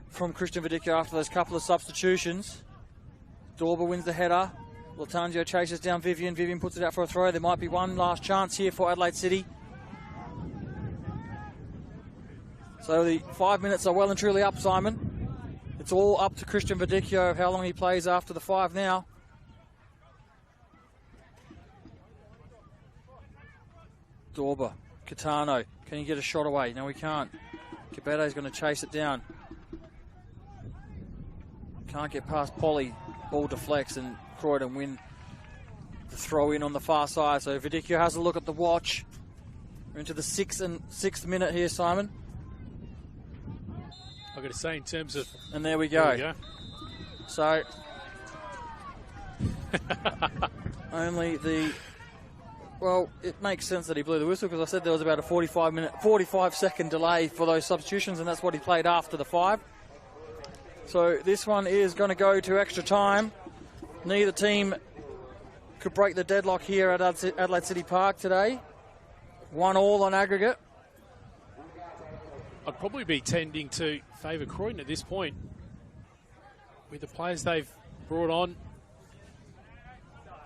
from Christian Vidico after those couple of substitutions. Dorber wins the header. Latanzio chases down Vivian. Vivian puts it out for a throw. There might be one last chance here for Adelaide City. So the 5 minutes are well and truly up, Simon. It's all up to Christian Vidico of how long he plays after the 5 now. Dorber, Catano, can he get a shot away? No, he can't. Cabete's going to chase it down. Can't get past Polly. Ball deflects and Croydon win the throw in on the far side. So Vidico has a look at the watch. We're into the sixth minute here, Simon. I've got to say, in terms of... And there we go. So... only the... Well, it makes sense that he blew the whistle because I said there was about a 45-second delay for those substitutions, and that's what he played after the 5. So this one is going to go to extra time. Neither team could break the deadlock here at Adelaide City Park today. 1-1 on aggregate. I'd probably be tending to favour Croydon at this point. With the players they've brought on,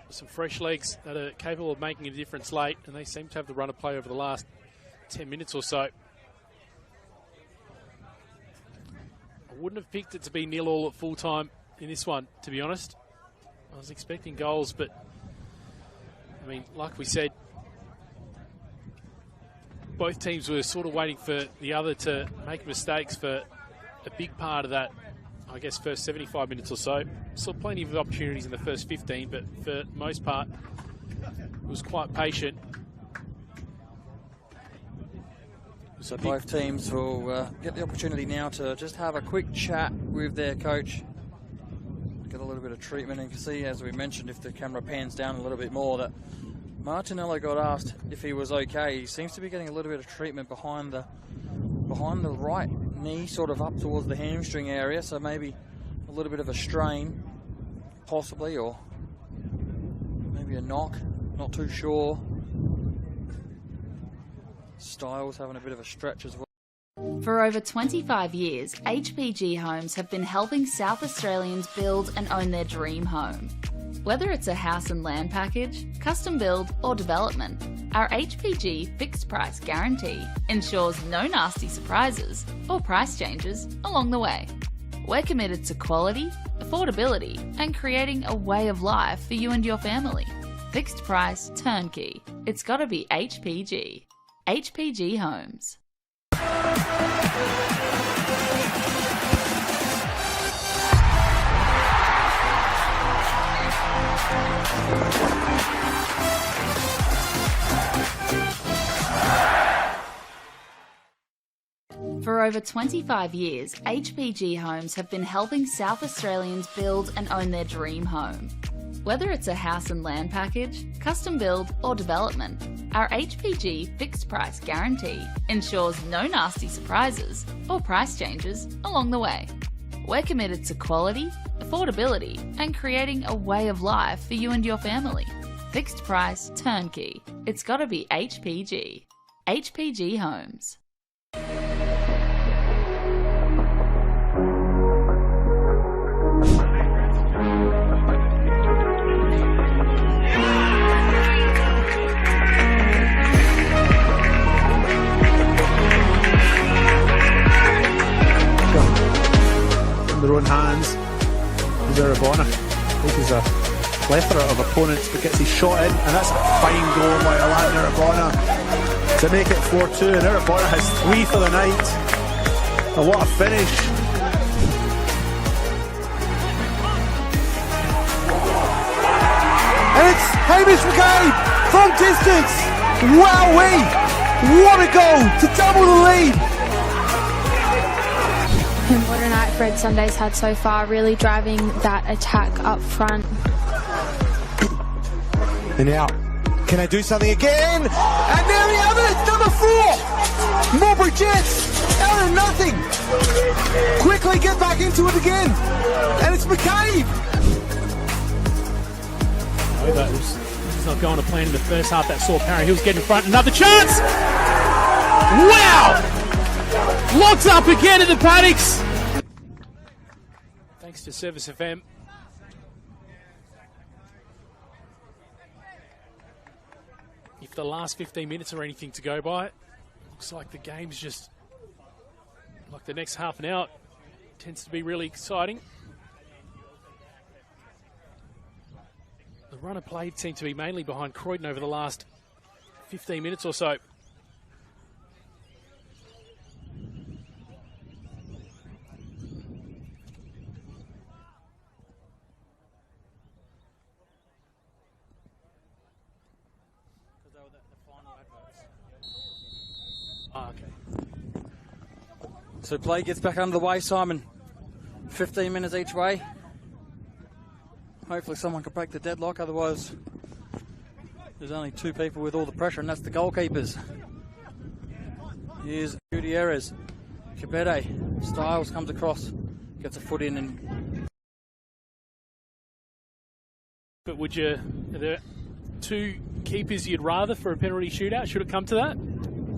some fresh legs that are capable of making a difference late, and they seem to have the run of play over the last 10 minutes or so. I wouldn't have picked it to be 0-0 at full time in this one, to be honest. I was expecting goals, but I mean, like we said, both teams were sort of waiting for the other to make mistakes for a big part of that, I guess, first 75 minutes or so. Saw plenty of opportunities in the first 15, but for the most part, it was quite patient. So both teams will get the opportunity now to just have a quick chat with their coach. Get a little bit of treatment, and you can see, as we mentioned, if the camera pans down a little bit more, that Martinello got asked if he was okay. He seems to be getting a little bit of treatment behind the right knee, sort of up towards the hamstring area, so maybe a little bit of a strain, possibly, or maybe a knock, not too sure. Styles having a bit of a stretch as well. For over 25 years, HPG Homes have been helping South Australians build and own their dream home. Whether it's a house and land package, custom build or development, our HPG fixed price guarantee ensures no nasty surprises or price changes along the way. We're committed to quality, affordability and creating a way of life for you and your family. Fixed price turnkey. It's gotta be HPG. HPG Homes. For over 25 years, HPG Homes have been helping South Australians build and own their dream home. Whether it's a house and land package, custom build or development, our HPG fixed price guarantee ensures no nasty surprises or price changes along the way. We're committed to quality, affordability and creating a way of life for you and your family. Fixed price turnkey. It's gotta be HPG. HPG Homes. Their own hands. Zarabona. This is a plethora of opponents, but gets his shot in, and that's a fine goal by Zarabona to make it 4-2. And Zarabona has 3 for the night. And what a finish! And it's Hamish McCabe from distance. Wowee! What a goal to double the lead. What a night Fred Sunday's had so far, really driving that attack up front. And now, can I do something again? And there we have it, number 4! Marlborough Jets, out of nothing! Quickly get back into it again! And it's McCabe! It's not going to plan in the first half. That saw Parry Hill's getting in front. Another chance! Wow! Locked up again in the paddocks. Thanks to ServiceFM. If the last 15 minutes are anything to go by, looks like the game's just like the next half an hour tends to be really exciting. The run of play seemed to be mainly behind Croydon over the last 15 minutes or so. Okay. So play gets back under the way, Simon. 15 minutes each way. Hopefully someone can break the deadlock, otherwise there's only 2 people with all the pressure, and that's the goalkeepers. Here's Gutierrez. Cabete. Styles comes across, gets a foot in, and but are there 2 keepers you'd rather for a penalty shootout? Should it come to that?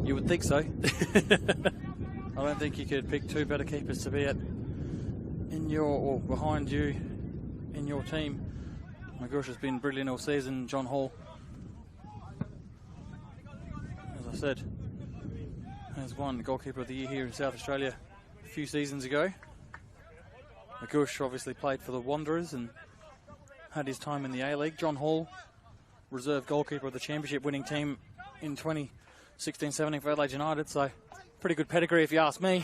You would think so. I don't think you could pick 2 better keepers to be in your or behind you in your team. Magush has been brilliant all season. John Hall, as I said, has won the Goalkeeper of the Year here in South Australia a few seasons ago. Magush obviously played for the Wanderers and had his time in the A-League. John Hall, reserve goalkeeper of the championship winning team in 2016-17 for Adelaide United, so pretty good pedigree if you ask me.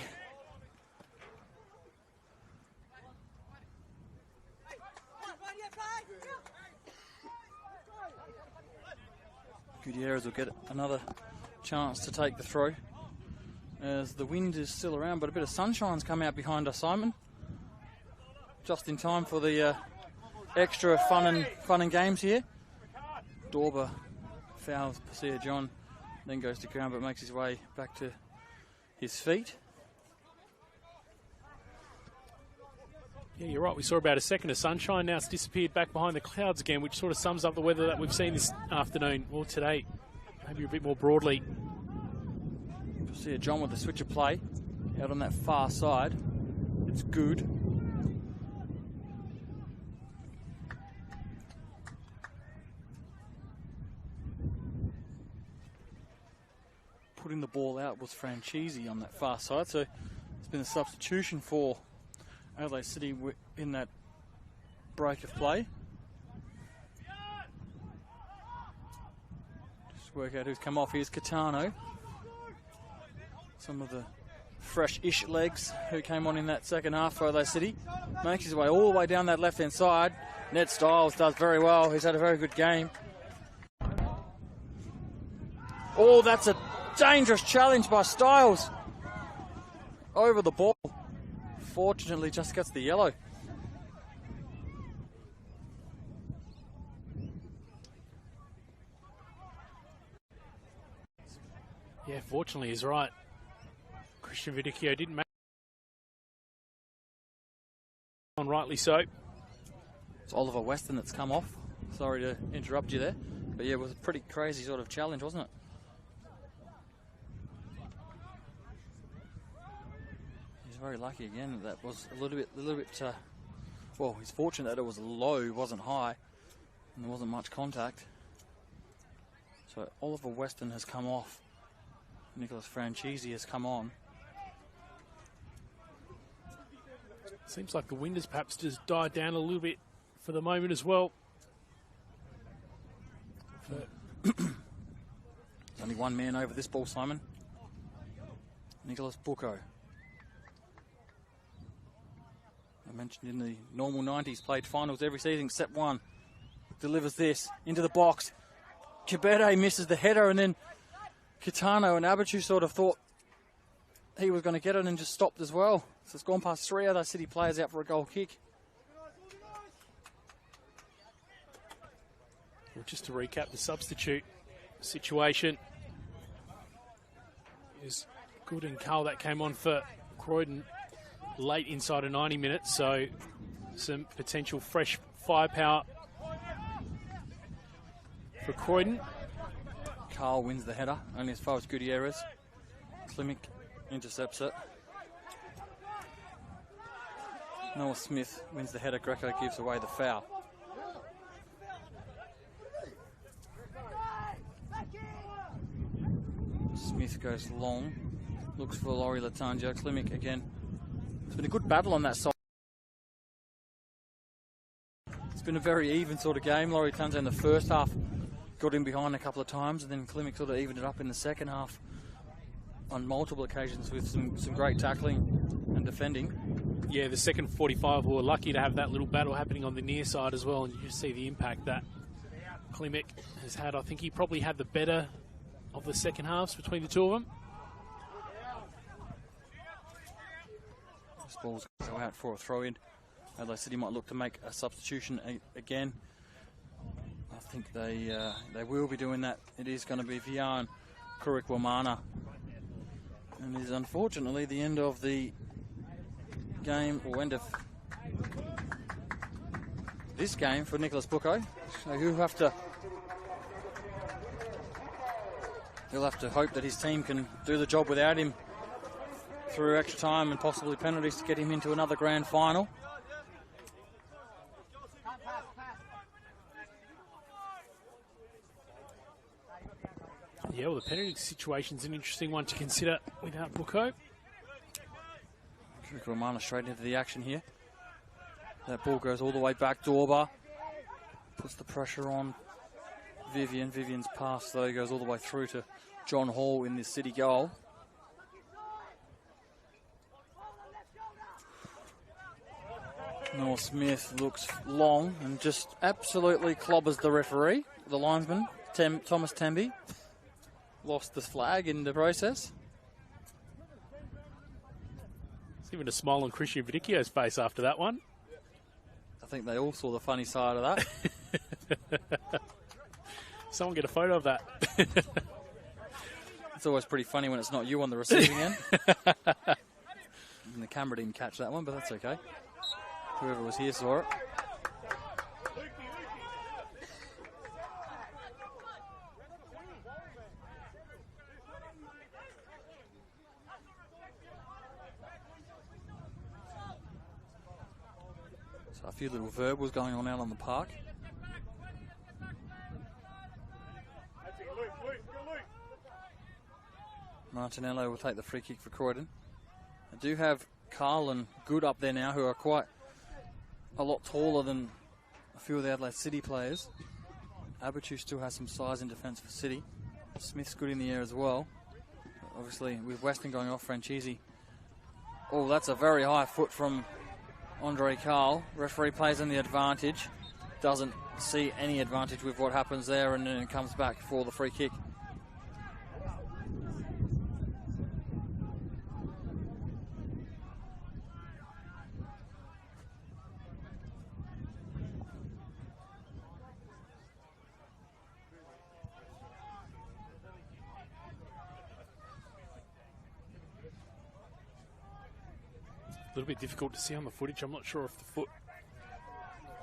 Gutierrez will get another chance to take the throw as the wind is still around, but a bit of sunshine's come out behind us, Simon. Just in time for the extra fun and games here. Dorber fouls Pasea John, then goes to ground but makes his way back to his feet. Yeah, you're right. We saw about a second of sunshine. Now it's disappeared back behind the clouds again, which sort of sums up the weather that we've seen this afternoon, or today, maybe a bit more broadly. Pasea John with the switch of play out on that far side. It's good. Putting the ball out was Franchisi on that far side, so it's been a substitution for Adelaide City in that break of play. Just work out who's come off. Here's Catano. Some of the fresh-ish legs who came on in that second half for Adelaide City. Makes his way all the way down that left-hand side. Ned Styles does very well. He's had a very good game. Oh, that's a dangerous challenge by Styles. Over the ball. Fortunately, just gets the yellow. Yeah, fortunately he's right. Christian Vidicchio didn't make on, rightly so. It's Oliver Weston that's come off. Sorry to interrupt you there. But yeah, it was a pretty crazy sort of challenge, wasn't it? He's very lucky again. That was a little bit. Well, he's fortunate that it was low, wasn't high, and there wasn't much contact. So Oliver Weston has come off. Nicholas Franchisi has come on. Seems like the wind has perhaps just died down a little bit for the moment as well. There's only one man over this ball, Simon. Nicholas Bucco. I mentioned in the normal 90s, played finals every season except one. Delivers this into the box. Kibete misses the header, and then Kitano and Abachu sort of thought he was going to get it and just stopped as well. So it's gone past 3 other City players out for a goal kick. Well, just to recap the substitute situation, it was Good and Carl that came on for Croydon late inside of 90 minutes, so some potential fresh firepower for Croydon. Carl wins the header, only as far as Gutierrez. Klimek intercepts it. Noah Smith wins the header. Greco gives away the foul. Smith goes long, looks for Laurie Latanja. Klimek again. It's been a good battle on that side. It's been a very even sort of game. Laurie Latanja in the first half got in behind a couple of times, and then Klimek sort of evened it up in the second half on multiple occasions with some great tackling and defending. Yeah, the second 45 we were lucky to have that little battle happening on the near side as well, and you just see the impact that Klimek has had. I think he probably had the better of the second halves between the two of them. This ball's going to go out for a throw-in. Adelaide City might look to make a substitution again. I think they will be doing that. It is going to be Vian Kurikwamana. And it is unfortunately the end of the game, or end of this game for Nicholas Bucco. So he'll have to hope that his team can do the job without him through extra time and possibly penalties to get him into another grand final. Yeah, well, the penalty situation's an interesting one to consider without Bucco. Romana straight into the action here. That ball goes all the way back. Dorba puts the pressure on Vivian. Vivian's pass, though, goes all the way through to John Hall in this City goal. Noah Smith looks long and just absolutely clobbers the referee, the linesman, Thomas Temby. Lost the flag in the process. There's even a smile on Christian Vidicchio's face after that one. I think they all saw the funny side of that. Someone get a photo of that. It's always pretty funny when it's not you on the receiving end. And the camera didn't catch that one, but that's okay. Whoever was here saw it. So a few little verbals going on out on the park. Martinello will take the free kick for Croydon. I do have Carl and Good up there now, who are quite a lot taller than a few of the Adelaide City players. Abachu still has some size in defence for City. Smith's good in the air as well. Obviously, with Weston going off, Franchisi. Oh, that's a very high foot from Andre Carl. Referee plays on the advantage. Doesn't see any advantage with what happens there, and then it comes back for the free kick. little bit difficult to see on the footage. I'm not sure if the foot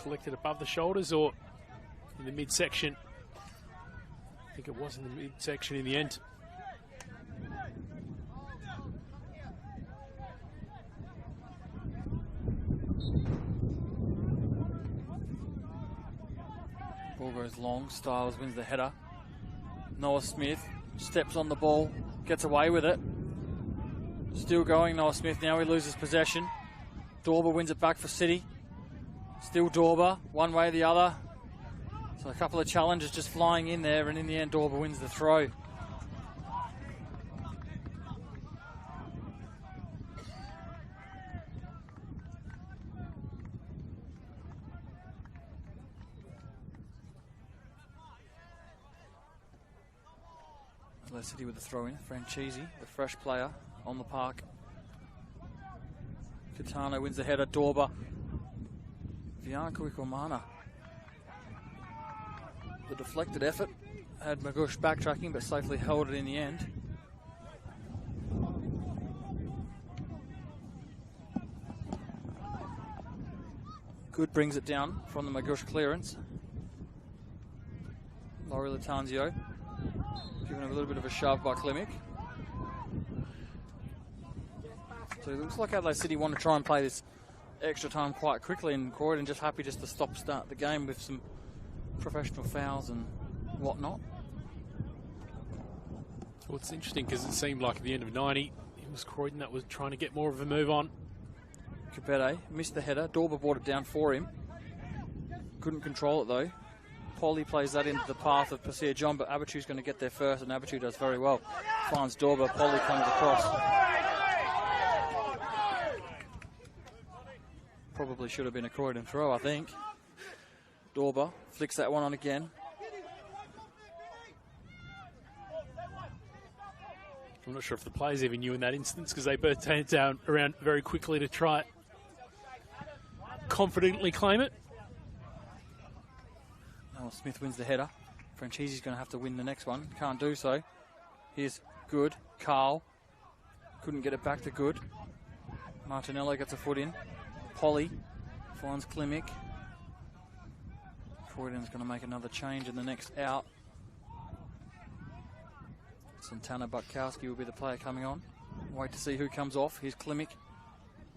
collected above the shoulders or in the midsection. I think it was in the midsection in the end. Ball goes long, Styles wins the header. Noah Smith steps on the ball, gets away with it. Still going, Noah Smith, now he loses possession. Dorber wins it back for City. Still Dorber, one way or the other. So a couple of challenges just flying in there, and in the end Dorber wins the throw. Adelaide City with the throw in. Franchisi, the fresh player on the park. Catano wins the header. Dorber. Vianco Ikomana. The deflected effort had Magush backtracking, but safely held it in the end. Good brings it down from the Magush clearance. Laurie Latanzio given a little bit of a shove by Klimek. So it looks like Adelaide City want to try and play this extra time quite quickly, and Croydon just happy just to start the game with some professional fouls and whatnot. Well, it's interesting because it seemed like at the end of 90, it was Croydon that was trying to get more of a move on. Capete missed the header. Dorber brought it down for him. Couldn't control it though. Polly plays that into the path of Pasir John, but Abachu's going to get there first, and Abachu does very well. Finds Dorber. Polly comes across. Probably should have been a Croydon throw, I think. Dorber flicks that one on again. I'm not sure if the players even knew in that instance, because they both turned it down around very quickly to try confidently claim it. Oh, Smith wins the header. Franchise's going to have to win the next one. Can't do so. Here's Good. Carl. Couldn't get it back to Good. Martinello gets a foot in. Polly finds Klimek. Croydon's going to make another change in the next out. Santana Butkowski will be the player coming on. Wait to see who comes off. Here's Klimek.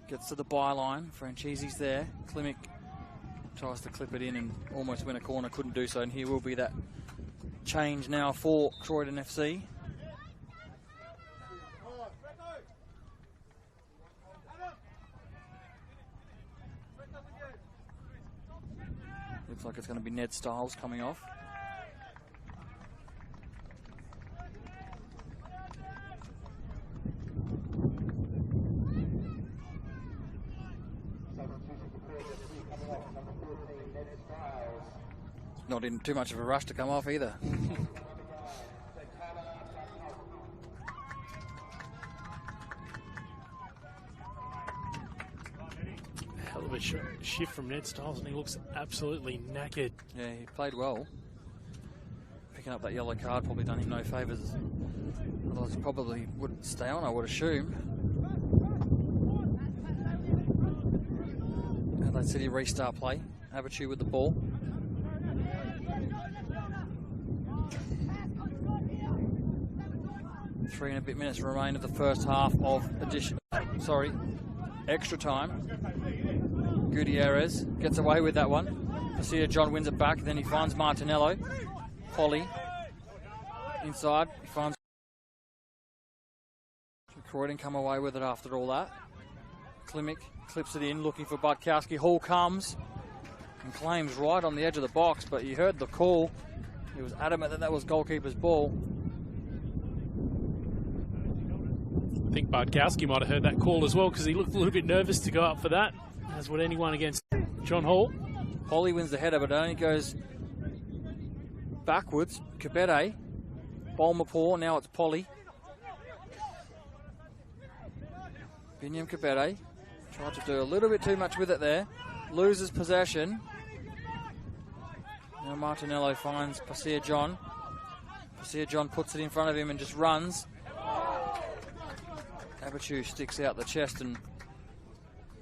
Gets to the byline. Franchise's there. Klimek tries to clip it in and almost win a corner. Couldn't do so. And here will be that change now for Croydon FC. Looks like it's going to be Ned Stiles coming off. Not in too much of a rush to come off either. Hell of a shift from Ned Stiles, and he looks absolutely knackered. Yeah, he played well. Picking up that yellow card probably done him no favours. Otherwise he probably would stay on, I would assume. Adelaide City restart play. Abachu with the ball. Three and a bit minutes remain of the first half of extra time. Gutierrez gets away with that one. Pasir John wins it back, then he finds Martinello. Polly inside, he finds Croydon come away with it after all that. Klimek clips it in, looking for Butkowski. Hall comes and claims right on the edge of the box, but you heard the call. He was adamant that that was goalkeeper's ball. I think Butkowski might have heard that call as well, because he looked a little bit nervous to go up for that, as would anyone against John Hall. Polly wins the header, but it only goes backwards. Kabete, Bolmapore, now it's Polly. Binyam Kabete tried to do a little bit too much with it there. Loses possession. Now Martinello finds Pasir John. Pasir John puts it in front of him and just runs. Abachu sticks out the chest and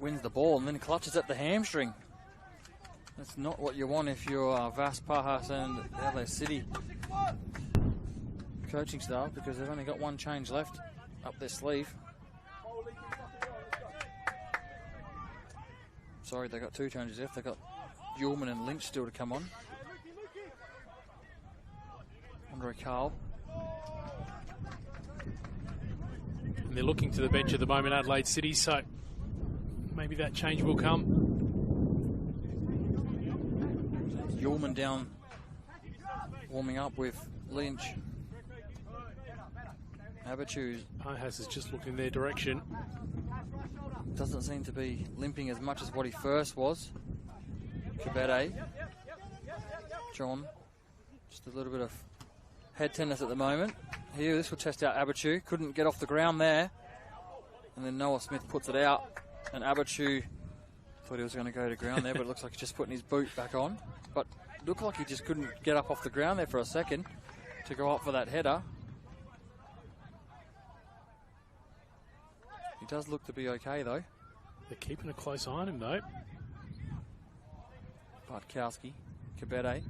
wins the ball and then clutches at the hamstring. That's not what you want if you're Vas Pajas and Adelaide City coaching staff, because they've only got one change left up their sleeve. Sorry, they got two changes left. They've got Ullman and Lynch still to come on. Andre Carl. And they're looking to the bench at the moment, Adelaide City, so maybe that change will come. Ullman down, warming up with Lynch. Abachu's Pajas is just looking their direction. Doesn't seem to be limping as much as what he first was. Kabete. John, just a little bit of head tenderness at the moment. Here, this will test out Abachu. Couldn't get off the ground there. And then Noah Smith puts it out. And Abachu thought he was going to go to ground there, but it looks like he's just putting his boot back on. But it looked like he just couldn't get up off the ground there for a second to go up for that header. He does look to be okay, though. They're keeping a close eye on him, though. Bartkowski, Kabete,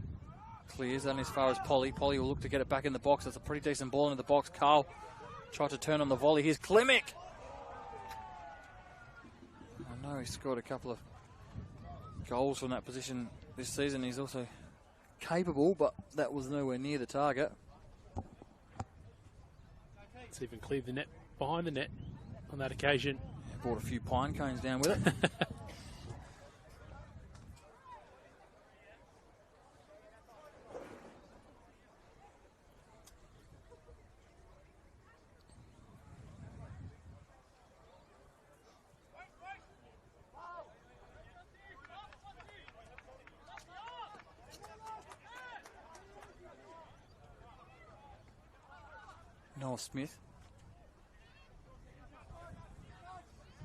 clears on as far as Polly. Polly will look to get it back in the box. That's a pretty decent ball into the box. Carl tried to turn on the volley. Here's Klimek. I know he's scored a couple of goals from that position this season. He's also capable, but that was nowhere near the target. It's even cleared the net, behind the net on that occasion. Yeah, brought a few pine cones down with it. Noah Smith.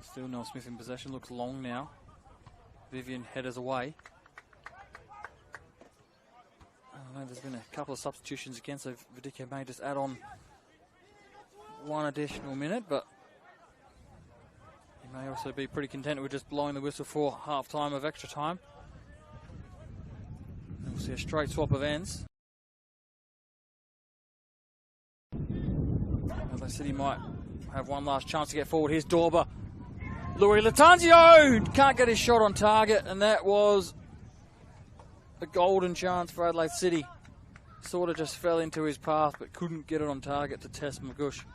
Still Noah Smith in possession. Looks long now. Vivian headers away. I know there's been a couple of substitutions again, so Vidica may just add on one additional minute, but he may also be pretty content with just blowing the whistle for half time of extra time. And we'll see a straight swap of ends. City might have one last chance to get forward. Here's Dorber. Louis Latanzio can't get his shot on target, and that was a golden chance for Adelaide City. Sort of just fell into his path, but couldn't get it on target to test Magush.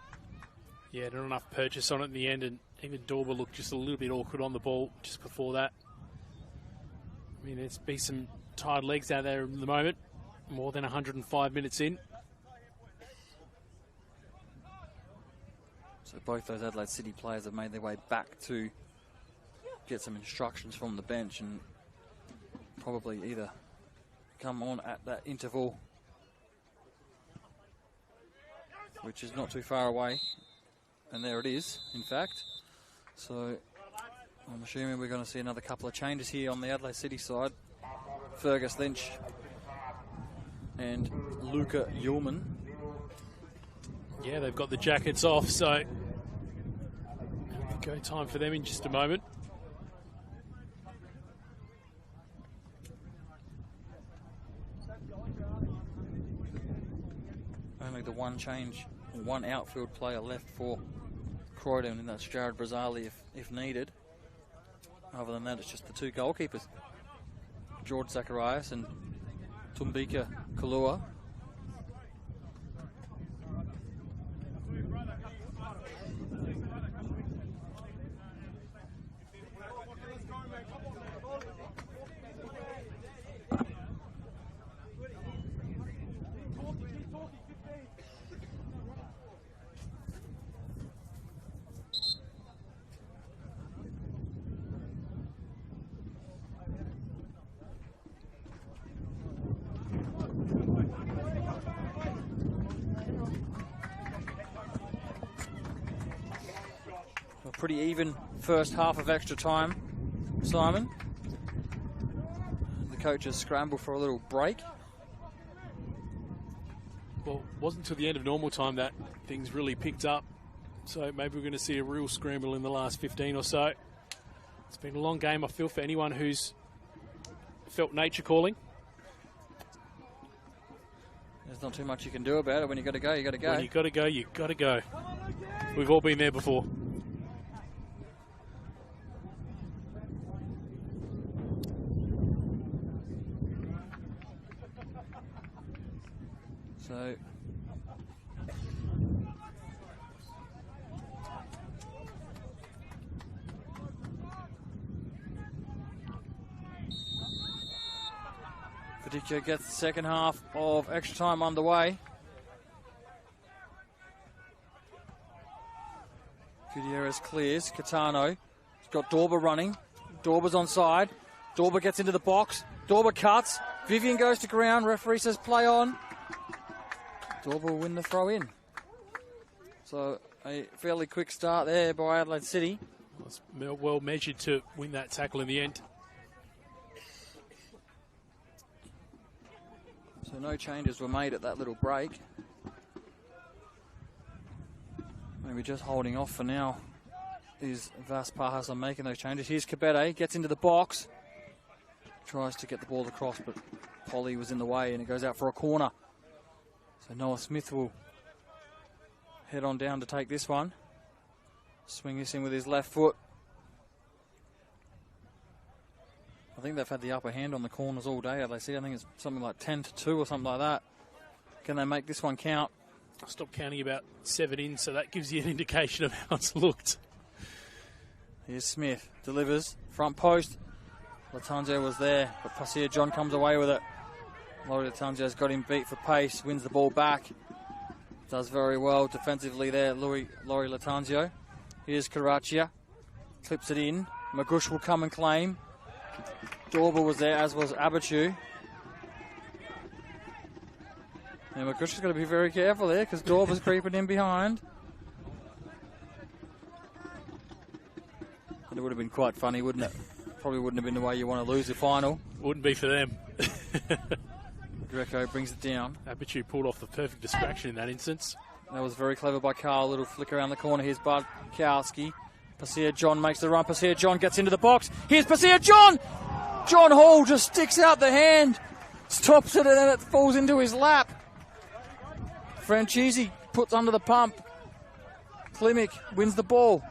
Yeah, not enough purchase on it in the end, and even Dorber looked just a little bit awkward on the ball just before that. I mean, there's been some tired legs out there at the moment, more than 105 minutes in. So both those Adelaide City players have made their way back to get some instructions from the bench and probably either come on at that interval, which is not too far away. And there it is, in fact. So I'm assuming we're going to see another couple of changes here on the Adelaide City side. Fergus Lynch and Luca Ullman. Yeah, they've got the jackets off, so go time for them in just a moment. Only the one change, one outfield player left for Croydon, and that's Jared Brazali if needed. Other than that, it's just the two goalkeepers, George Zacharias and Tumbika Kalua. Pretty even first half of extra time, Simon. The coaches scramble for a little break. Well, it wasn't until the end of normal time that things really picked up. So maybe we're going to see a real scramble in the last 15 or so. It's been a long game, I feel, for anyone who's felt nature calling. There's not too much you can do about it. When you got to go, you got to go. When you got to go, you got to go. We've all been there before. So Federico gets the second half of extra time underway. Gutierrez clears. Catano. He's got Dorber running. Dorber's onside. Dorber gets into the box. Dorber cuts. Vivian goes to ground. Referee says play on. Dorber will win the throw in. So a fairly quick start there by Adelaide City. It's well measured to win that tackle in the end. So no changes were made at that little break. Maybe just holding off for now is Vas Pajas on making those changes. Here's Cabete, gets into the box. Tries to get the ball across, but Polly was in the way and it goes out for a corner. So Noah Smith will head on down to take this one. Swing this in with his left foot. I think they've had the upper hand on the corners all day. I think it's something like 10-2 or something like that. Can they make this one count? I stopped counting about 7 in, so that gives you an indication of how it's looked. Here's Smith, delivers, front post. Latanzio was there, but Pasir John comes away with it. Laurie Latanzio's got him beat for pace, wins the ball back. Does very well defensively there, Laurie Latanzio. Here's Karachia, clips it in. Magush will come and claim. Dorber was there, as was Abachu. And Magush has got to be very careful there because Dorber's creeping in behind. But it would have been quite funny, wouldn't it? Probably wouldn't have been the way you want to lose the final. Wouldn't be for them. Greco brings it down. Abachu pulled off the perfect distraction in that instance. That was very clever by Carl. Little flick around the corner. Here's Budkowski. Pasir John makes the run. Pasir John gets into the box. Here's Pasir John! John Hall just sticks out the hand, stops it, and then it falls into his lap. Franchisi puts under the pump. Klimek wins the ball.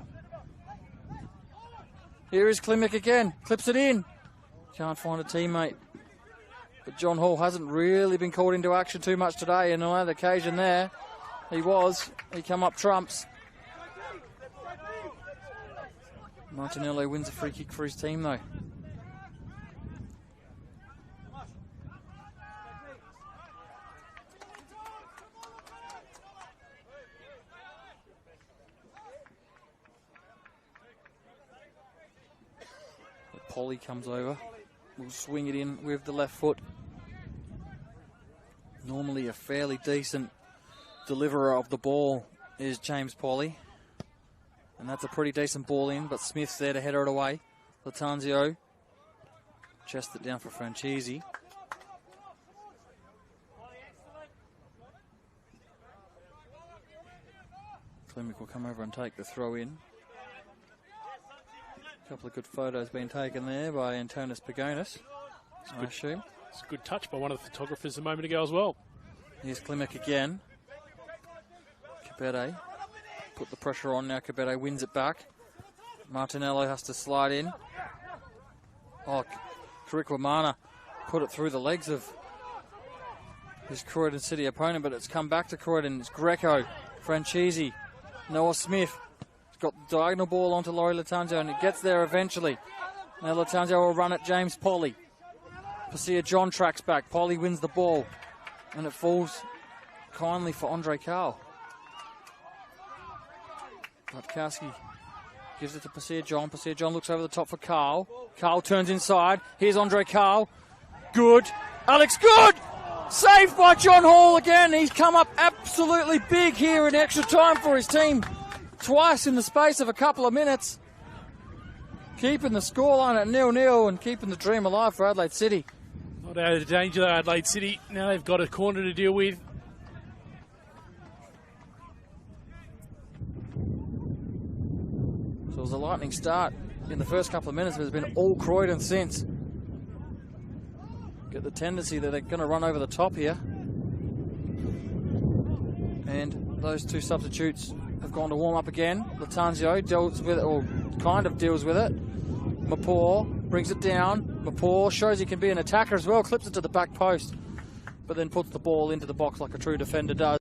Here is Klimek again. Clips it in. Can't find a teammate. But John Hall hasn't really been called into action too much today, and on that occasion there, he was. He come up trumps. Martinello wins a free kick for his team, though. Polly comes over. We'll swing it in with the left foot. Normally a fairly decent deliverer of the ball is James Polly. And that's a pretty decent ball in, but Smith's there to header it away. Latanzio chests it down for Franchisi. Klimek will come over and take the throw in. A couple of good photos being taken there by Antonis Pagonis. It's a good touch by one of the photographers a moment ago as well. Here's Klimek again. Cabete put the pressure on now. Cabete wins it back. Martinello has to slide in. Oh, Karikwamana put it through the legs of his Croydon City opponent, but it's come back to Croydon. It's Greco, Franchisi, Noah Smith. Got the diagonal ball onto Laurie Latanzio, and it gets there eventually. Now Latanzio will run at James Polly. Pasir John tracks back. Polly wins the ball, and it falls kindly for Andre Carl. Budkowski gives it to Pasir John. Pasir John looks over the top for Carl. Carl turns inside. Here's Andre Carl. Good. Alex Good! Saved by John Hall again. He's come up absolutely big here in extra time for his team. Twice in the space of a couple of minutes. Keeping the scoreline at 0-0 and keeping the dream alive for Adelaide City. Not out of danger though, Adelaide City. Now they've got a corner to deal with. So it was a lightning start. in the first couple of minutes, but it's been all Croydon since. Get the tendency that they're going to run over the top here. And those two substitutes have gone to warm up again. Latanzio deals with it, or kind of deals with it. Mapor brings it down. Mapor shows he can be an attacker as well, clips it to the back post, but then puts the ball into the box like a true defender does.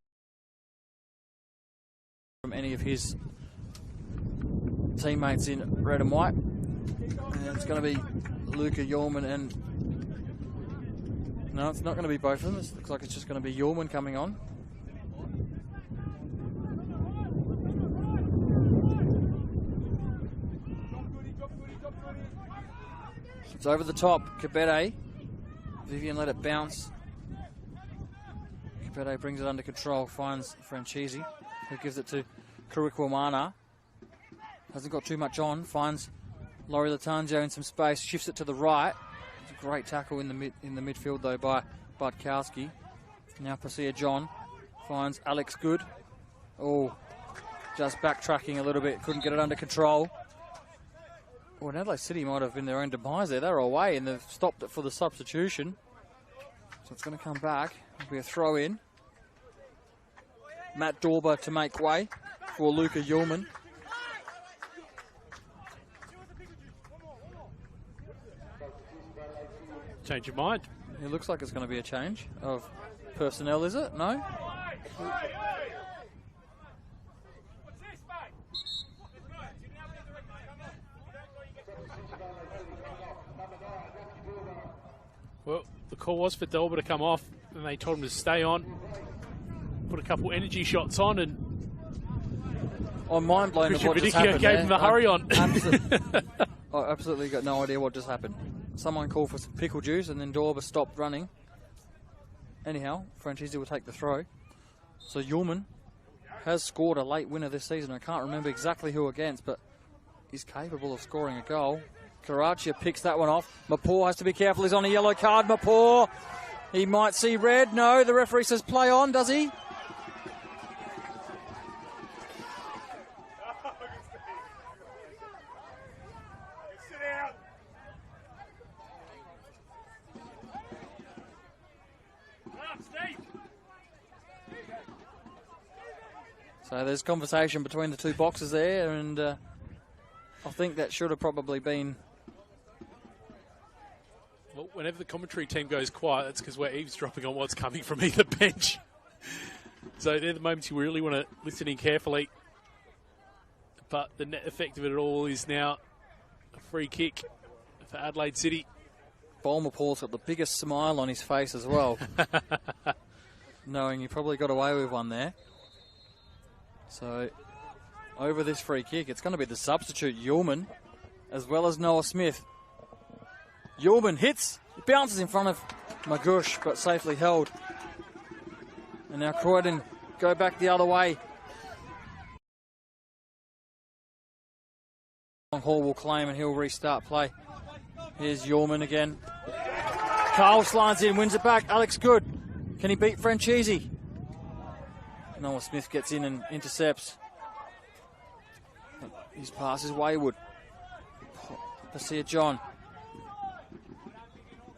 From any of his teammates in red and white. And it's going to be Luca Yeoman and... No, it's not going to be both of them. It looks like it's just going to be Yeoman coming on. It's over the top. Kabete. Vivian let it bounce. Kabete brings it under control. Finds Franchisi, who gives it to Kurikwamana. Hasn't got too much on. Finds Laurie Latanzio in some space. Shifts it to the right. It's a great tackle in the midfield though by Budkowski. Now Pasia John finds Alex Good. Oh, just backtracking a little bit. Couldn't get it under control. Well, Adelaide City might have been their own demise there. They were away and they've stopped it for the substitution. So it's going to come back. It'll be a throw in. Matt Dorber to make way for Luca Yeoman. Change your mind. It looks like it's going to be a change of personnel, is it? No? Well, the call was for Delber to come off, and they told him to stay on. Put a couple energy shots on, and I'm mind blown at what just happened. Gave him the hurry on. I absolutely got no idea what just happened. Someone called for some pickle juice, and then Dorber stopped running. Anyhow, Franchisi will take the throw. So Yeoman has scored a late winner this season. I can't remember exactly who against, but he's capable of scoring a goal. Karachia picks that one off. Mapor has to be careful. He's on a yellow card. Mapor, he might see red. No, the referee says play on, does he? So there's conversation between the two boxes there, and I think that should have probably been... Well, whenever the commentary team goes quiet, that's because we're eavesdropping on what's coming from either bench. So they're the moments you really want to listen in carefully. But the net effect of it all is now a free kick for Adelaide City. Bolmapor's got the biggest smile on his face as well, knowing he probably got away with one there. So over this free kick, it's going to be the substitute Yeoman as well as Noah Smith. Yeoman hits, it bounces in front of Magush, but safely held. And now Croydon go back the other way. Hall will claim and he'll restart play. Here's Yeoman again. Carl slides in, wins it back. Alex Good. Can he beat Franchisi? Noah Smith gets in and intercepts. His pass is wayward. Pasia John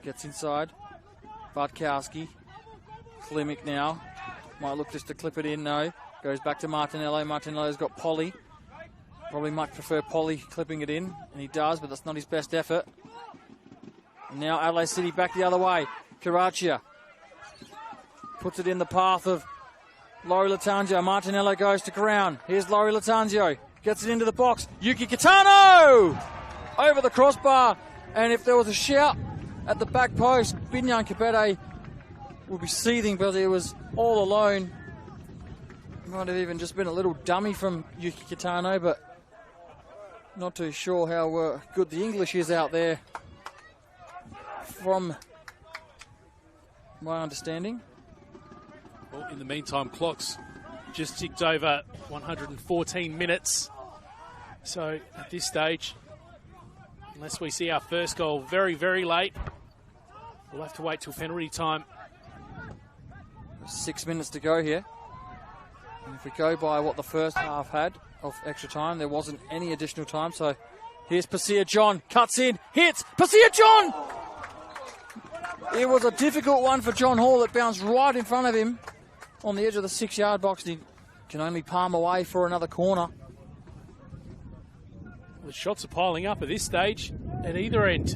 gets inside. Budkowski. Klimek now. Might look just to clip it in, no. Goes back to Martinello. Martinello's got Polly. Probably might prefer Polly clipping it in, and he does, but that's not his best effort. And now Adelaide City back the other way. Karachia puts it in the path of Laurie Latanzio. Martinello goes to ground. Here's Laurie Latanzio. Gets it into the box. Yuki Kitano! Over the crossbar. And if there was a shout at the back post, Binyan Kabete would be seething, but he was all alone. Might have even just been a little dummy from Yuki Kitano, but not too sure how good the English is out there from my understanding. Well, in the meantime, clock's just ticked over 114 minutes. So at this stage, unless we see our first goal very, very late, we'll have to wait till penalty time. 6 minutes to go here. And if we go by what the first half had of extra time, there wasn't any additional time. So Here's Pasir John, cuts in, hits, Pasir John! It was a difficult one for John Hall that bounced right in front of him on the edge of the 6-yard box. He can only palm away for another corner. The shots are piling up at this stage at either end.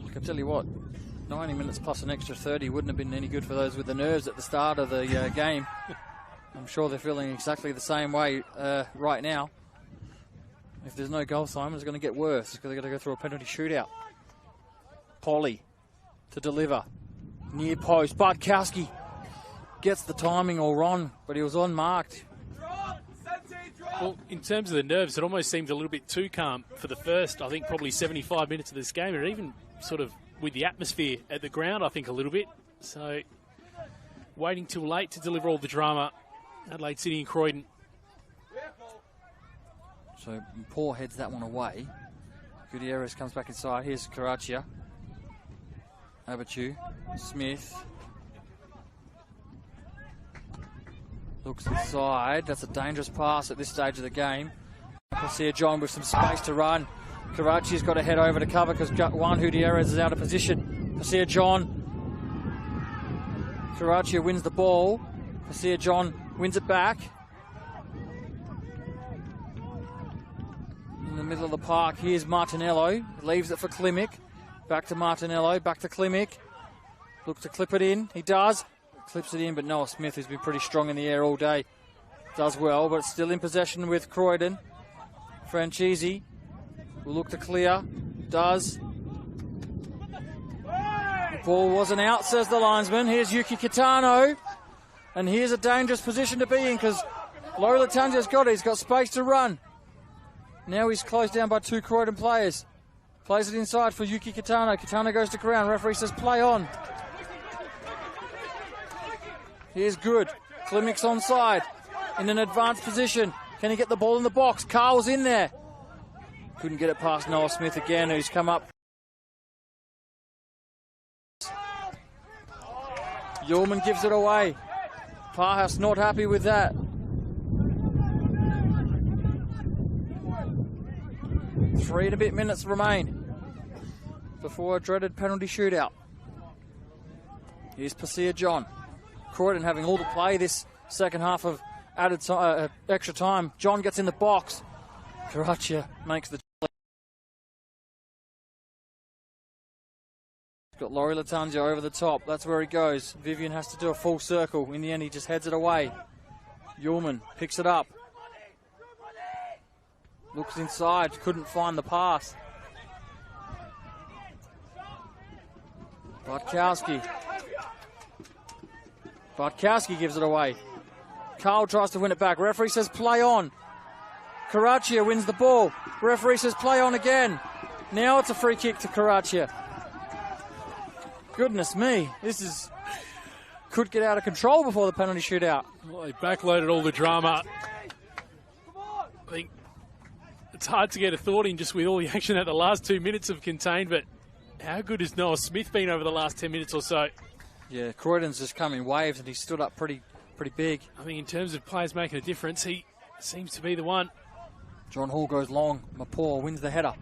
I can tell you what, 90 minutes plus an extra 30 wouldn't have been any good for those with the nerves at the start of the game. I'm sure they're feeling exactly the same way right now. If there's no goal, Simon's going to get worse because they're going to go through a penalty shootout. Polly to deliver. Near post. Bartkowski gets the timing all wrong, but he was unmarked. Well, in terms of the nerves, it almost seemed a little bit too calm for the first, I think, probably 75 minutes of this game, and even sort of with the atmosphere at the ground, I think, a little bit. So, waiting till late to deliver all the drama. Adelaide City and Croydon. So, Paul heads that one away. Gutierrez comes back inside. Here's Karachia. Abatu. Smith. Looks inside. That's a dangerous pass at this stage of the game. Pasir John with some space to run. Karachi's got to head over to cover because Juan Gutierrez is out of position. Pasir John. Karachia wins the ball. Pasir John wins it back. In the middle of the park, here's Martinello. Leaves it for Klimek. Back to Martinello, back to Klimek. Looks to clip it in. He does. Clips it in, but Noah Smith, who's been pretty strong in the air all day, does well, but still in possession with Croydon. Franchisi will look to clear. Does. The ball wasn't out, says the linesman. Here's Yuki Kitano. And here's a dangerous position to be in because Laurie Latanzia's got it. He's got space to run. Now he's closed down by two Croydon players. Plays it inside for Yuki Kitano. Kitano goes to ground. Referee says play on. Here's Good. Klimek's onside in an advanced position. Can he get the ball in the box? Carl's in there. Couldn't get it past Noah Smith again, who's come up. Yeoman gives it away. Parhas not happy with that. 3 and a bit minutes remain before a dreaded penalty shootout. Here's Pasir John. Croydon having all the play this second half of added extra time. John gets in the box. Karachia makes the. Got Laurie Latanzia over the top. That's where he goes. Vivian has to do a full circle. In the end, he just heads it away. Yeoman picks it up. Looks inside. Couldn't find the pass. Bartkowski. Bartkowski gives it away. Carl tries to win it back. Referee says play on. Karachia wins the ball. Referee says play on again. Now it's a free kick to Karachia. Goodness me, could get out of control before the penalty shootout. Well, they backloaded all the drama. I think it's hard to get a thought in just with all the action that the last 2 minutes have contained, but how good has Noah Smith been over the last 10 minutes or so? Yeah, Croydon's just come in waves and he stood up pretty big. I think in terms of players making a difference, he seems to be the one. John Hall goes long. Mapua wins the header.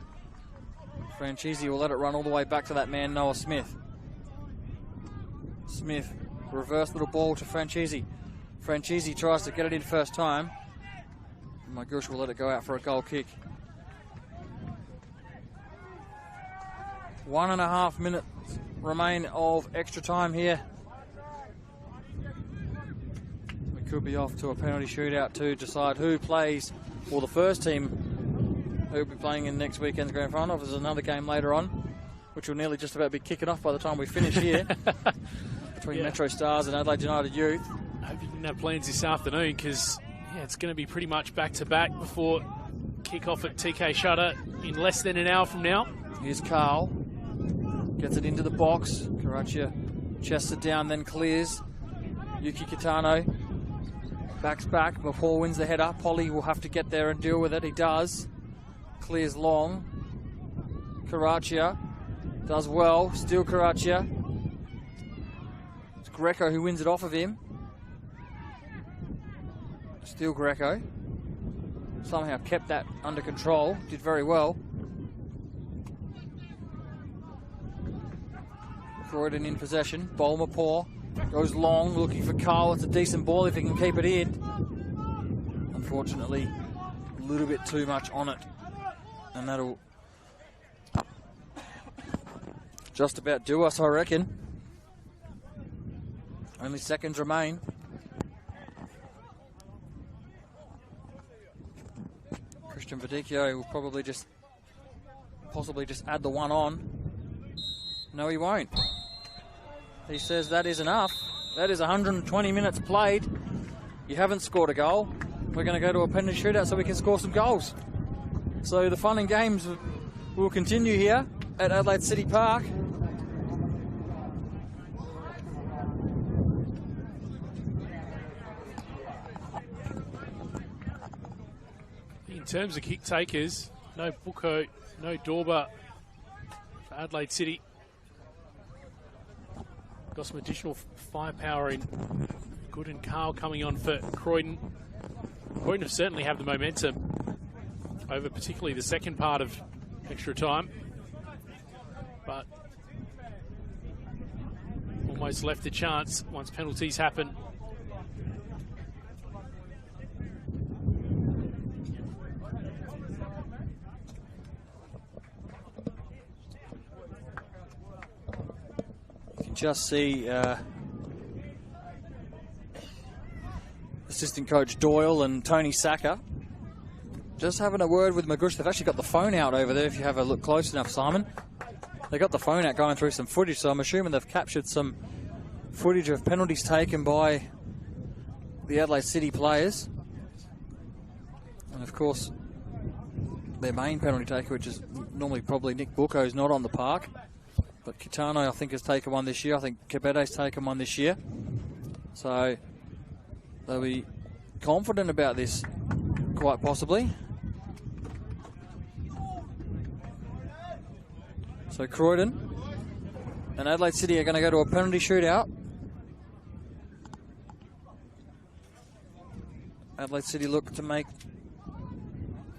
Franchisi will let it run all the way back to that man, Noah Smith. Smith, reverse little ball to Franchisi. Franchisi tries to get it in first time. Magush will let it go out for a goal kick. 1.5 minutes remain of extra time here. We could be off to a penalty shootout to decide who plays, or the first team who will be playing in next weekend's grand final. There's another game later on, which will nearly just about be kicking off by the time we finish here. Between Metro Stars and Adelaide United Youth. I hope you didn't have plans this afternoon because it's going to be pretty much back-to-back before kick-off at TK Shutter in less than an hour from now. Here's Carl. Gets it into the box. Karachia chests it down, then clears. Yuki Kitano backs back before wins the header. Polly will have to get there and deal with it. He does. Clears long. Karachia does well. Still Karachia. Greco who wins it off of him. Still Greco. Somehow kept that under control. Did very well. Croydon in possession. Bolmapore goes long, looking for Carl. It's a decent ball if he can keep it in. Unfortunately, a little bit too much on it. And that'll just about do us, I reckon. Only seconds remain. Christian Verdicchio will probably possibly just add the one on. No, he won't. He says that is enough. That is 120 minutes played. You haven't scored a goal. We're going to go to a penalty shootout so we can score some goals. So the fun and games will continue here at Adelaide City Park. In terms of kick takers, no Bucco, no Dorber for Adelaide City. Got some additional firepower in Good and Carl coming on for Croydon. Croydon have certainly have the momentum over particularly the second part of extra time. But almost left a chance once penalties happen. Just see assistant coach Doyle and Tony Saka just having a word with Magush. They've actually got the phone out over there if you have a look close enough, Simon. They got the phone out going through some footage, so I'm assuming they've captured some footage of penalties taken by the Adelaide City players. And of course, their main penalty taker, which is normally probably Nick Bucco, is not on the park. But Kitano, I think, has taken one this year. I think Cabete's taken one this year. So they'll be confident about this, quite possibly. So Croydon and Adelaide City are going to go to a penalty shootout. Adelaide City look to make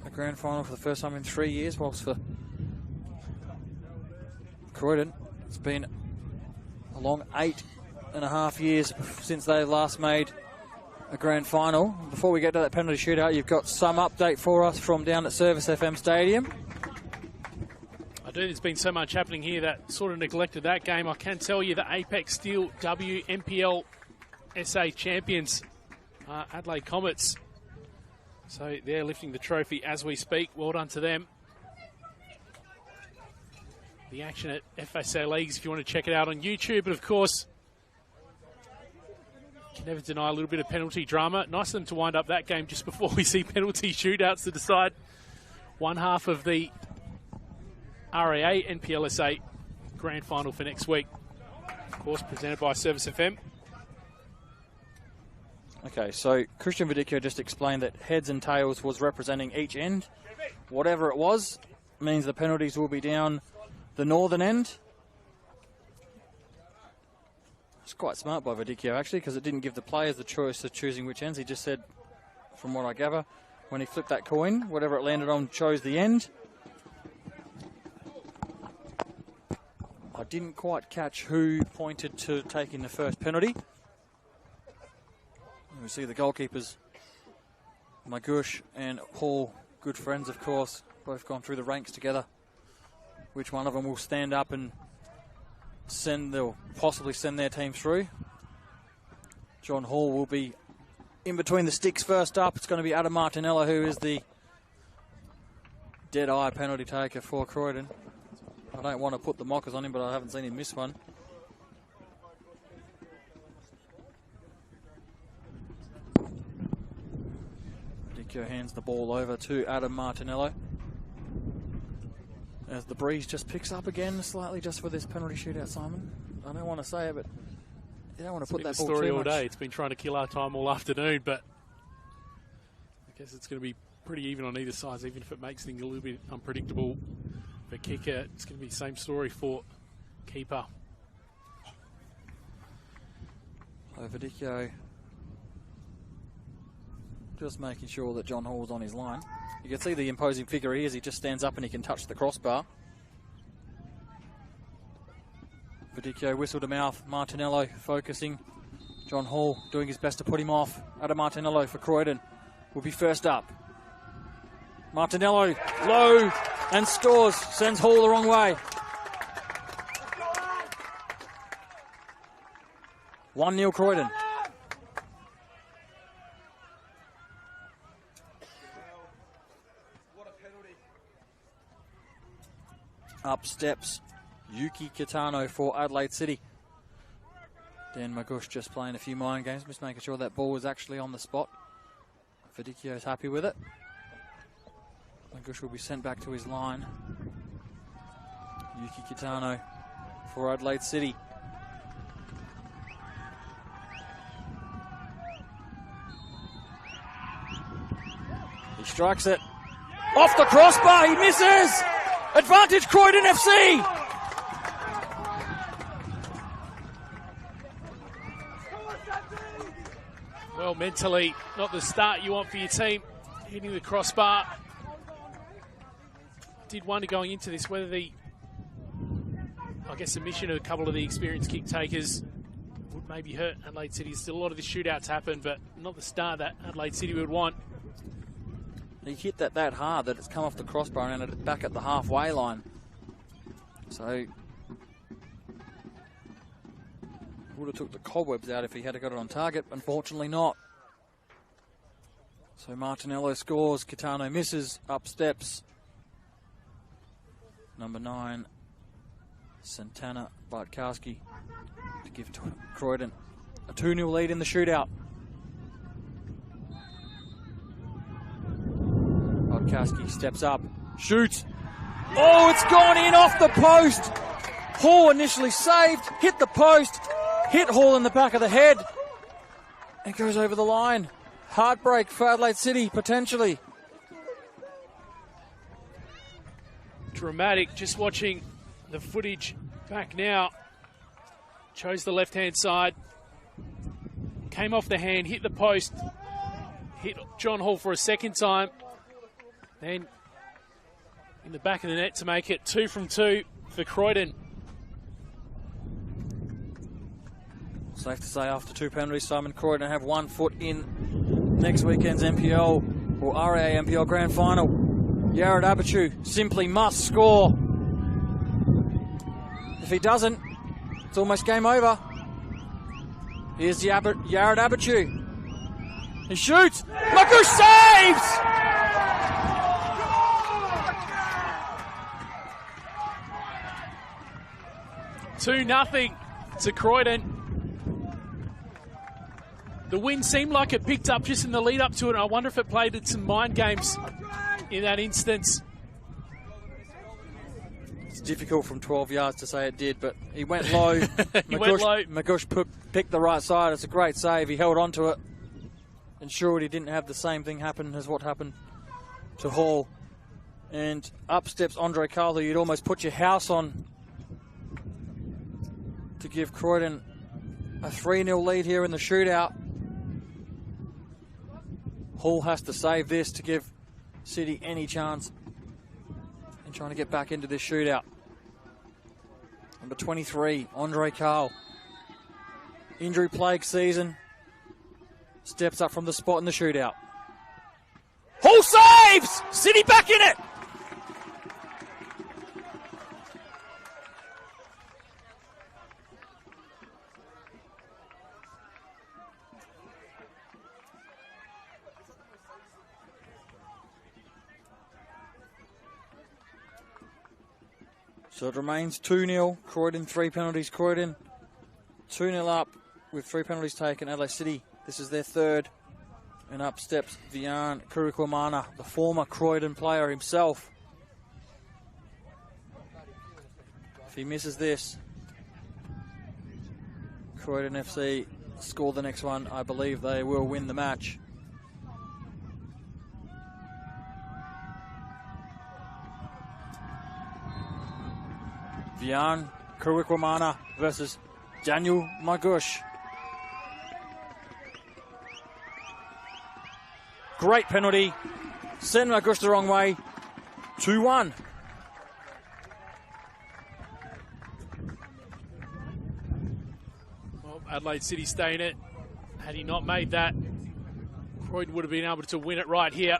a grand final for the first time in 3 years, whilst for Croydon, it's been a long 8.5 years since they last made a grand final. Before we get to that penalty shootout, you've got some update for us from down at ServiceFM Stadium. I do. There's been so much happening here that sort of neglected that game. I can tell you the Apex Steel W NPLSA champions, Adelaide Comets. So they're lifting the trophy as we speak. Well done to them. The action at FSA Leagues if you want to check it out on YouTube. But of course, you can never deny a little bit of penalty drama. Nice of them to wind up that game just before we see penalty shootouts to decide one half of the RAA NPLSA grand final for next week. Of course, presented by ServiceFM. Okay, so Christian Verdicchio just explained that heads and tails was representing each end. Whatever it was means the penalties will be down the northern end. It's quite smart by Verdicchio, actually, because it didn't give the players the choice of choosing which ends. He just said, from what I gather, when he flipped that coin, whatever it landed on chose the end. I didn't quite catch who pointed to taking the first penalty. We see the goalkeepers, Magush and Hall, good friends, of course, both gone through the ranks together. Which one of them will stand up and they'll possibly send their team through. John Hall will be in between the sticks first up. It's going to be Adam Martinello, who is the dead-eye penalty taker for Croydon. I don't want to put the mockers on him, but I haven't seen him miss one. Verdicchio hands the ball over to Adam Martinello. As the breeze just picks up again slightly just for this penalty shootout, Simon. I don't want to say it, but you don't want to put that ball too much. It's been the story all day. It's been trying to kill our time all afternoon, but I guess it's going to be pretty even on either side, even if it makes things a little bit unpredictable. For kicker, it's going to be the same story for keeper. Vidicchio just making sure that John Hall's on his line. You can see the imposing figure he is. He just stands up and he can touch the crossbar. Vidicchio whistle to mouth. Martinello focusing. John Hall doing his best to put him off. Adam Martinello for Croydon will be first up. Martinello low and scores. Sends Hall the wrong way. 1-0 Croydon. Up steps Yuki Kitano for Adelaide City. Dan Magush just playing a few mind games, just making sure that ball was actually on the spot. Vidicchio's happy with it. Magush will be sent back to his line. Yuki Kitano for Adelaide City. He strikes it. Off the crossbar, he misses! Advantage Croydon FC! Well, mentally, not the start you want for your team. Hitting the crossbar. Did wonder going into this whether the submission of a couple of the experienced kick takers would maybe hurt Adelaide City. Still a lot of the shootouts happen, but not the start that Adelaide City would want. He hit that hard that it's come off the crossbar and ended back at the halfway line. So would have took the cobwebs out if he had got it on target. Unfortunately not. So Martinello scores. Kitano misses. Up steps number 9, Santana Bartkowski, to give to Croydon a 2-0 lead in the shootout. Bartkowski steps up, shoots. Oh, it's gone in off the post. Hall initially saved, hit the post, hit Hall in the back of the head. It goes over the line. Heartbreak for Adelaide City, potentially. Dramatic, just watching the footage back now. Chose the left-hand side. Came off the hand, hit the post. Hit John Hall for a second time. Then in the back of the net to make it 2 from 2 for Croydon. Safe to say after 2 penalties, Simon, Croydon have 1 foot in next weekend's NPL or RAA NPL Grand Final. Yared Abichu simply must score. If he doesn't, it's almost game over. Here's Yared Abichu. He shoots. Makush saves! Two 0 to Croydon. The win seemed like it picked up just in the lead up to it. I wonder if it played some mind games in that instance. It's difficult from 12 yards to say it did, but he went low. Magush picked the right side. It's a great save. He held on to it, ensured he didn't have the same thing happen as what happened to Hall. And up steps Andre Carl, who you'd almost put your house on, to give Croydon a 3-0 lead here in the shootout. Hall has to save this to give City any chance in trying to get back into this shootout. Number 23, Andre Carl. Injury-plagued season. Steps up from the spot in the shootout. Hall saves! City back in it! So it remains 2-0. Croydon, 3 penalties. Croydon 2-0 up with 3 penalties taken. Adelaide City, this is their 3rd. And up steps Vian Kurikwamana, the former Croydon player himself. If he misses this, Croydon FC score the next one. I believe they will win the match. Vian Kurikwamana versus Daniel Magush. Great penalty. Send Margush the wrong way. 2-1. Well, Adelaide City stay in it. Had he not made that, Croydon would have been able to win it right here.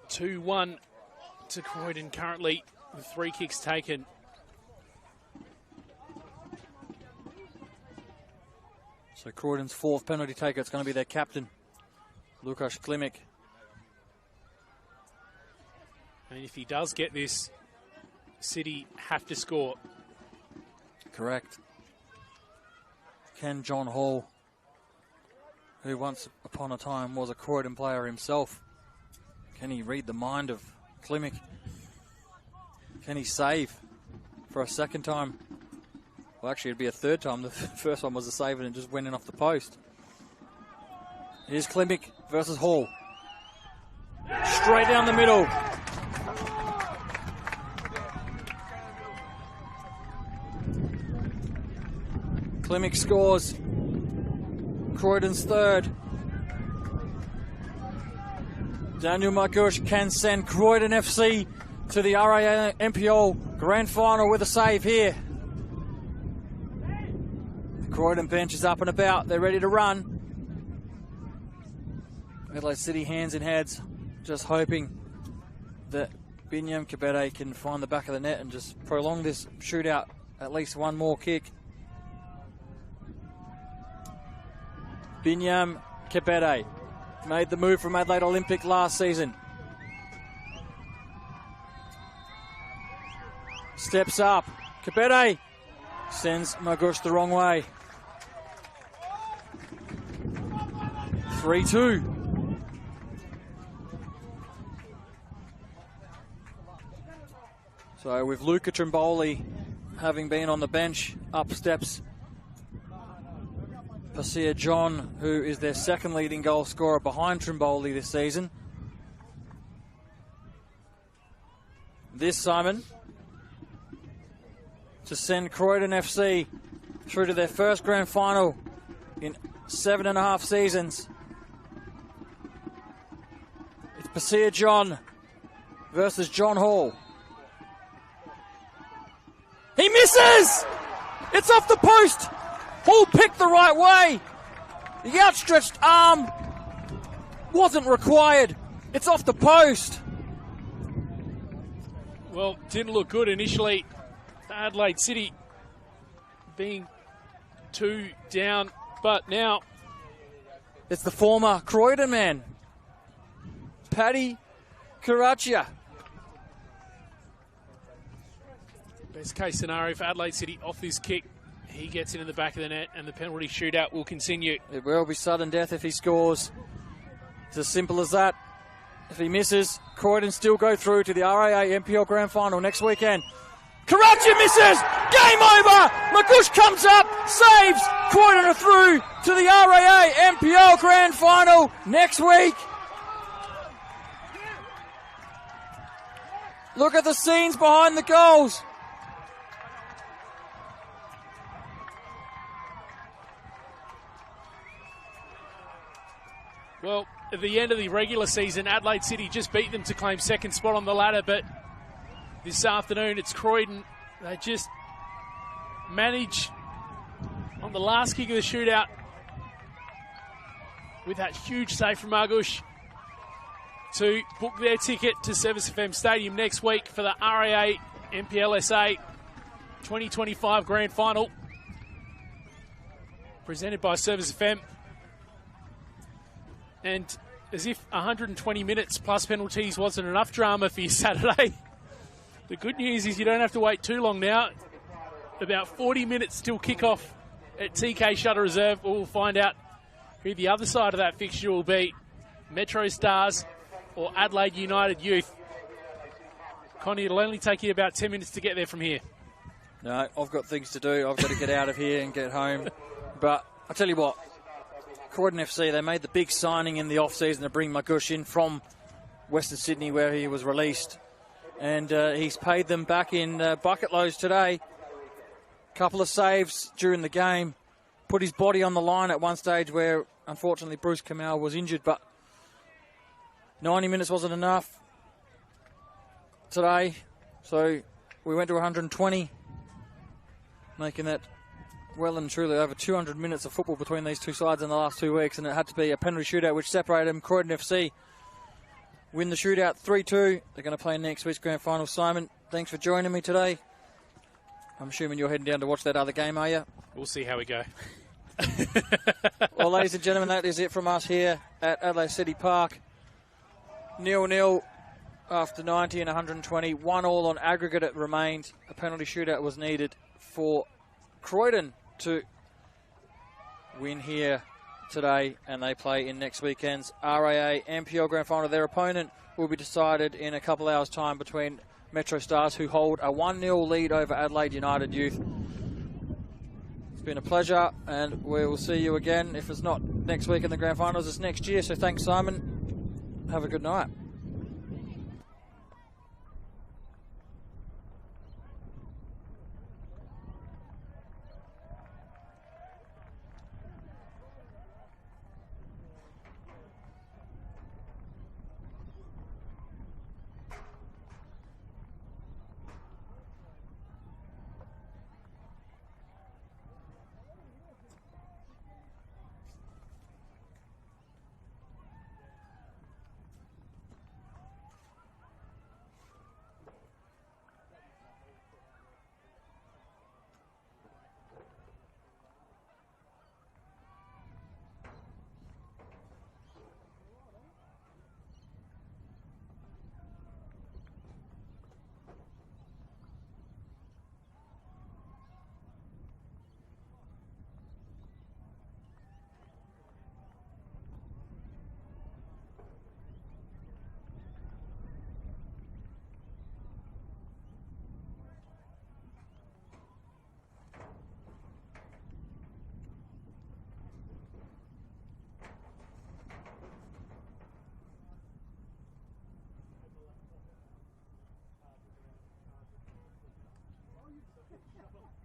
2-1 to Croydon currently with 3 kicks taken. So Croydon's 4th penalty taker, it's going to be their captain, Lukasz Klimek. And if he does get this, City have to score. Correct. Can John Hall, who once upon a time was a Croydon player himself, can he read the mind of Klimek? Can he save for a second time? Well, actually, it'd be a third time. The first one was a save and it just went in off the post. Here's Klimek versus Hall. Straight down the middle. Klimek scores. Croydon's 3rd. Daniel Margush can send Croydon FC to the RAA NPL Grand Final with a save here. The Croydon bench is up and about. They're ready to run. Adelaide City hands in heads, just hoping that Binyam Kebede can find the back of the net and just prolong this shootout at least one more kick. Binyam Kebede made the move from Adelaide Olympic last season. Steps up. Kebede sends Margush the wrong way. 3-2. So with Luca Trimboli having been on the bench, up steps Pasir John, who is their 2nd leading goal scorer behind Trimboli this season. This Simon to send Croydon FC through to their 1st grand final in 7.5 seasons. It's Pasir John versus John Hall. He misses! It's off the post! Hall picked the right way. The outstretched arm wasn't required. It's off the post. Well, didn't look good initially. Adelaide City being 2 down, but now it's the former Croydon man, Paddy Karachia. Best case scenario for Adelaide City off this kick. He gets it in the back of the net and the penalty shootout will continue. It will be sudden death if he scores. It's as simple as that. If he misses, Croydon still go through to the RAA NPL Grand Final next weekend. Karachia misses! Game over! Margush comes up, saves! Croydon are through to the RAA NPL Grand Final next week. Look at the scenes behind the goals. Well, at the end of the regular season, Adelaide City just beat them to claim 2nd spot on the ladder, but this afternoon it's Croydon. They just manage on the last kick of the shootout with that huge save from Margush to book their ticket to ServiceFM Stadium next week for the RAA NPLSA 2025 Grand Final, presented by ServiceFM. And as if 120 minutes plus penalties wasn't enough drama for you Saturday, the good news is you don't have to wait too long now. About 40 minutes till kickoff at TK Shutter Reserve. We'll find out who the other side of that fixture will be, Metro Stars or Adelaide United Youth. Connie, it'll only take you about 10 minutes to get there from here. No, I've got things to do. I've got to get out of here and get home. But I'll tell you what, Croydon FC, they made the big signing in the off-season to bring Margush in from Western Sydney where he was released. And he's paid them back in bucket loads today. Couple of saves during the game. Put his body on the line at one stage where Unfortunately, Bruce Kamau was injured, but 90 minutes wasn't enough today, so we went to 120, making that well and truly over 200 minutes of football between these two sides in the last 2 weeks, and it had to be a penalty shootout which separated them. Croydon FC win the shootout 3-2. They're going to play next week's grand final. Simon, thanks for joining me today. I'm assuming you're heading down to watch that other game, are you? We'll see how we go. Well, ladies and gentlemen, that is it from us here at Adelaide City Park. 0-0 after 90 and 120. 1-1 on aggregate it remained. A penalty shootout was needed for Croydon to win here today, and they play in next weekend's RAA NPL Grand Final. Their opponent will be decided in a couple hours' time between Metro Stars, who hold a 1-0 lead over Adelaide United Youth. It's been a pleasure, and we will see you again. If it's not next week in the Grand Finals, it's next year. So thanks, Simon. Have a good night. Come on.